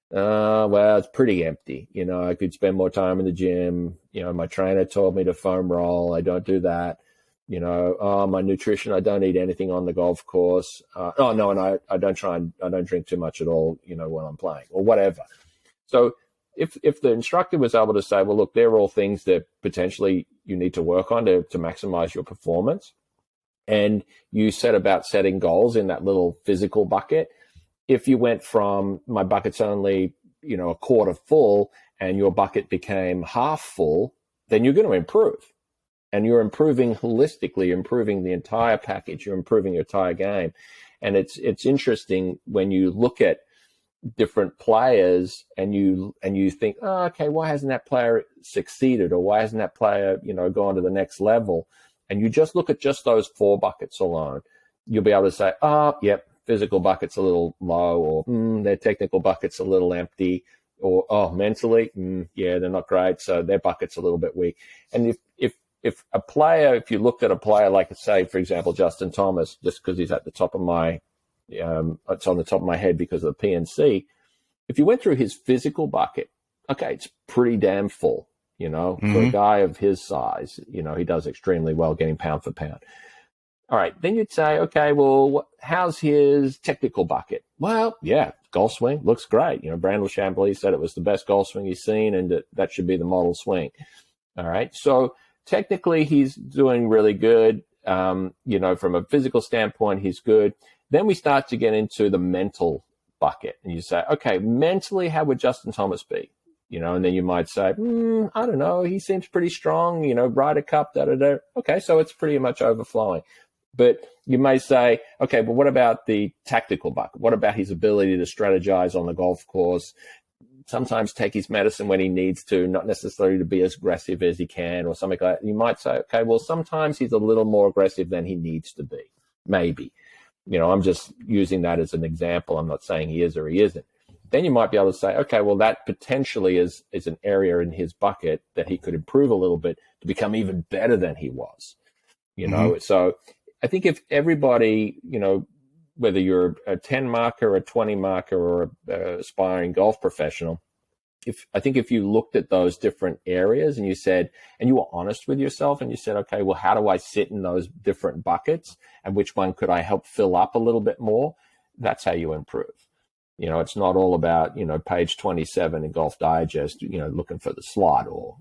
S2: Well, it's pretty empty. I could spend more time in the gym. My trainer told me to foam roll. I don't do that. My nutrition, I don't eat anything on the golf course. And I don't drink too much at all, when I'm playing or whatever. So if the instructor was able to say, well, look, they're all things that potentially you need to work on to maximize your performance, and you set about setting goals in that little physical bucket, if you went from my bucket's only, a quarter full and your bucket became half full, then you're going to improve. And you're improving holistically, improving the entire package, you're improving your entire game. And it's interesting when you look at different players and you think, oh, okay, why hasn't that player succeeded, or why hasn't that player gone to the next level? And you just look at just those 4 buckets alone, you'll be able to say, oh, yep, physical bucket's a little low, or their technical bucket's a little empty, or oh, mentally, yeah, they're not great, so their bucket's a little bit weak. And if you looked at a player like, say, for example, Justin Thomas, just because he's at the top of my it's on the top of my head because of the PNC. If you went through his physical bucket, okay, it's pretty damn full, for a guy of his size, he does extremely well getting pound for pound. All right, then you'd say, okay, well, how's his technical bucket? Well, yeah, golf swing looks great. Brandel Chambly said it was the best golf swing he's seen, and that should be the model swing. All right, so technically he's doing really good. From a physical standpoint, he's good. Then we start to get into the mental bucket, and you say, okay, mentally, how would Justin Thomas be? And then you might say, I don't know, he seems pretty strong, Ryder Cup, da-da-da. Okay, so it's pretty much overflowing. But you may say, okay, but what about the tactical bucket? What about his ability to strategize on the golf course? Sometimes take his medicine when he needs to, not necessarily to be as aggressive as he can or something like that. You might say, okay, well, sometimes he's a little more aggressive than he needs to be. Maybe. I'm just using that as an example. I'm not saying he is or he isn't. Then you might be able to say, okay, well, that potentially is an area in his bucket that he could improve a little bit to become even better than he was. So I think if everybody, whether you're a 10 marker, a 20 marker, or a aspiring golf professional, if you looked at those different areas and you were honest with yourself and you said, okay, well, how do I sit in those different buckets and which one could I help fill up a little bit more? That's how you improve. It's not all about, page 27 in Golf Digest, looking for the slot or,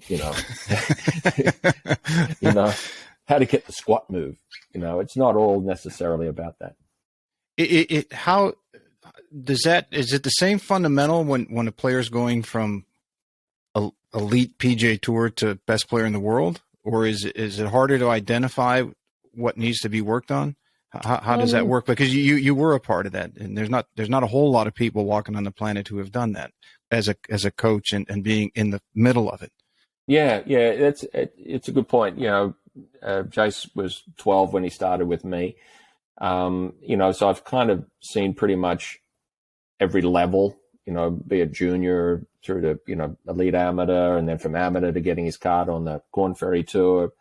S2: how to get the squat move. It's not all necessarily about that.
S1: How is it the same fundamental when a player's going from elite PGA Tour to best player in the world, or is it harder to identify what needs to be worked on? How does that work? Because you were a part of that, and there's not a whole lot of people walking on the planet who have done that as a coach and being in the middle of it.
S2: Yeah, it's a good point. Jace was 12 when he started with me. So I've kind of seen pretty much every level, be it junior through to, elite amateur, and then from amateur to getting his card on the Corn Ferry Tour.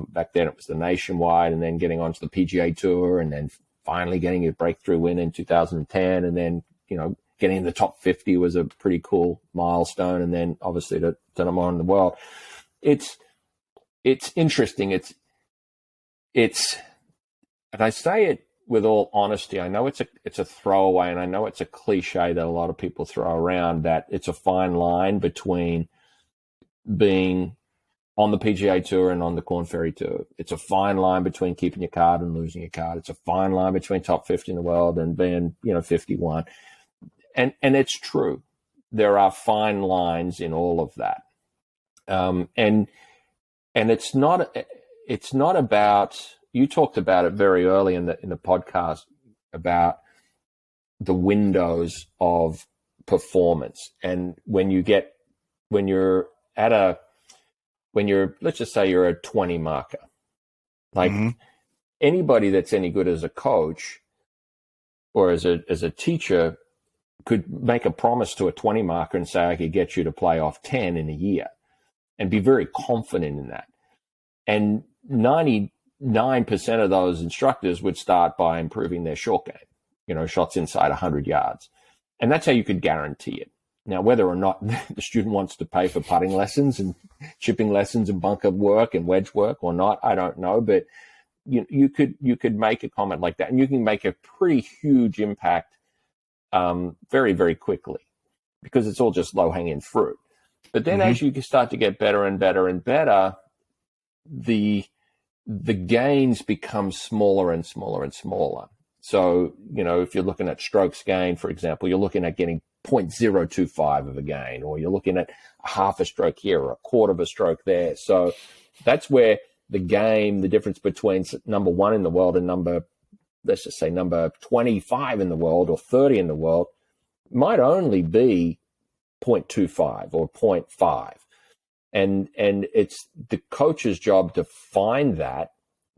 S2: Back then it was the Nationwide, and then getting onto the PGA Tour, and then finally getting a breakthrough win in 2010. And then, getting in the top 50 was a pretty cool milestone. And then obviously to number one in the world. It's interesting. and I say it with all honesty, I know it's a throwaway, and I know it's a cliche that a lot of people throw around, that it's a fine line between being on the PGA Tour and on the Korn Ferry Tour. It's a fine line between keeping your card and losing your card. It's a fine line between top 50 in the world and being, 51. And it's true. There are fine lines in all of that. And it's not about, you talked about it very early in the podcast about the windows of performance. And when you're let's just say you're a 20 marker, like anybody that's any good as a coach or as a teacher could make a promise to a 20 marker and say, I could get you to play off 10 in a year, and be very confident in that. And 99% of those instructors would start by improving their short game, shots inside 100 yards. And that's how you could guarantee it. Now, whether or not the student wants to pay for putting lessons and chipping lessons and bunker work and wedge work or not, I don't know. But you could make a comment like that, and you can make a pretty huge impact very, very quickly, because it's all just low-hanging fruit. But then as you start to get better and better and better, the gains become smaller and smaller and smaller. So, if you're looking at strokes gain, for example, you're looking at getting 0.025 of a gain, or you're looking at a half a stroke here or a quarter of a stroke there. So that's where the difference between number 1 in the world and let's just say number 25 in the world or 30 in the world might only be 0.25 or 0.5. And it's the coach's job to find that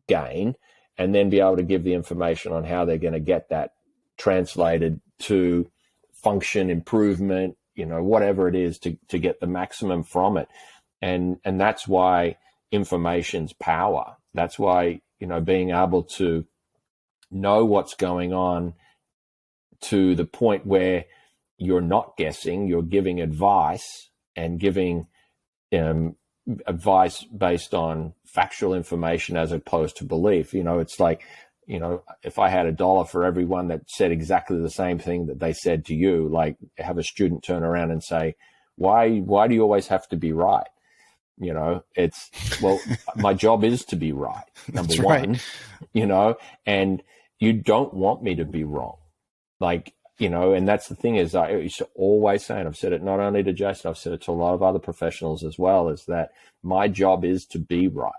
S2: gain and then be able to give the information on how they're going to get that translated to function improvement, whatever it is, to get the maximum from it. And that's why information's power. That's why, being able to know what's going on to the point where you're not guessing, you're giving advice, and giving advice based on factual information as opposed to belief. It's like, if I had $1 for everyone that said exactly the same thing that they said to you, like have a student turn around and say, why do you always have to be right? It's, well, my job is to be right. Number one, and you don't want me to be wrong. Like, and that's the thing is, I used to always say, and I've said it not only to Jason, I've said it to a lot of other professionals as well, is that my job is to be right.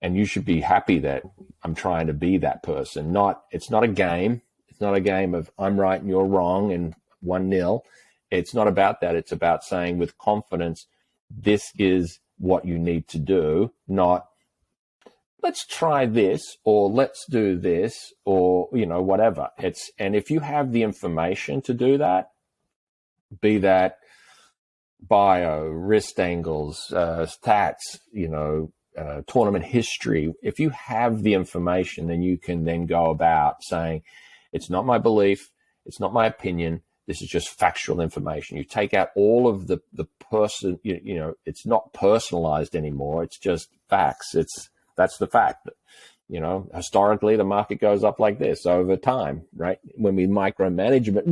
S2: And you should be happy that I'm trying to be that person. It's not a game. It's not a game of I'm right and you're wrong and 1-0. It's not about that. It's about saying with confidence, this is what you need to do, not let's try this or let's do this or, whatever. And if you have the information to do that, be that bio, wrist angles, stats, tournament history, if you have the information, then you can then go about saying, it's not my belief, it's not my opinion, this is just factual information. You take out all of the person, it's not personalized anymore, it's just facts. That's the fact. Historically, the market goes up like this over time, right? When we micromanage it,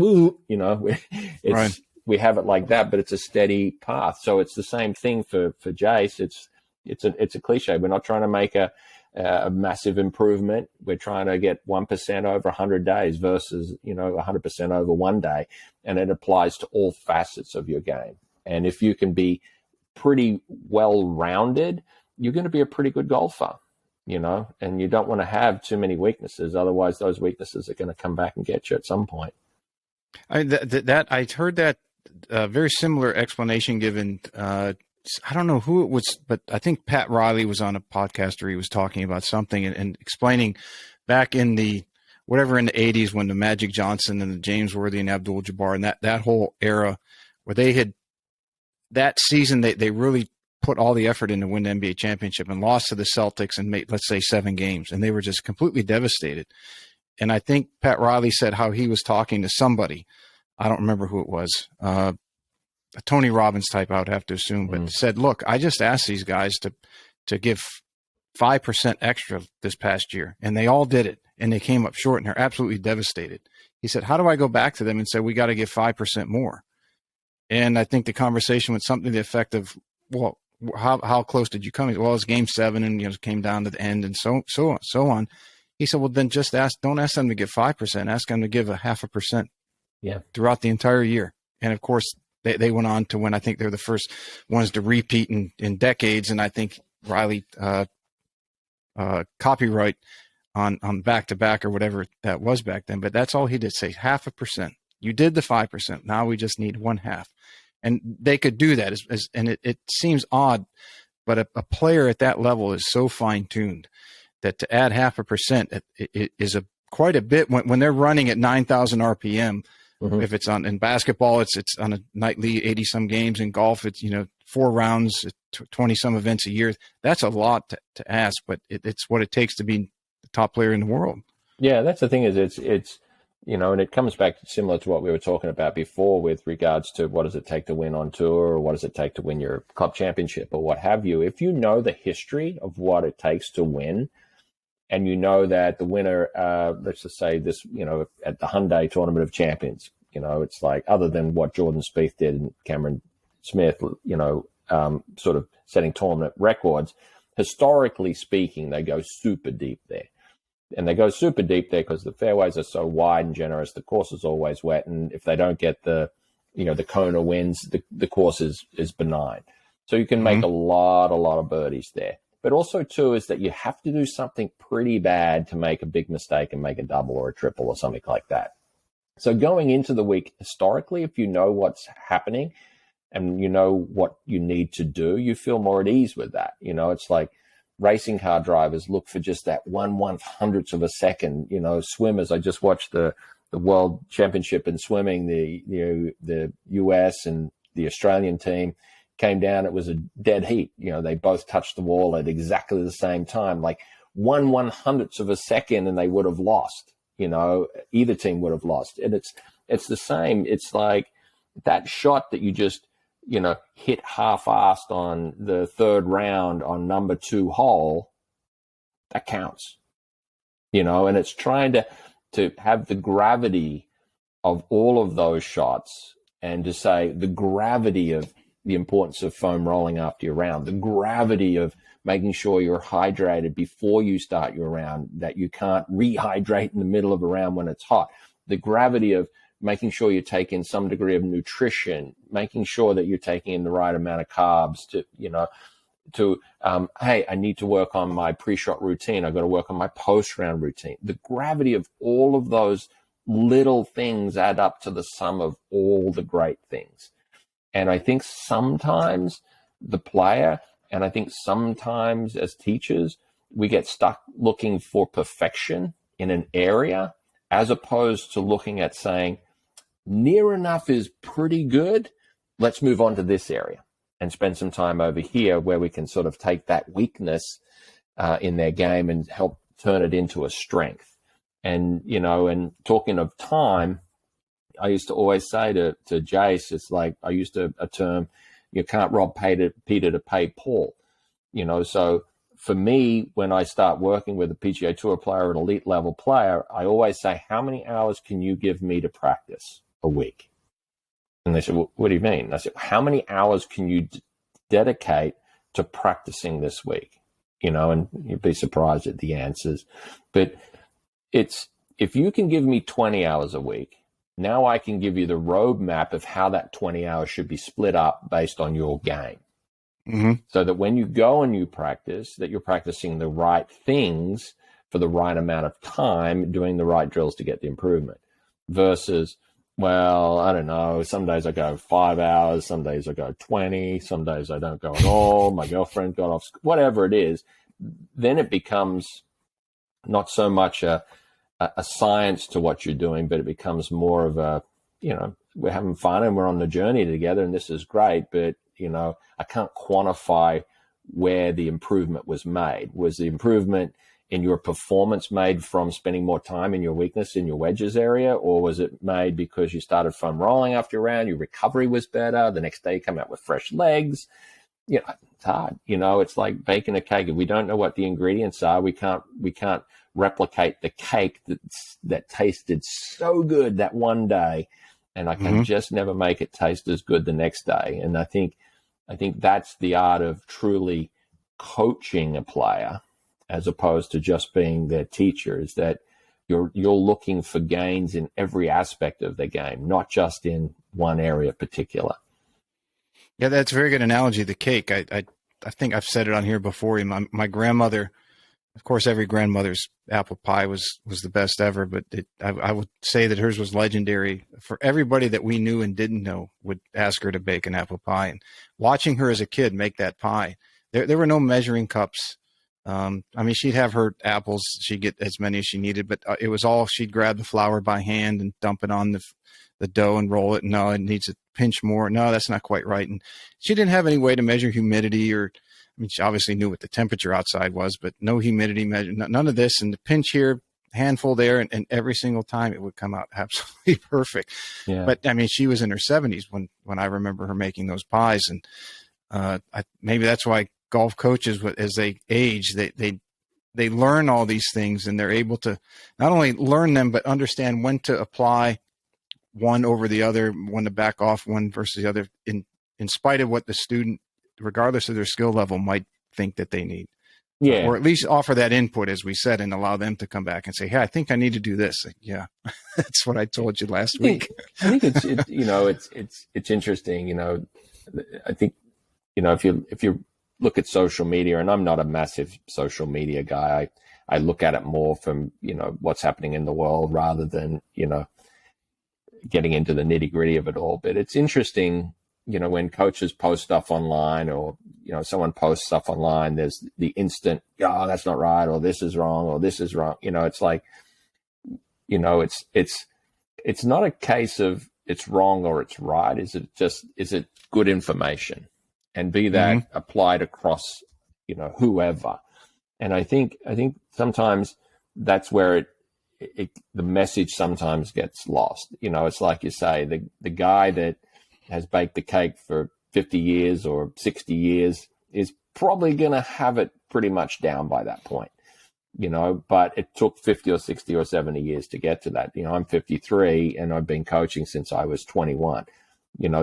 S2: right. We have it like that, but it's a steady path. So it's the same thing for Jace. It's a cliche. We're not trying to make a massive improvement. We're trying to get 1% over 100 days versus 100% over 1 day, and it applies to all facets of your game. And if you can be pretty well rounded, you're going to be a pretty good golfer, and you don't want to have too many weaknesses. Otherwise, those weaknesses are going to come back and get you at some point.
S1: I heard that very similar explanation given. I don't know who it was, but I think Pat Riley was on a podcast where he was talking about something and explaining back in the 80s when the Magic Johnson and the James Worthy and Abdul Jabbar and that whole era where they had that season, they really put all the effort in to win the NBA championship and lost to the Celtics and made, let's say, 7 games. And they were just completely devastated. And I think Pat Riley said how he was talking to somebody. I don't remember who it was. A Tony Robbins type, I would have to assume, but said, look, I just asked these guys to give 5% extra this past year, and they all did it, and they came up short, and they're absolutely devastated. He said, how do I go back to them and say, we got to give 5% more? And I think the conversation was something to the effect of, well, how close did you come? Well, it's game 7, and it came down to the end, and so on. He said, well, then just don't ask them to give 5%. Ask them to give 0.5%.
S2: Yeah.
S1: Throughout the entire year. And of course, they went on to win. I think they're the first ones to repeat in decades. And I think Riley copyright on back-to-back or whatever that was back then. But that's all he did, say 0.5%. You did the 5%. Now we just need 1/2. And they could do that. And it seems odd, but a player at that level is so fine-tuned that to add 0.5% it is quite a bit when they're running at 9,000 RPM. Mm-hmm. If it's in basketball, it's on a nightly 80-some games. In golf, it's 4 rounds, 20-some events a year. That's a lot to ask, but it's what it takes to be the top player in the world.
S2: Yeah, that's the thing is it's and it comes back similar to what we were talking about before with regards to what does it take to win on tour, or what does it take to win your club championship or what have you. If you know the history of what it takes to win, and you know that the winner, let's just say this, at the Hyundai Tournament of Champions, it's like, other than what Jordan Spieth did and Cameron Smith, sort of setting tournament records, historically speaking, they go super deep there. And they go super deep there because the fairways are so wide and generous. The course is always wet. And if they don't get the Kona wins, the course is benign. So you can make a lot of birdies there. But also, too, is that you have to do something pretty bad to make a big mistake and make a double or a triple or something like that. So going into the week, historically, if you know what's happening and you know what you need to do, you feel more at ease with that. It's like racing car drivers look for just that 1/100th of a second. Swimmers, I just watched the World Championship in swimming, the US and the Australian team came down. It was a dead heat. They both touched the wall at exactly the same time, like 1/100th of a second, and they would have lost. Either team would have lost. And it's the same. It's like that shot that you just, hit half-assed on the 3rd round on number 2 hole, that counts. And it's trying to have the gravity of all of those shots and to say the gravity of the importance of foam rolling after your round, the gravity of making sure you're hydrated before you start your round, that you can't rehydrate in the middle of a round when it's hot, the gravity of making sure you take in some degree of nutrition, making sure that you're taking in the right amount of carbs hey, I need to work on my pre-shot routine. I've got to work on my post-round routine. The gravity of all of those little things add up to the sum of all the great things. And I think sometimes the player, and I think sometimes as teachers, we get stuck looking for perfection in an area as opposed to looking at saying, near enough is pretty good. Let's move on to this area and spend some time over here where we can sort of take that weakness in their game and help turn it into a strength. And, and talking of time, I used to always say to Jace, it's like I used a term, you can't rob Peter to pay Paul. So for me, when I start working with a PGA Tour player or an elite level player, I always say, how many hours can you give me to practice a week? And they said, well, what do you mean? I said, how many hours can you dedicate to practicing this week? And you'd be surprised at the answers. But if you can give me 20 hours a week, now I can give you the roadmap of how that 20 hours should be split up based on your game. Mm-hmm. So that when you go and you practice, that you're practicing the right things for the right amount of time, doing the right drills to get the improvement. Versus, well, I don't know, some days I go 5 hours, some days I go 20, some days I don't go at all, my girlfriend got off, whatever it is, then it becomes not so much a science to what you're doing, but it becomes more of a, we're having fun and we're on the journey together and this is great, but, I can't quantify where the improvement was made. Was the improvement in your performance made from spending more time in your weakness in your wedges area, or was it made because you started foam rolling after your round, your recovery was better, the next day you come out with fresh legs? it's hard. It's like baking a cake. If we don't know what the ingredients are, we can't replicate the cake that tasted so good that one day, and I can just never make it taste as good the next day. And I think that's the art of truly coaching a player, as opposed to just being their teacher, is that you're looking for gains in every aspect of the game, not just in one area particular.
S1: Yeah, that's a very good analogy. The cake. I think I've said it on here before. My grandmother, of course, every grandmother's apple pie was the best ever, but I would say that hers was legendary. For everybody that we knew and didn't know would ask her to bake an apple pie. And watching her as a kid make that pie, there were no measuring cups. She'd have her apples. She'd get as many as she needed, but it was all, she'd grab the flour by hand and dump it on the dough and roll it. No, it needs a pinch more. No, that's not quite right. And she didn't have any way to measure humidity she obviously knew what the temperature outside was, but no humidity measure, none of this. And the pinch here, handful there, and every single time it would come out absolutely perfect.
S2: Yeah.
S1: But she was in her 70s when I remember her making those pies. And maybe that's why golf coaches, as they age, they learn all these things, and they're able to not only learn them, but understand when to apply one over the other, when to back off one versus the other, in spite of what the student, regardless of their skill level, might think that they need.
S2: Yeah.
S1: Or at least offer that input, as we said, and allow them to come back and say, hey, I think I need to do this. Yeah, that's what I told you last week.
S2: I think it's interesting. I think, if you look at social media, and I'm not a massive social media guy, I look at it more from, what's happening in the world rather than, getting into the nitty gritty of it all. But it's interesting, when coaches post stuff online, or, someone posts stuff online, there's the instant, oh, that's not right, or this is wrong, or this is wrong. It's like, it's not a case of it's wrong or it's right. Is it good information? And be that applied across, whoever. And I think sometimes that's where the message sometimes gets lost. It's like you say, the guy that has baked the cake for 50 years or 60 years is probably going to have it pretty much down by that point, but it took 50 or 60 or 70 years to get to that. I'm 53 and I've been coaching since I was 21,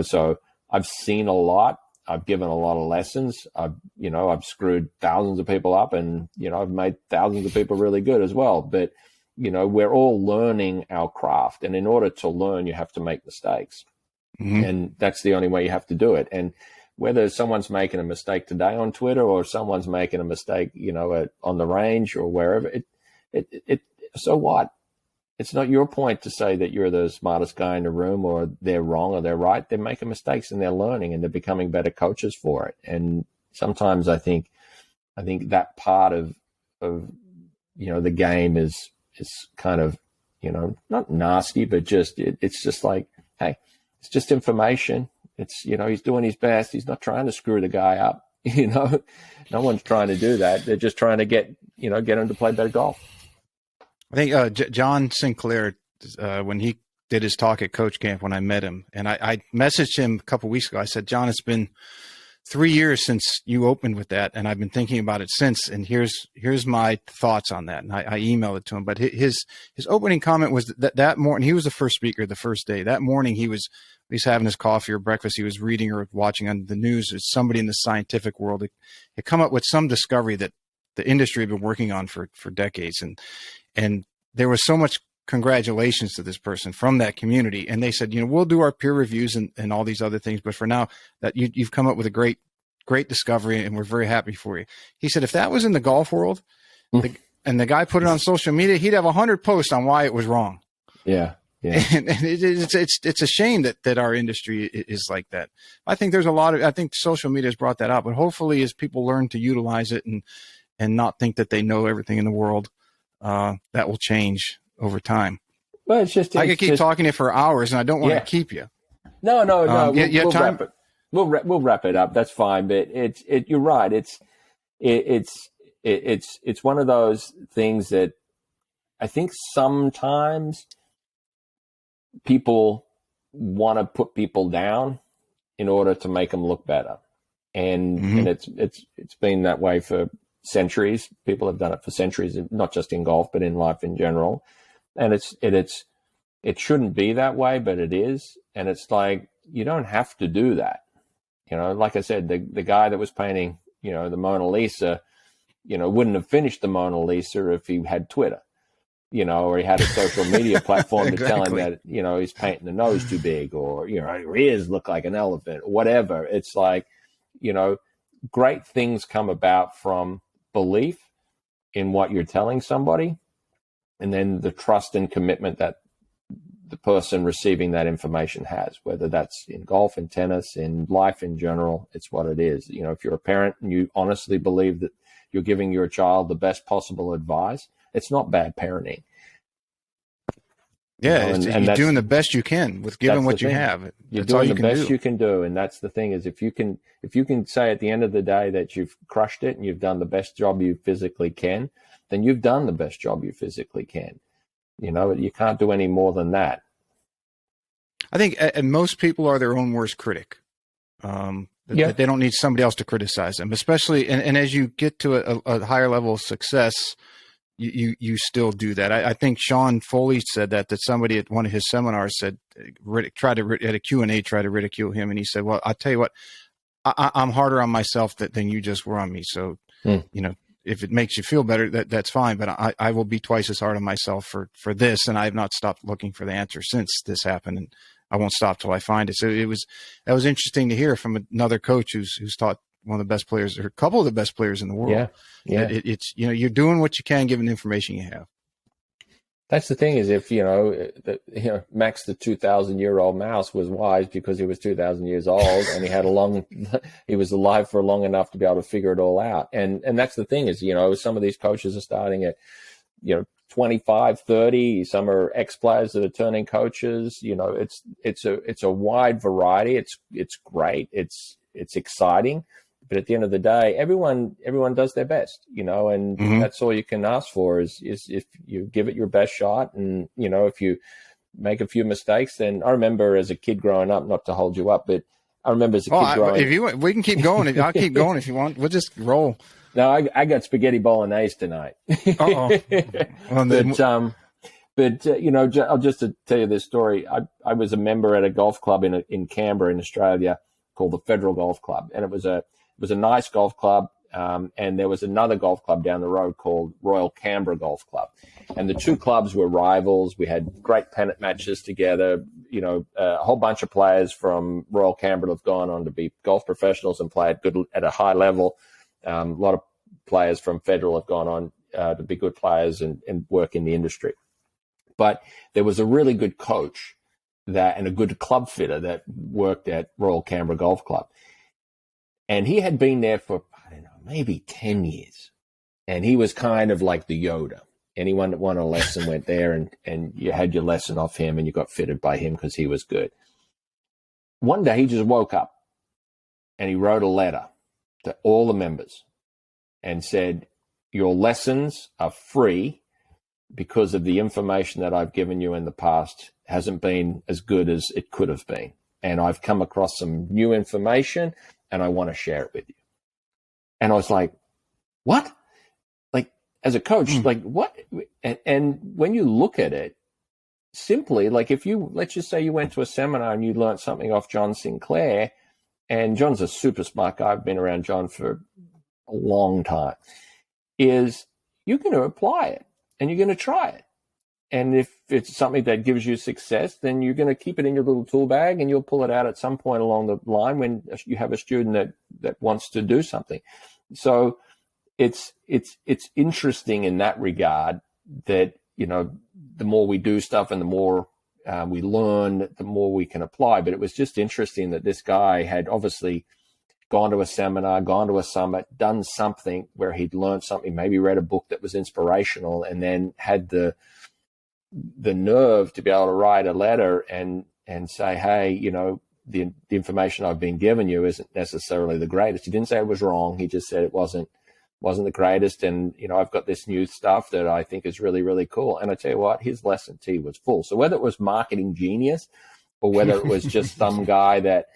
S2: so I've seen a lot. I've given a lot of lessons. I've screwed thousands of people up, and, I've made thousands of people really good as well. But, we're all learning our craft. And in order to learn, you have to make mistakes. And that's the only way you have to do it. And whether someone's making a mistake today on Twitter, or someone's making a mistake, on the range or wherever, so what? It's not your point to say that you're the smartest guy in the room, or they're wrong or they're right. They're making mistakes and they're learning, and they're becoming better coaches for it. And sometimes I think that part of the game is kind of, not nasty, but just it's just like, hey, it's just information. It's, he's doing his best. He's not trying to screw the guy up. No one's trying to do that. They're just trying to get him to play better golf.
S1: I think John Sinclair, when he did his talk at Coach Camp, when I met him, and I messaged him a couple of weeks ago. I said, John, it's been 3 years since you opened with that, and I've been thinking about it since. And here's my thoughts on that. And I emailed it to him. But his opening comment was that morning, he was the first speaker the first day. That morning he was having his coffee or breakfast. He was reading or watching on the news. As somebody in the scientific world had come up with some discovery that the industry had been working on for decades, and there was so much congratulations to this person from that community. And they said, we'll do our peer reviews and all these other things, but for now, that you've come up with a great discovery, and we're very happy for you. He said, if that was in the golf world, and the guy put it on social media, he'd have 100 posts on why it was wrong.
S2: Yeah. Yeah.
S1: And it's a shame that our industry is like that. I think there's I think social media has brought that out, but hopefully as people learn to utilize it and not think that they know everything in the world, that will change over time.
S2: Well, I could
S1: keep talking to you for hours, and I don't want to keep you.
S2: No.
S1: We'll
S2: wrap it. We'll wrap it up. That's fine. But you're right. It's one of those things that I think sometimes people want to put people down in order to make them look better. and it's been that way for centuries. People have done it for centuries, not just in golf, but in life in general. And it shouldn't be that way, but it is. And it's like, you don't have to do that. Like I said, the guy that was painting, the Mona Lisa, wouldn't have finished the Mona Lisa if he had Twitter, or he had a social media platform to tell him that, he's painting the nose too big, or, your ears look like an elephant, or whatever. It's like, great things come about from belief in what you're telling somebody, and then the trust and commitment that the person receiving that information has, whether that's in golf, in tennis, in life in general. It's what it is. If you're a parent and you honestly believe that you're giving your child the best possible advice, it's not bad parenting.
S1: Yeah, you're doing the best you can with giving what you have.
S2: You're doing the best you can do, and that's the thing is if you can say at the end of the day that you've crushed it and you've done the best job you physically can, then you've done the best job you physically can. You can't do any more than that.
S1: I think and most people are their own worst critic. They don't need somebody else to criticize them, especially and as you get to a higher level of success, you still do that. I think Sean Foley said that somebody at one of his seminars said, at a Q&A, tried to ridicule him. And he said, well, I'll tell you what, I'm harder on myself than you just were on me. So, if it makes you feel better, that's fine. But I will be twice as hard on myself for this. And I have not stopped looking for the answer since this happened. And I won't stop till I find it. So that was interesting to hear from another coach who's taught one of the best players or a couple of the best players in the world.
S2: Yeah.
S1: It's, you're doing what you can given the information you have.
S2: That's the thing is if, Max, the 2,000-year-old mouse was wise because he was 2,000 years old and he was alive for long enough to be able to figure it all out. And that's the thing is, some of these coaches are starting at, 25, 30, some are ex-players that are turning coaches. It's a wide variety. It's great. It's exciting. But at the end of the day, everyone does their best, and that's all you can ask for is if you give it your best shot. And, if you make a few mistakes, then I remember as a kid growing up, not to hold you up, but I remember as a kid growing up.
S1: We can keep going. I'll keep going if you want. We'll just roll.
S2: No, I got spaghetti bolognese tonight.
S1: Well,
S2: I'll just to tell you this story. I was a member at a golf club in Canberra in Australia called the Federal Golf Club. And it was a nice golf club. And there was another golf club down the road called Royal Canberra Golf Club. And the two clubs were rivals. We had great pennant matches together. A whole bunch of players from Royal Canberra have gone on to be golf professionals and play at a high level. A lot of players from Federal have gone on to be good players and work in the industry. But there was a really good coach and a good club fitter that worked at Royal Canberra Golf Club. And he had been there for, maybe 10 years. And he was kind of like the Yoda. Anyone that wanted a lesson went there and you had your lesson off him and you got fitted by him because he was good. One day he just woke up and he wrote a letter to all the members and said, your lessons are free because of the information that I've given you in the past hasn't been as good as it could have been. And I've come across some new information and I want to share it with you. And I was like, what? Like, as a coach, like what? And when you look at it, simply, like let's just say you went to a seminar and you learned something off John Sinclair, and John's a super smart guy. I've been around John for a long time, is you're going to apply it and you're going to try it. And if it's something that gives you success, then you're going to keep it in your little tool bag and you'll pull it out at some point along the line when you have a student that wants to do something. So it's interesting in that regard that, the more we do stuff and the more we learn, the more we can apply. But it was just interesting that this guy had obviously gone to a seminar, gone to a summit, done something where he'd learned something, maybe read a book that was inspirational, and then had the nerve to be able to write a letter and say, hey, the information I've been giving you isn't necessarily the greatest. He didn't say it was wrong. He just said it wasn't the greatest. And, I've got this new stuff that I think is really, really cool. And I tell you what, his lesson tee was full. So whether it was marketing genius or whether it was just some guy that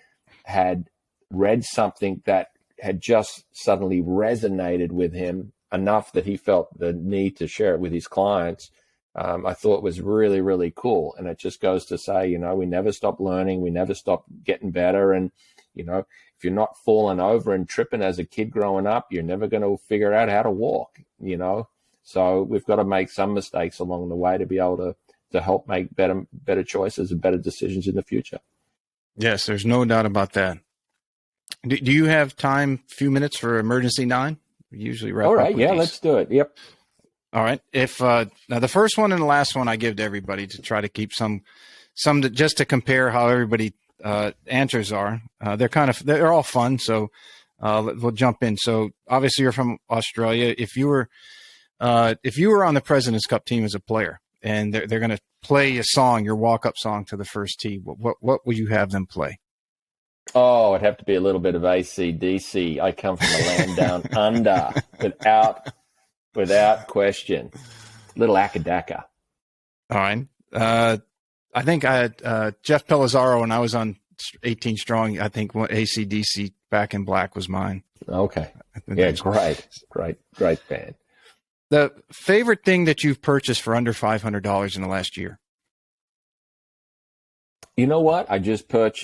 S2: had read something that had just suddenly resonated with him enough that he felt the need to share it with his clients, I thought was really, really cool. And it just goes to say, you know, we never stop learning. We never stop getting better. And, you know, if you're not falling over and tripping as a kid growing up, you're never going to figure out how to walk, you know. So we've got to make some mistakes along the way to be able to help make better choices and better decisions in the future. Yes, there's no doubt about that. Do you have time, a few minutes for emergency 9? We usually wrap up. All right, yeah, these. Let's do it. Yep. All right. If now the first one and the last one I give to everybody to try to keep some just to compare how everybody answers are. They're all fun, so we'll jump in. So obviously you're from Australia. If you were on the President's Cup team as a player, and they're going to play a song, your walk-up song to the first tee, what would you have them play? Oh, it'd have to be a little bit of AC/DC. I come from the land down under, without question. Little Akadaka. All right. I think I had Jeff Pellizzaro when I was on 18 Strong. I think AC/DC Back in Black was mine. Okay. Yeah, great band. The favorite thing that you've purchased for under $500 in the last year? You know what? I just bought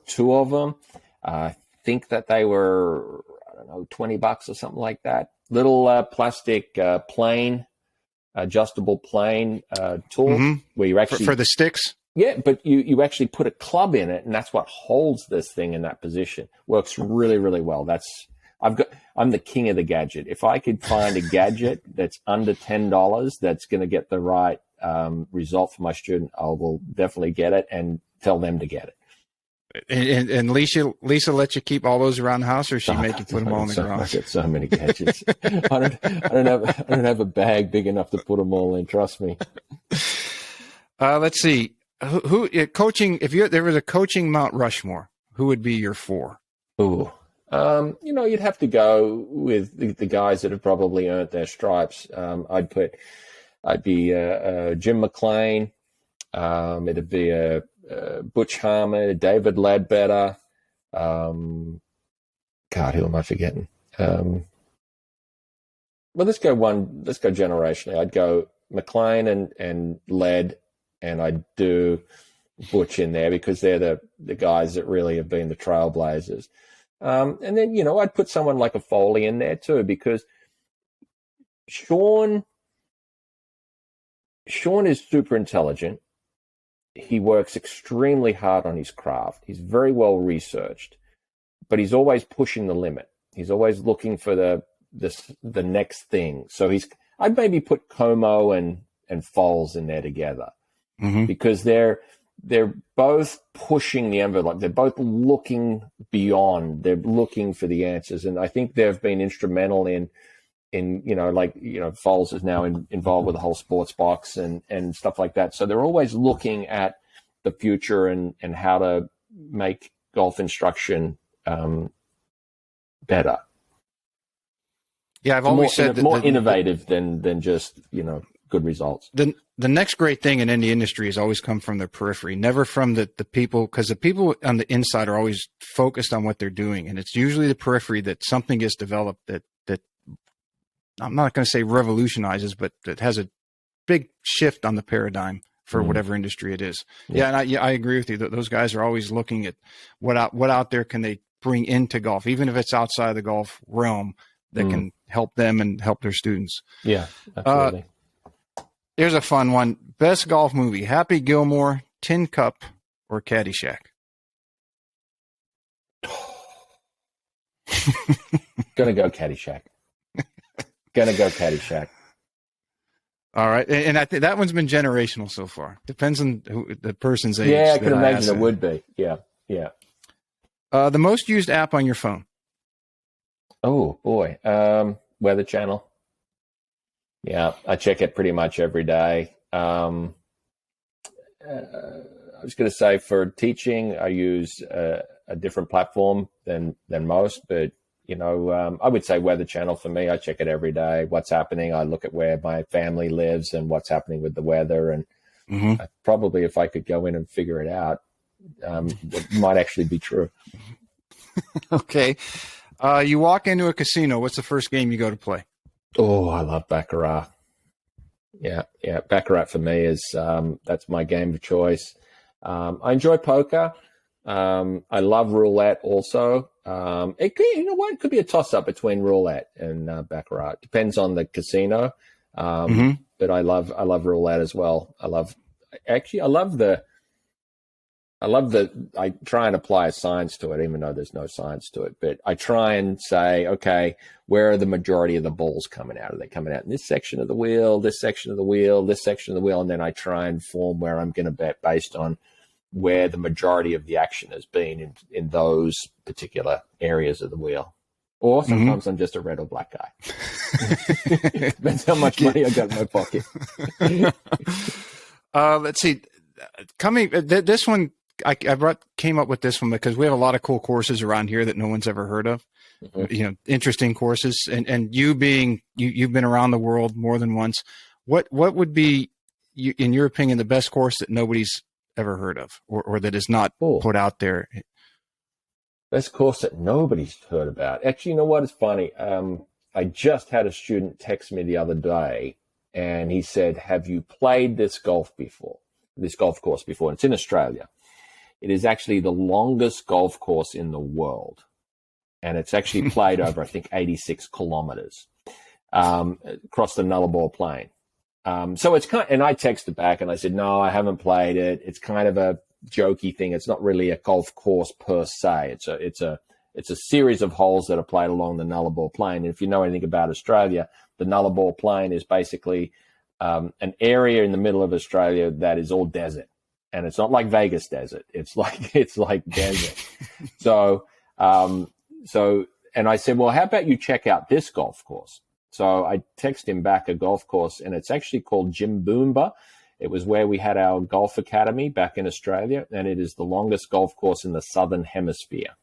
S2: 2 of them. I think that they were, I don't know, $20 or something like that. Little plastic plane, adjustable plane tool where you actually for the sticks. Yeah, but you actually put a club in it, and that's what holds this thing in that position. Works really, really well. I'm the king of the gadget. If I could find a gadget that's under $10 that's going to get the right result for my student, I will definitely get it and tell them to get it. And Lisa let you keep all those around the house, or does she make you put them all in the garage? I got so many gadgets. I don't have a bag big enough to put them all in. Trust me. Let's see. Who coaching? If there was a coaching Mount Rushmore, who would be your 4? Ooh. You know, you'd have to go with the guys that have probably earned their stripes. I'd be Jim McLean. It'd be Butch Harmon, David Ledbetter. God, who am I forgetting? Well, let's go generationally. I'd go McLean and Led, and I'd do Butch in there because they're the guys that really have been the trailblazers. And then, you know, I'd put someone like a Foley in there too, because Sean is super intelligent. He works extremely hard on his craft. He's very well researched, but he's always pushing the limit. He's always looking for the next thing. So I'd maybe put Como and Foles in there together because they're both pushing the envelope. They're both looking beyond. They're looking for the answers. And I think they've been instrumental in you know, like, you know, Foles is now involved with the whole sports box and stuff like that. So they're always looking at the future and how to make golf instruction better. Yeah, I've always said that more innovative than just, you know, good results. The next great thing in any industry has always come from the periphery, never from the people, because the people on the inside are always focused on what they're doing. And it's usually the periphery that something gets developed that I'm not going to say revolutionizes, but that has a big shift on the paradigm for whatever industry it is. Yeah. And I agree with you. Those guys are always looking at what out there can they bring into golf, even if it's outside the golf realm, that can help them and help their students. Yeah, absolutely. Here's a fun one. Best golf movie: Happy Gilmore, Tin Cup, or Caddyshack? Gonna go Caddyshack. All right. And I think that one's been generational so far. Depends on the person's age. Yeah, I can imagine it would be. Yeah. The most used app on your phone? Oh, boy. Weather Channel. Yeah, I check it pretty much every day. I was going to say for teaching, I use a different platform than most, but you know, I would say Weather Channel for me. I check it every day. What's happening? I look at where my family lives and what's happening with the weather. And probably if I could go in and figure it out, it might actually be true.
S1: Okay. You walk into a casino. What's the first game you go to play?
S2: Oh, I love Baccarat. Yeah. Baccarat for me is that's my game of choice. I enjoy poker. I love roulette also. It could, you know what? It could be a toss-up between roulette and Baccarat. Depends on the casino. But I love roulette as well. I try and apply a science to it, even though there's no science to it. But I try and say, okay, where are the majority of the balls coming out? Are they coming out in this section of the wheel, this section of the wheel, this section of the wheel? And then I try and form where I'm going to bet based on where the majority of the action has been in those particular areas of the wheel. Or sometimes I'm just a red or black guy. Depends how much money I got in my pocket.
S1: Let's see. This one, I came up with this one because we have a lot of cool courses around here that no one's ever heard of. You know, interesting courses. And you've been around the world more than once. What would be, in your opinion, the best course that nobody's ever heard of, or that is not put out there?
S2: Best course that nobody's heard about. Actually, you know what? It's funny. I just had a student text me the other day, and he said, "Have you played this golf course before?" And it's in Australia. It is actually the longest golf course in the world, and it's actually played over, I think, 86 kilometers across the Nullarbor Plain. So it's and I texted back and I said, "No, I haven't played it. It's kind of a jokey thing. It's not really a golf course per se. It's a series of holes that are played along the Nullarbor Plain. And if you know anything about Australia, the Nullarbor Plain is basically an area in the middle of Australia that is all desert, and it's not like Vegas desert. It's like desert. So and I said, well, how about you check out this golf course? So I text him back a golf course, and it's actually called Jimboomba. It was where we had our golf academy back in Australia, and it is the longest golf course in the Southern Hemisphere.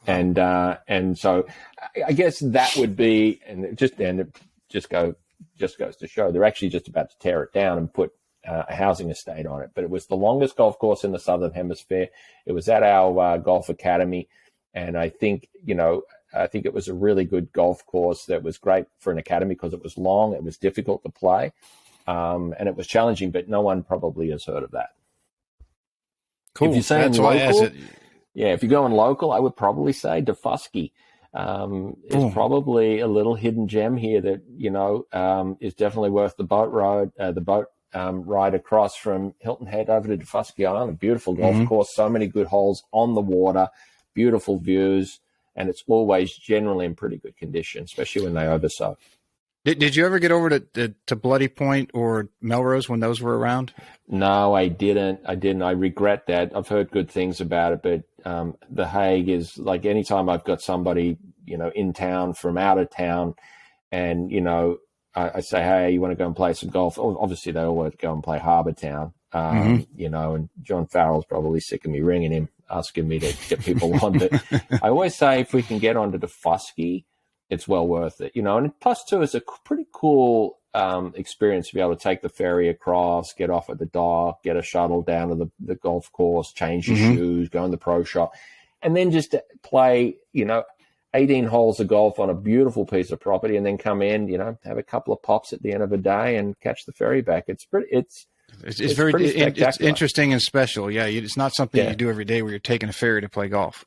S2: And so I guess that would be, and it just goes to show they're actually just about to tear it down and put a housing estate on it. But it was the longest golf course in the Southern Hemisphere. It was at our golf academy, and I think it was a really good golf course that was great for an academy because it was long, it was difficult to play, and it was challenging, but no one probably has heard of that.
S1: Cool.
S2: If you're saying
S1: That's
S2: local,
S1: why I asked it.
S2: Yeah, if you're going local, I would probably say Defusky is probably a little hidden gem here that, is definitely worth the boat ride across from Hilton Head over to Defusky Island. A beautiful golf course, so many good holes on the water, beautiful views, and it's always generally in pretty good condition, especially when they oversoak.
S1: Did you ever get over to Bloody Point or Melrose when those were around?
S2: No, I didn't. I regret that. I've heard good things about it, but The Hague is like anytime I've got somebody, in town from out of town, and, I say, hey, you want to go and play some golf? Obviously, they all want to go and play Harbour Town, and John Farrell's probably sick of me ringing him, asking me to get people on. But I always say if we can get onto Defusky, it's well worth it, and plus too, it's a pretty cool experience to be able to take the ferry across, get off at the dock, get a shuttle down to the golf course, change your shoes, go in the pro shop, and then just play, 18 holes of golf on a beautiful piece of property, and then come in, have a couple of pops at the end of the day and catch the ferry back. It's
S1: interesting and special. Yeah. It's not something you do every day where you're taking a ferry to play golf.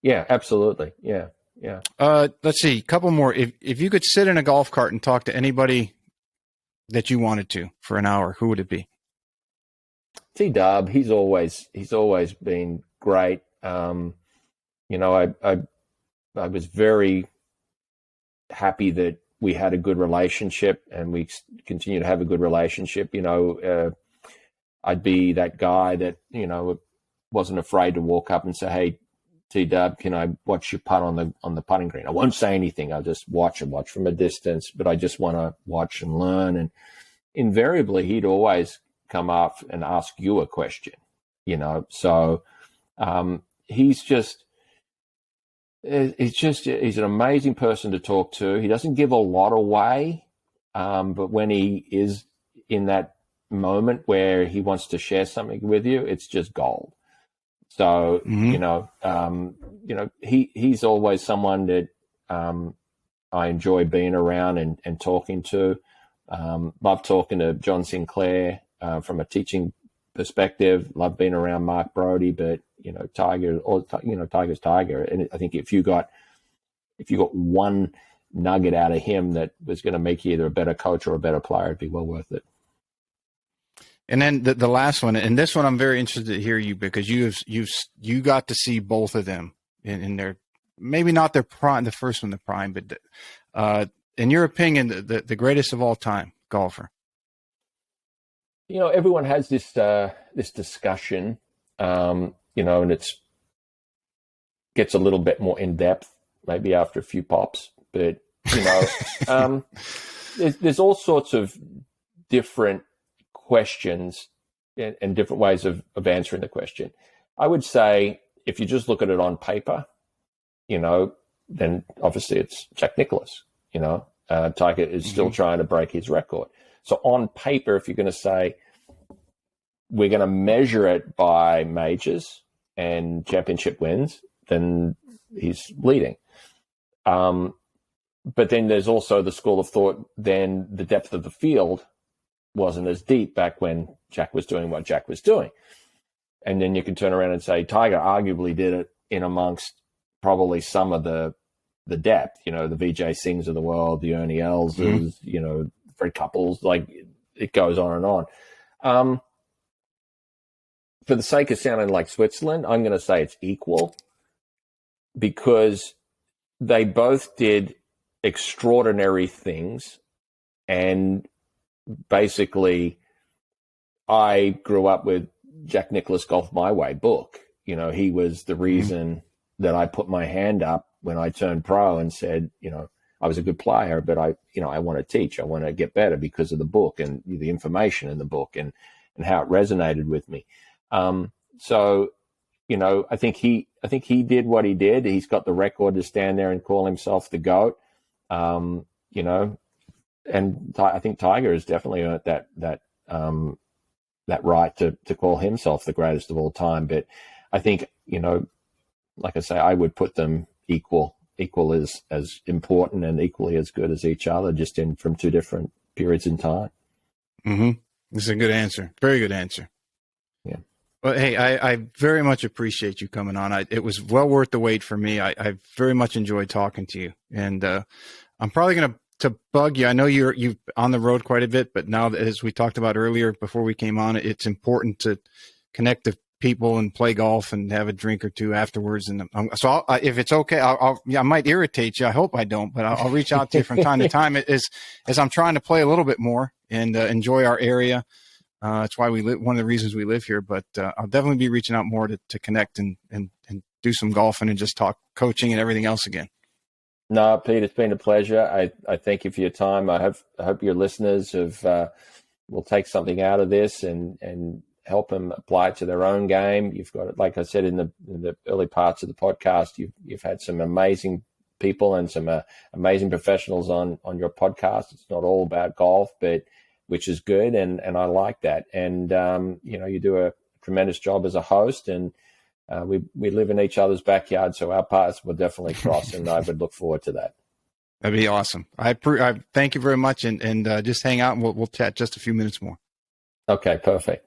S2: Yeah, absolutely. Yeah. Yeah.
S1: Let's see, a couple more. If you could sit in a golf cart and talk to anybody that you wanted to for an hour, who would it be?
S2: T-Dub, he's always been great. I was very happy that we had a good relationship, and we continue to have a good relationship. I'd be that guy that, wasn't afraid to walk up and say, hey, T-Dub, can I watch you putt on the putting green? I won't say anything. I'll just watch from a distance, but I just want to watch and learn. And invariably, he'd always come up and ask you a question, So he's an amazing person to talk to. He doesn't give a lot away, but when he is in that moment where he wants to share something with you, it's just gold. So,
S1: Mm-hmm.
S2: He's always someone that I enjoy being around and talking to. Love talking to John Sinclair from a teaching perspective. Love being around Mark Brody, but Tiger's Tiger. And I think if you got one nugget out of him that was going to make you either a better coach or a better player, it'd be well worth it.
S1: And then the last one, and this one I'm very interested to hear you, because you got to see both of them in their, maybe not their prime, the first one, the prime, but in your opinion, the greatest of all time golfer.
S2: Everyone has this discussion, and it's gets a little bit more in depth, maybe after a few pops, but there's all sorts of different questions and different ways of answering the question. I would say if you just look at it on paper, then obviously it's Jack Nicklaus. Tiger is still trying to break his record. So on paper, if you're going to say we're going to measure it by majors and championship wins, then he's leading. But then there's also the school of thought, then the depth of the field wasn't as deep back when Jack was doing what Jack was doing. And then you can turn around and say Tiger arguably did it in amongst probably some of the depth, the Vijay Singhs of the world, the Ernie Elses, Fred Couples, like it goes on and on. For the sake of sounding like Switzerland, I'm going to say it's equal, because they both did extraordinary things. And basically, I grew up with Jack Nicklaus Golf My Way book. He was the reason that I put my hand up when I turned pro and said, I was a good player, but I want to teach. I want to get better because of the book and the information in the book and how it resonated with me. So, I think he did what he did. He's got the record to stand there and call himself the GOAT. And I think Tiger has definitely earned that right to call himself the greatest of all time. But I think, like I say, I would put them equal as important and equally as good as each other, just from two different periods in time.
S1: Mm-hmm. This is a good answer. Very good answer.
S2: Yeah.
S1: Well, hey, I very much appreciate you coming on. It was well worth the wait for me. I very much enjoyed talking to you, and I'm probably going to bug you. I know you're on the road quite a bit, but now, as we talked about earlier before we came on, it's important to connect to people and play golf and have a drink or two afterwards. And so if it's okay, I might irritate you. I hope I don't, but I'll reach out to you from time to time as I'm trying to play a little bit more and enjoy our area. That's why we live. One of the reasons we live here, but I'll definitely be reaching out more to connect and do some golfing and just talk coaching and everything else again.
S2: No, Pete, it's been a pleasure. I thank you for your time. I hope your listeners will take something out of this and help them apply it to their own game. You've got it, like I said in the early parts of the podcast. You've had some amazing people and some amazing professionals on your podcast. It's not all about golf, but which is good, and I like that. And you do a tremendous job as a host, and we live in each other's backyard, so our paths will definitely cross, and I would look forward to that.
S1: That'd be awesome. I thank you very much, and just hang out, and we'll chat just a few minutes more.
S2: Okay, perfect.